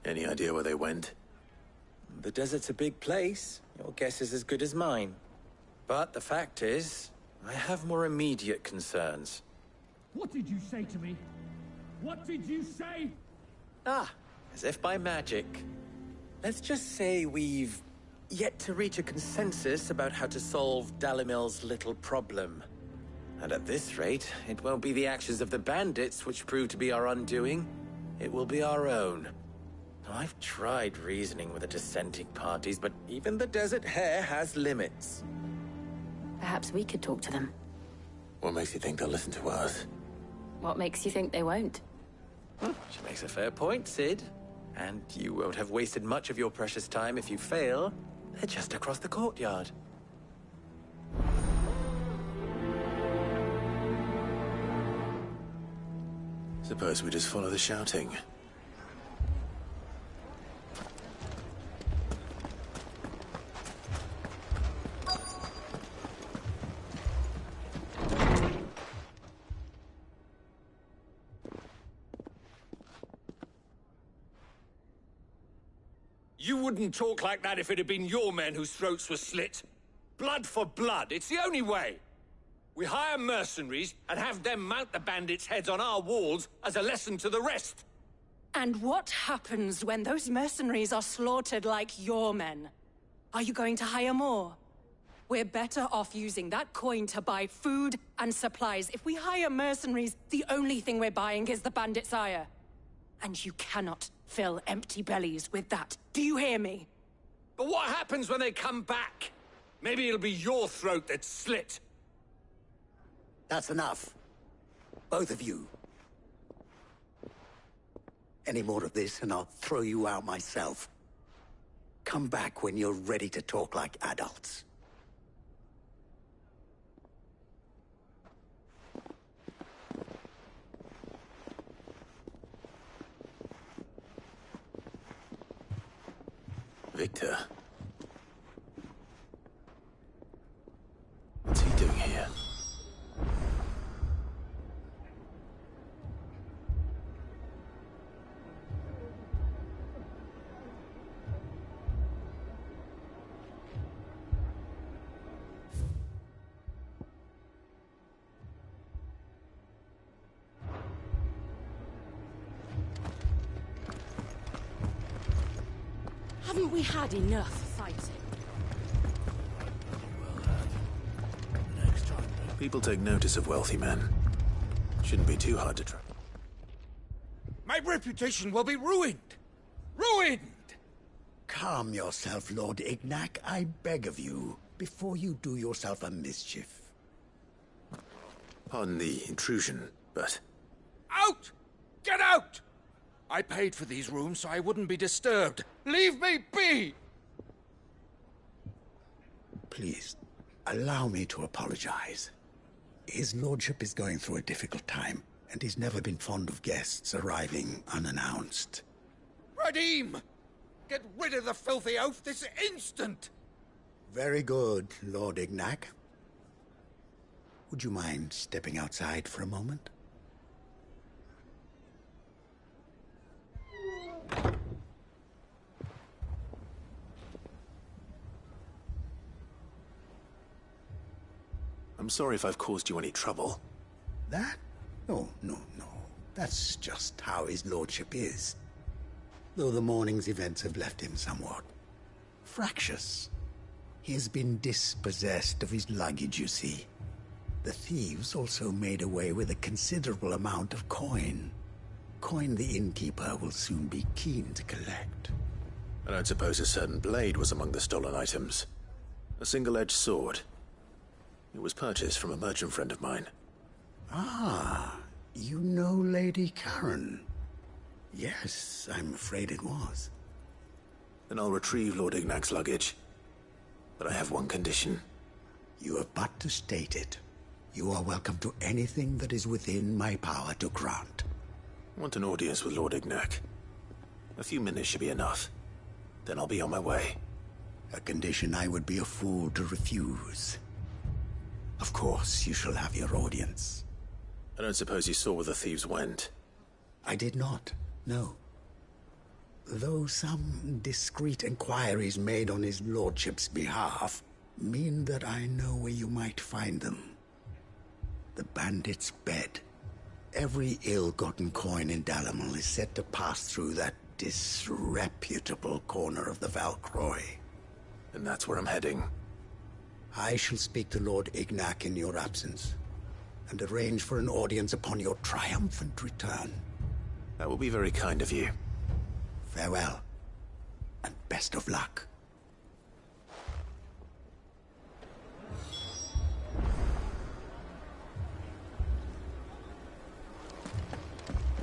B: Any idea where they went?
P: The desert's a big place. Your guess is as good as mine. But the fact is, I have more immediate concerns.
W: What did you say to me? What did you say?
P: Ah, as if by magic. Let's just say we've yet to reach a consensus about how to solve Dalamil's little problem. And at this rate, it won't be the actions of the bandits which prove to be our undoing. It will be our own. I've tried reasoning with the dissenting parties, but even the Desert Hare has limits.
U: Perhaps we could talk to them.
B: What makes you think they'll listen to us?
U: What makes you think they won't?
P: She makes a fair point, Sid. And you won't have wasted much of your precious time if you fail. They're just across the courtyard.
B: Suppose we just follow the shouting.
Q: You wouldn't talk like that if it had been your men whose throats were slit. Blood for blood, it's the only way. We hire mercenaries and have them mount the bandits' heads on our walls as a lesson to the rest.
H: And what happens when those mercenaries are slaughtered like your men? Are you going to hire more? We're better off using that coin to buy food and supplies. If we hire mercenaries, the only thing we're buying is the bandits' ire. And you cannot fill empty bellies with that. Do you hear me?
Q: But what happens when they come back? Maybe it'll be your throat that's slit.
X: That's enough. Both of you. Any more of this and I'll throw you out myself. Come back when you're ready to talk like adults.
B: Victor. What's he doing here?
H: Haven't we had enough fighting?
B: People take notice of wealthy men. Shouldn't be too hard to track.
A: My reputation will be ruined! Ruined!
X: Calm yourself, Lord Ignac, I beg of you, before you do yourself a mischief.
B: Pardon the intrusion, but...
A: Out! Get out! I paid for these rooms so I wouldn't be disturbed. Leave me be!
X: Please, allow me to apologize. His lordship is going through a difficult time, and he's never been fond of guests arriving unannounced.
A: Radim! Get rid of the filthy oaf this instant!
X: Very good, Lord Ignac. Would you mind stepping outside for a moment?
B: I'm sorry if I've caused you any trouble.
X: That? No. That's just how his lordship is. Though the morning's events have left him somewhat fractious. He has been dispossessed of his luggage, you see. The thieves also made away with a considerable amount of coin. Coin the innkeeper will soon be keen to collect.
B: I don't suppose a certain blade was among the stolen items. A single-edged sword. It was purchased from a merchant friend of mine.
X: Ah, you know Lady Karen. Yes, I'm afraid it was.
B: Then I'll retrieve Lord Ignac's luggage. But I have one condition.
X: You have but to state it. You are welcome to anything that is within my power to grant.
B: I want an audience with Lord Ignac. A few minutes should be enough. Then I'll be on my way.
X: A condition I would be a fool to refuse. Of course, you shall have your audience.
B: I don't suppose you saw where the thieves went?
X: I did not, no. Though some discreet inquiries made on his lordship's behalf mean that I know where you might find them. The bandit's bed. Every ill-gotten coin in Dhalmekir is said to pass through that disreputable corner of the Valcroy.
B: And that's where I'm heading.
X: I shall speak to Lord Ignac in your absence, and arrange for an audience upon your triumphant return.
B: That will be very kind of you.
X: Farewell, and best of luck.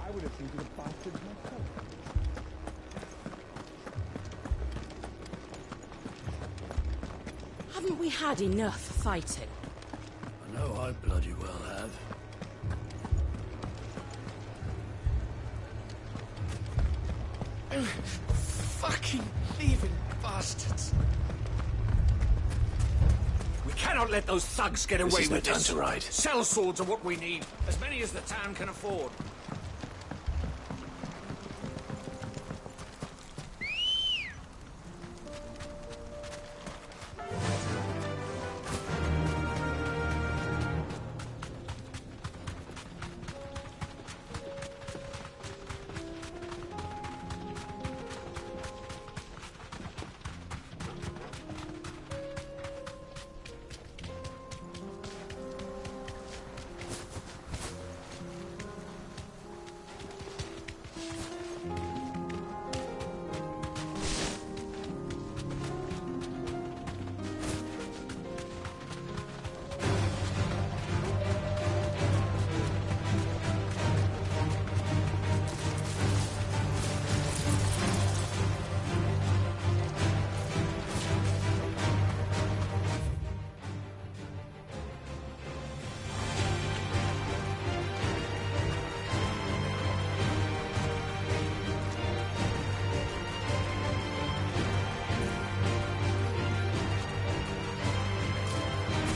W: I would have treated a bastard myself.
K: Haven't we had enough fighting?
J: I know I bloody well have.
A: Fucking thieving bastards! We cannot let those thugs get away with this.
B: This is no time to ride.
A: Cell swords are what we need. As many as the town can afford.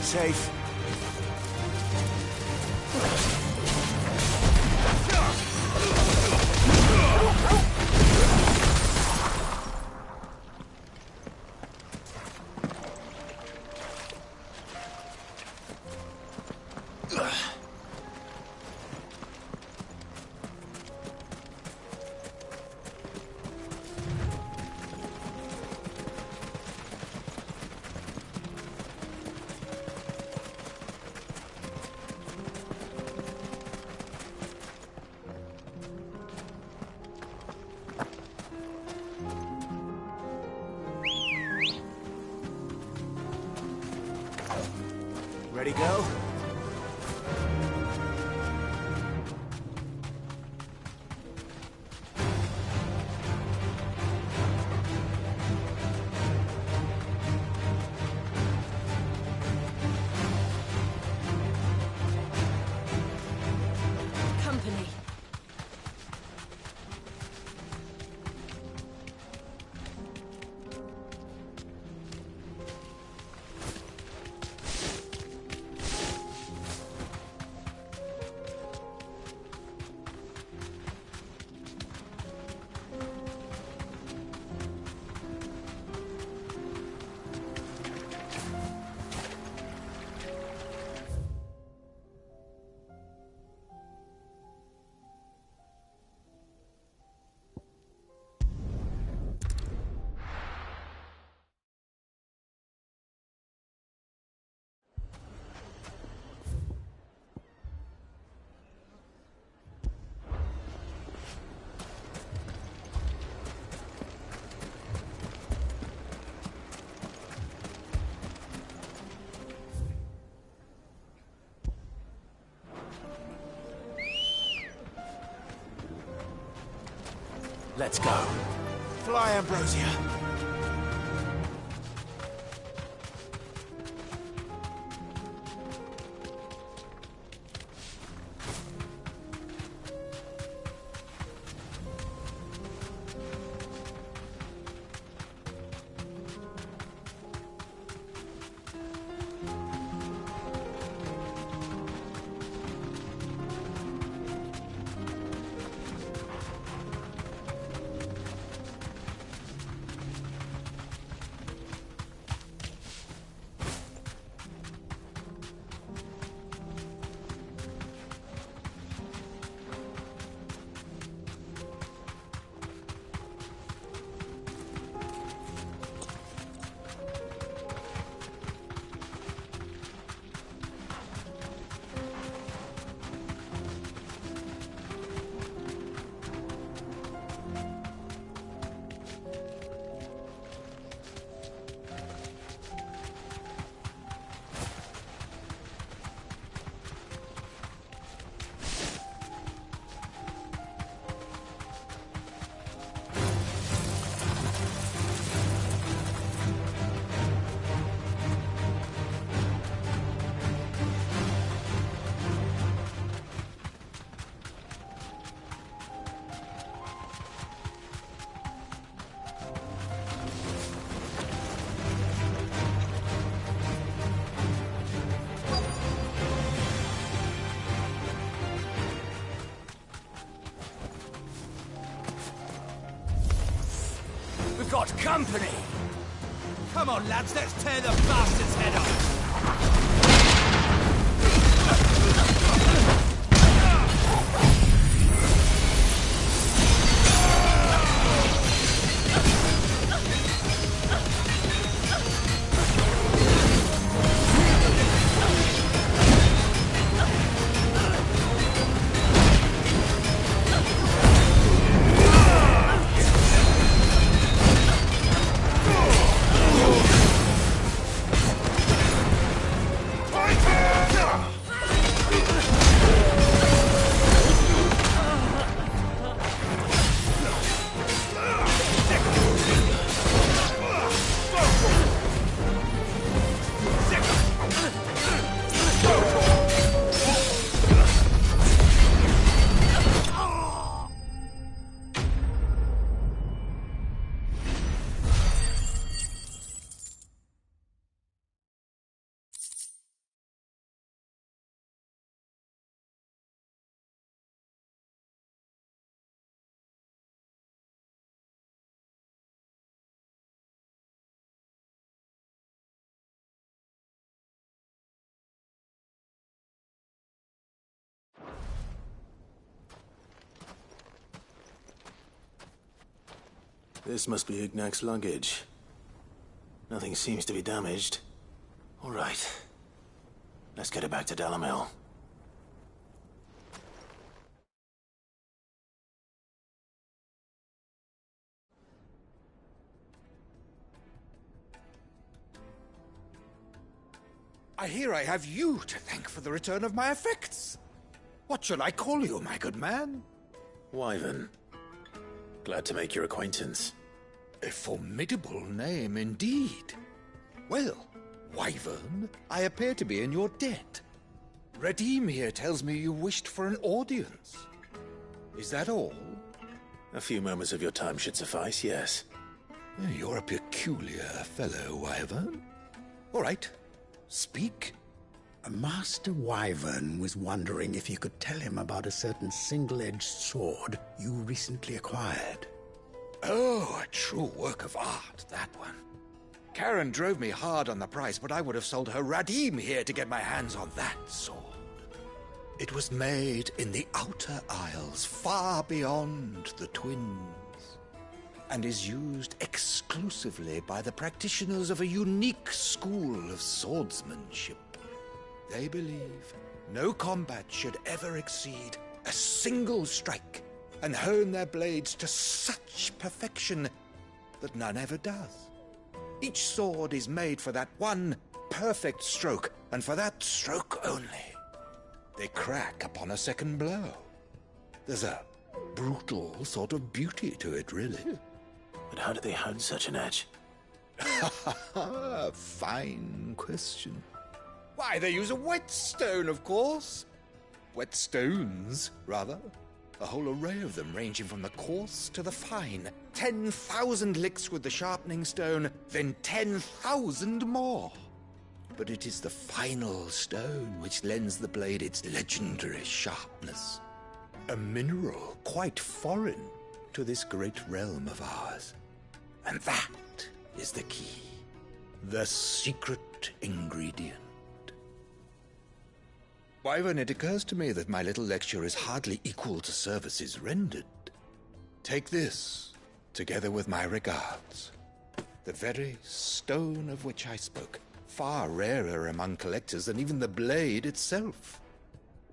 F: Safe. Ready, go?
K: Company.
B: Let's go.
A: Fly, Ambrosia.
D: Got company! Come on, lads, let's tear the bastard's head off!
B: This must be Ignac's luggage. Nothing seems to be damaged. All right. Let's get it back to Dhalmekir.
A: I hear I have you to thank for the return of my effects. What shall I call you, my good man?
B: Wyvern. Glad to make your acquaintance.
A: A formidable name indeed. Well, Wyvern, I appear to be in your debt. Redeem here tells me you wished for an audience. Is that all?
B: A few moments of your time should suffice, yes.
A: You're a peculiar fellow, Wyvern. All right, speak.
X: Master Wyvern was wondering if you could tell him about a certain single-edged sword you recently acquired.
A: Oh, a true work of art, that one. Karen drove me hard on the price, but I would have sold her Radim here to get my hands on that sword. It was made in the Outer Isles, far beyond the Twins, and is used exclusively by the practitioners of a unique school of swordsmanship. They believe no combat should ever exceed a single strike, and hone their blades to such perfection that none ever does. Each sword is made for that one perfect stroke, and for that stroke only. They crack upon a second blow. There's a brutal sort of beauty to it, really.
B: But how do they hone such an edge?
A: Fine question. Why, they use a whetstone, of course. Whetstones, rather. A whole array of them, ranging from the coarse to the fine. 10,000 licks with the sharpening stone, then 10,000 more. But it is the final stone which lends the blade its legendary sharpness. A mineral quite foreign to this great realm of ours. And that is the key. The secret ingredient. Wyvern, it occurs to me that my little lecture is hardly equal to services rendered. Take this, together with my regards. The very stone of which I spoke, far rarer among collectors than even the blade itself,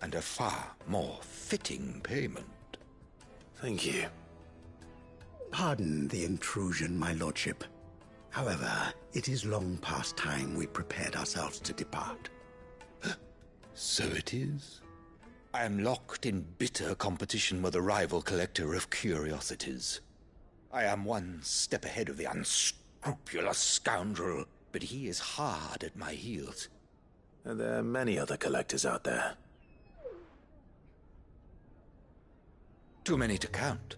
A: and a far more fitting payment.
B: Thank you.
X: Pardon the intrusion, my lordship. However, it is long past time we prepared ourselves to depart.
A: So it is. I am locked in bitter competition with a rival collector of curiosities. I am one step ahead of the unscrupulous scoundrel, but he is hard at my heels.
B: And there are many other collectors out there.
A: Too many to count,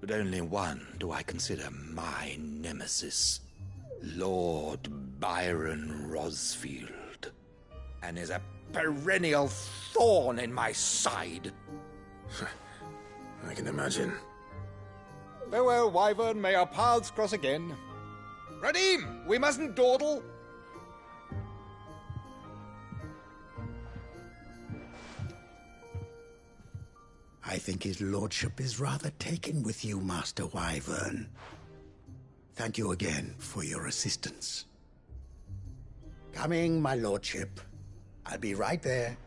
A: but only one do I consider my nemesis. Lord Byron Rosfield. And is a perennial thorn in my side.
B: I can imagine.
A: Farewell, Wyvern. May our paths cross again. Radim, we mustn't dawdle.
X: I think his lordship is rather taken with you, Master Wyvern. Thank you again for your assistance. Coming, my lordship. I'll be right there.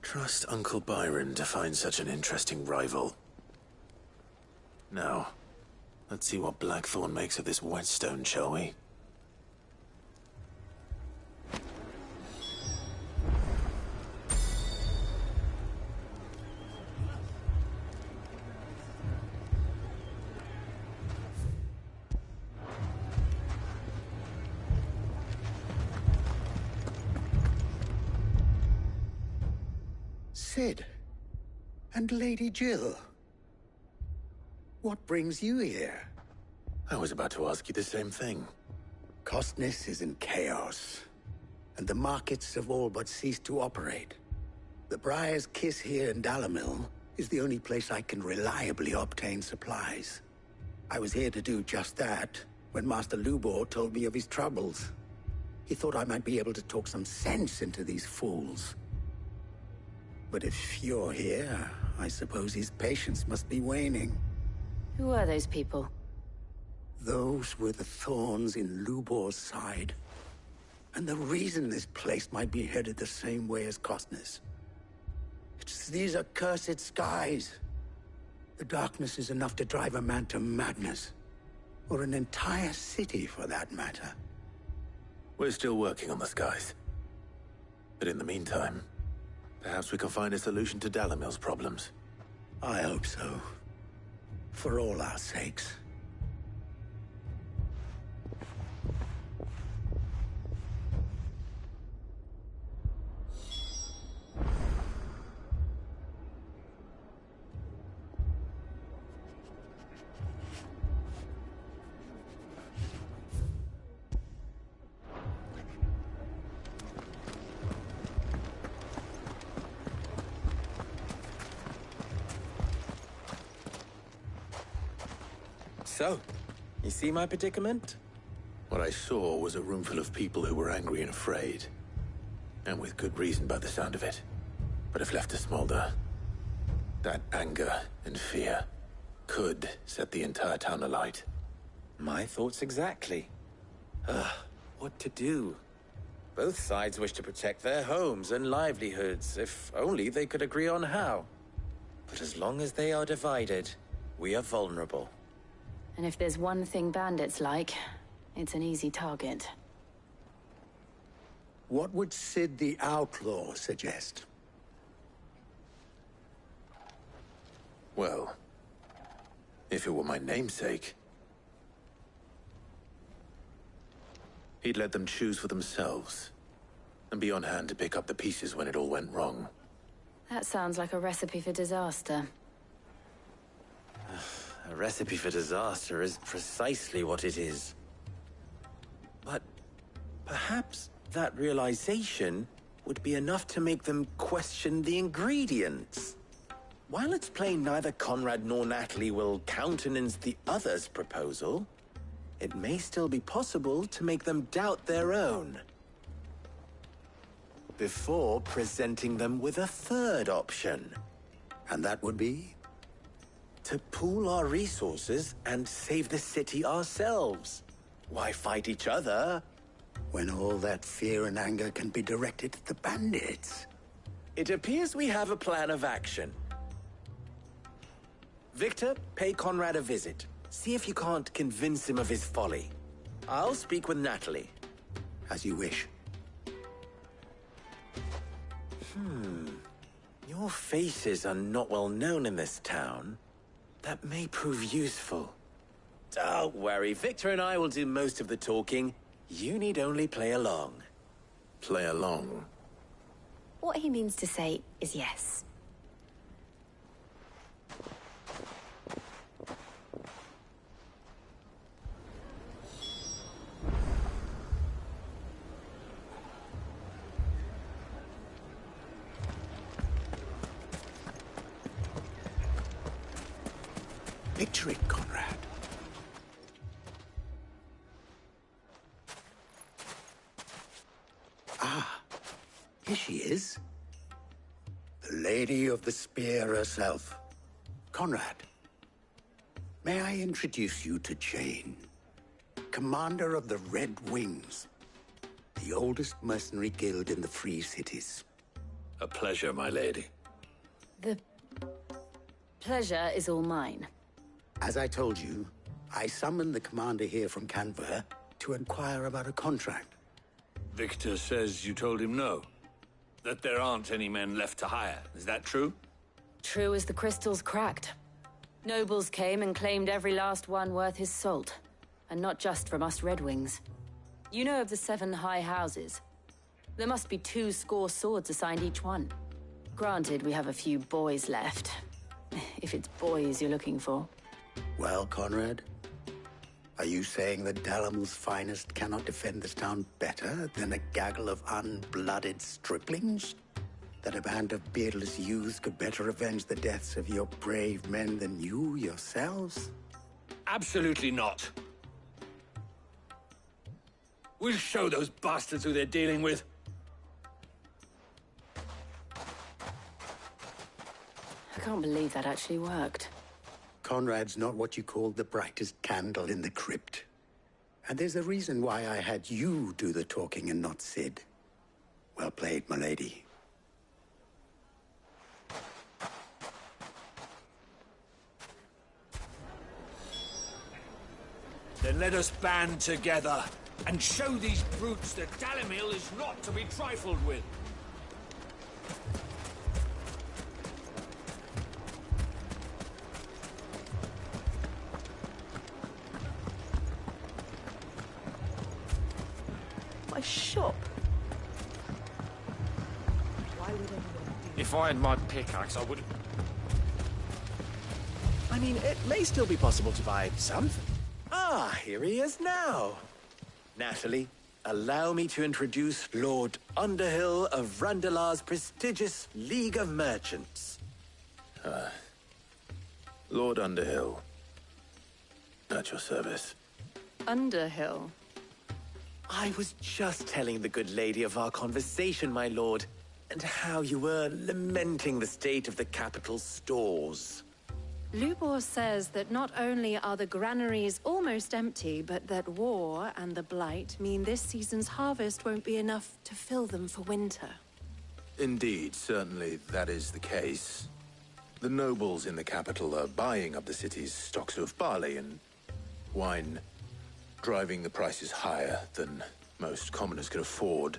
B: Trust Uncle Byron to find such an interesting rival. Now, let's see what Blackthorn makes of this whetstone, shall we?
X: Sid, and Lady Jill. What brings you here?
B: I was about to ask you the same thing.
X: Costness is in chaos, and the markets have all but ceased to operate. The Briar's Kiss here in Dalamil is the only place I can reliably obtain supplies. I was here to do just that when Master Lubor told me of his troubles. He thought I might be able to talk some sense into these fools. But if you're here, I suppose his patience must be waning.
U: Who are those people?
X: Those were the thorns in Lubor's side. And the reason this place might be headed the same way as Costness. It's these accursed skies. The darkness is enough to drive a man to madness. Or an entire city, for that matter.
B: We're still working on the skies. But in the meantime, perhaps we can find a solution to Dalamil's problems.
X: I hope so. For all our sakes.
P: So, you see my predicament?
B: What I saw was a room full of people who were angry and afraid. And with good reason by the sound of it. But if left to smolder, that anger and fear could set the entire town alight.
P: My thoughts exactly. What to do? Both sides wish to protect their homes and livelihoods, if only they could agree on how. But as long as they are divided, we are vulnerable.
U: And if there's one thing bandits like, it's an easy target.
X: What would Sid the Outlaw suggest?
B: Well, if it were my namesake, he'd let them choose for themselves, and be on hand to pick up the pieces when it all went wrong.
U: That sounds like a recipe for disaster.
P: A recipe for disaster is precisely what it is. But perhaps that realization would be enough to make them question the ingredients. While it's plain neither Conrad nor Natalie will countenance the other's proposal, it may still be possible to make them doubt their own, before presenting them with a third option.
X: And that would be?
P: To pool our resources and save the city ourselves. Why fight each other
X: when all that fear and anger can be directed at the bandits?
P: It appears we have a plan of action. Victor, pay Conrad a visit. See if you can't convince him of his folly. I'll speak with Natalie.
X: As you wish.
P: Your faces are not well known in this town. That may prove useful. Don't worry, Victor and I will do most of the talking. You need only play along.
B: Play along?
U: What he means to say is yes.
X: Picture it, Conrad. Ah, here she is. The Lady of the Spear herself. Conrad, may I introduce you to Jane, commander of the Red Wings, the oldest mercenary guild in the Free Cities.
B: A pleasure, my lady.
U: The pleasure is all mine.
X: As I told you, I summoned the commander here from Canver to inquire about a contract.
Q: Victor says you told him no. That there aren't any men left to hire. Is that true?
U: True as the crystals cracked. Nobles came and claimed every last one worth his salt. And not just from us Red Wings. You know of the 7 high houses. There must be 2 swords assigned each one. Granted, we have a few boys left. If it's boys you're looking for.
X: Well, Conrad, are you saying that Dhalmekian's finest cannot defend this town better than a gaggle of unblooded striplings? That a band of beardless youths could better avenge the deaths of your brave men than you yourselves?
Q: Absolutely not. We'll show those bastards who they're dealing with.
U: I can't believe that actually worked.
X: Conrad's not what you call the brightest candle in the crypt. And there's a reason why I had you do the talking and not Sid. Well played, my lady.
D: Then let us band together and show these brutes that Dhalmekian is not to be trifled with.
M: My shop. Why would anyone do
D: If I had my pickaxe, I would have...
P: I mean, it may still be possible to buy something. Ah, here he is now. Natalie, allow me to introduce Lord Underhill of Randalar's prestigious League of Merchants.
B: Lord Underhill. At your service.
U: Underhill?
P: I was just telling the good lady of our conversation, my lord, and how you were lamenting the state of the capital's stores.
C: Lubor says that not only are the granaries almost empty, but that war and the Blight mean this season's harvest won't be enough to fill them for winter.
B: Indeed, certainly that is the case. The nobles in the capital are buying up the city's stocks of barley and wine, driving the prices higher than most commoners can afford.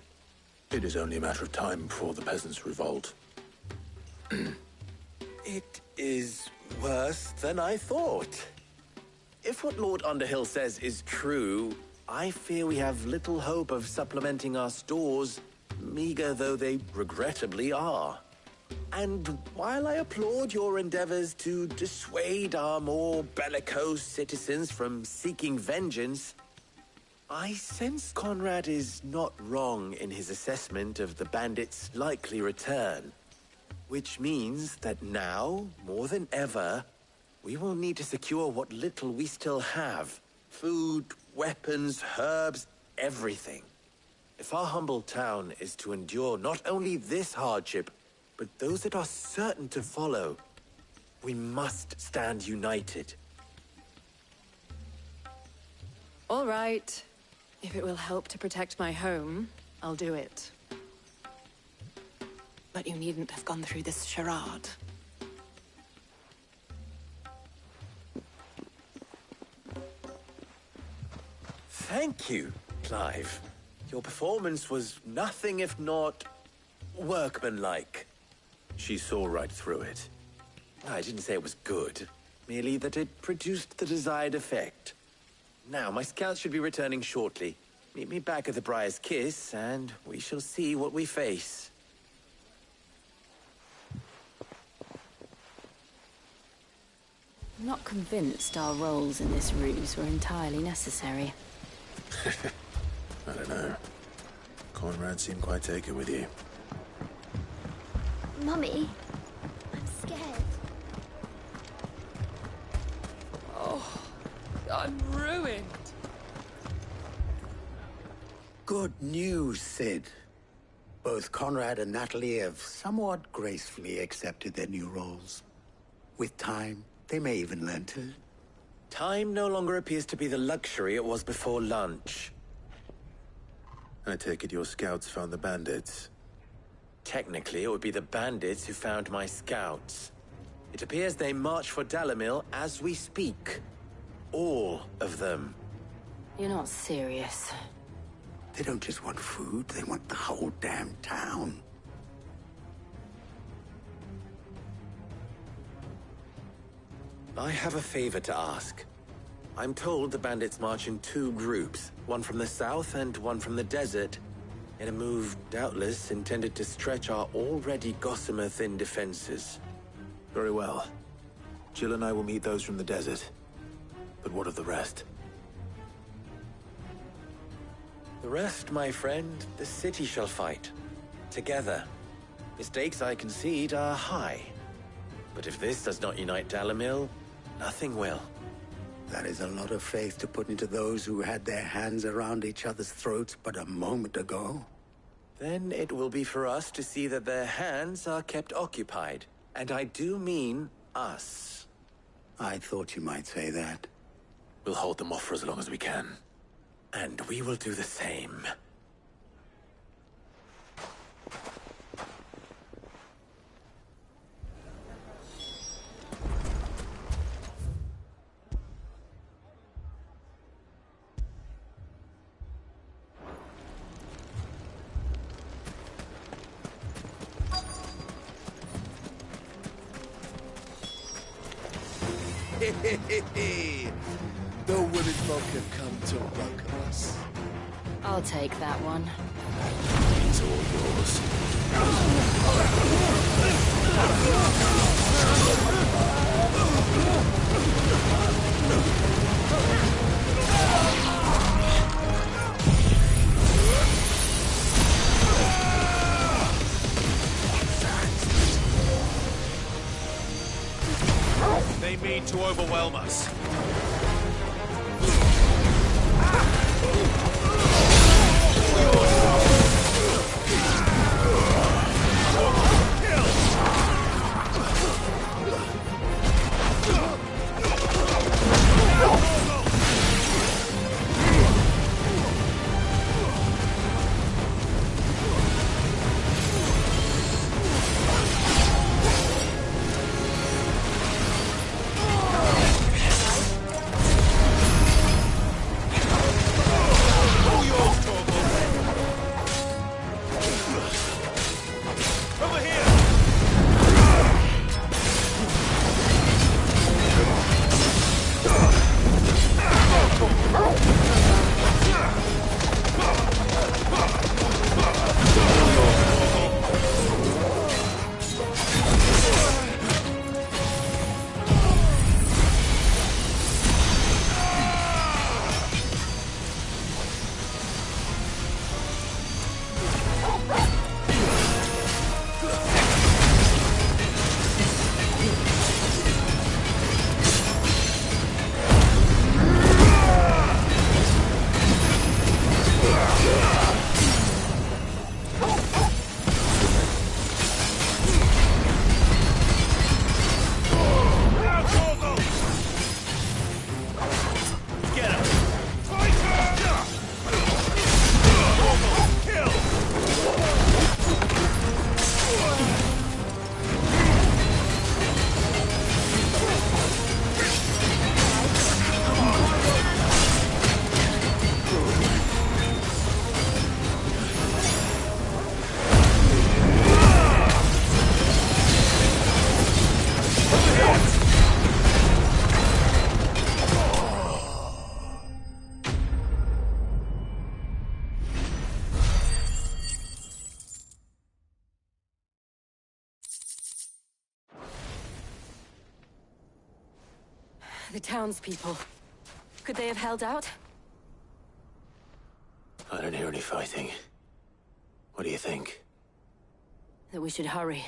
B: It is only a matter of time before the peasants revolt.
P: It is worse than I thought. If what Lord Underhill says is true, I fear we have little hope of supplementing our stores, meager though they regrettably are. And while I applaud your endeavors to dissuade our more bellicose citizens from seeking vengeance, I sense Conrad is not wrong in his assessment of the bandits' likely return. Which means that now, more than ever, we will need to secure what little we still have. Food, weapons, herbs, everything. If our humble town is to endure not only this hardship, but those that are certain to follow, we must stand united.
C: All right. If it will help to protect my home, I'll do it. But you needn't have gone through this charade.
P: Thank you, Clive. Your performance was nothing if not workmanlike.
B: She saw right through it.
P: I didn't say it was good, merely that it produced the desired effect. Now, my scouts should be returning shortly. Meet me back at the Briar's Kiss, and we shall see what we face.
U: I'm not convinced our roles in this ruse were entirely necessary.
B: I don't know. Conrad seemed quite taken with you.
E: Mummy, I'm scared.
V: Oh, I'm ruined.
X: Good news, Sid. Both Conrad and Natalie have somewhat gracefully accepted their new roles. With time, they may even learn to...
P: Time no longer appears to be the luxury it was before lunch.
B: I take it your scouts found the bandits.
P: Technically, it would be the bandits who found my scouts. It appears they march for Dhalmekian as we speak. All of them.
U: You're not serious.
X: They don't just want food, they want the whole damn town.
P: I have a favor to ask. I'm told the bandits march in two groups, one from the south and one from the desert, in a move doubtless intended to stretch our already gossamer-thin defenses.
B: Very well. Jill and I will meet those from the desert. But what of the rest?
P: The rest, my friend, the city shall fight. Together. Mistakes, I concede, are high. But if this does not unite Dhalmekian, nothing will.
X: That is a lot of faith to put into those who had their hands around each other's throats but a moment ago.
P: Then it will be for us to see that their hands are kept occupied. And I do mean us.
X: I thought you might say that.
B: We'll hold them off for as long as we can.
P: And we will do the same.
D: The women folk have come to welcome us.
U: I'll take that one.
B: It's all yours.
D: They mean to overwhelm us.
R: The townspeople. Could they have held out?
B: I don't hear any fighting. What do you think?
R: That we should hurry.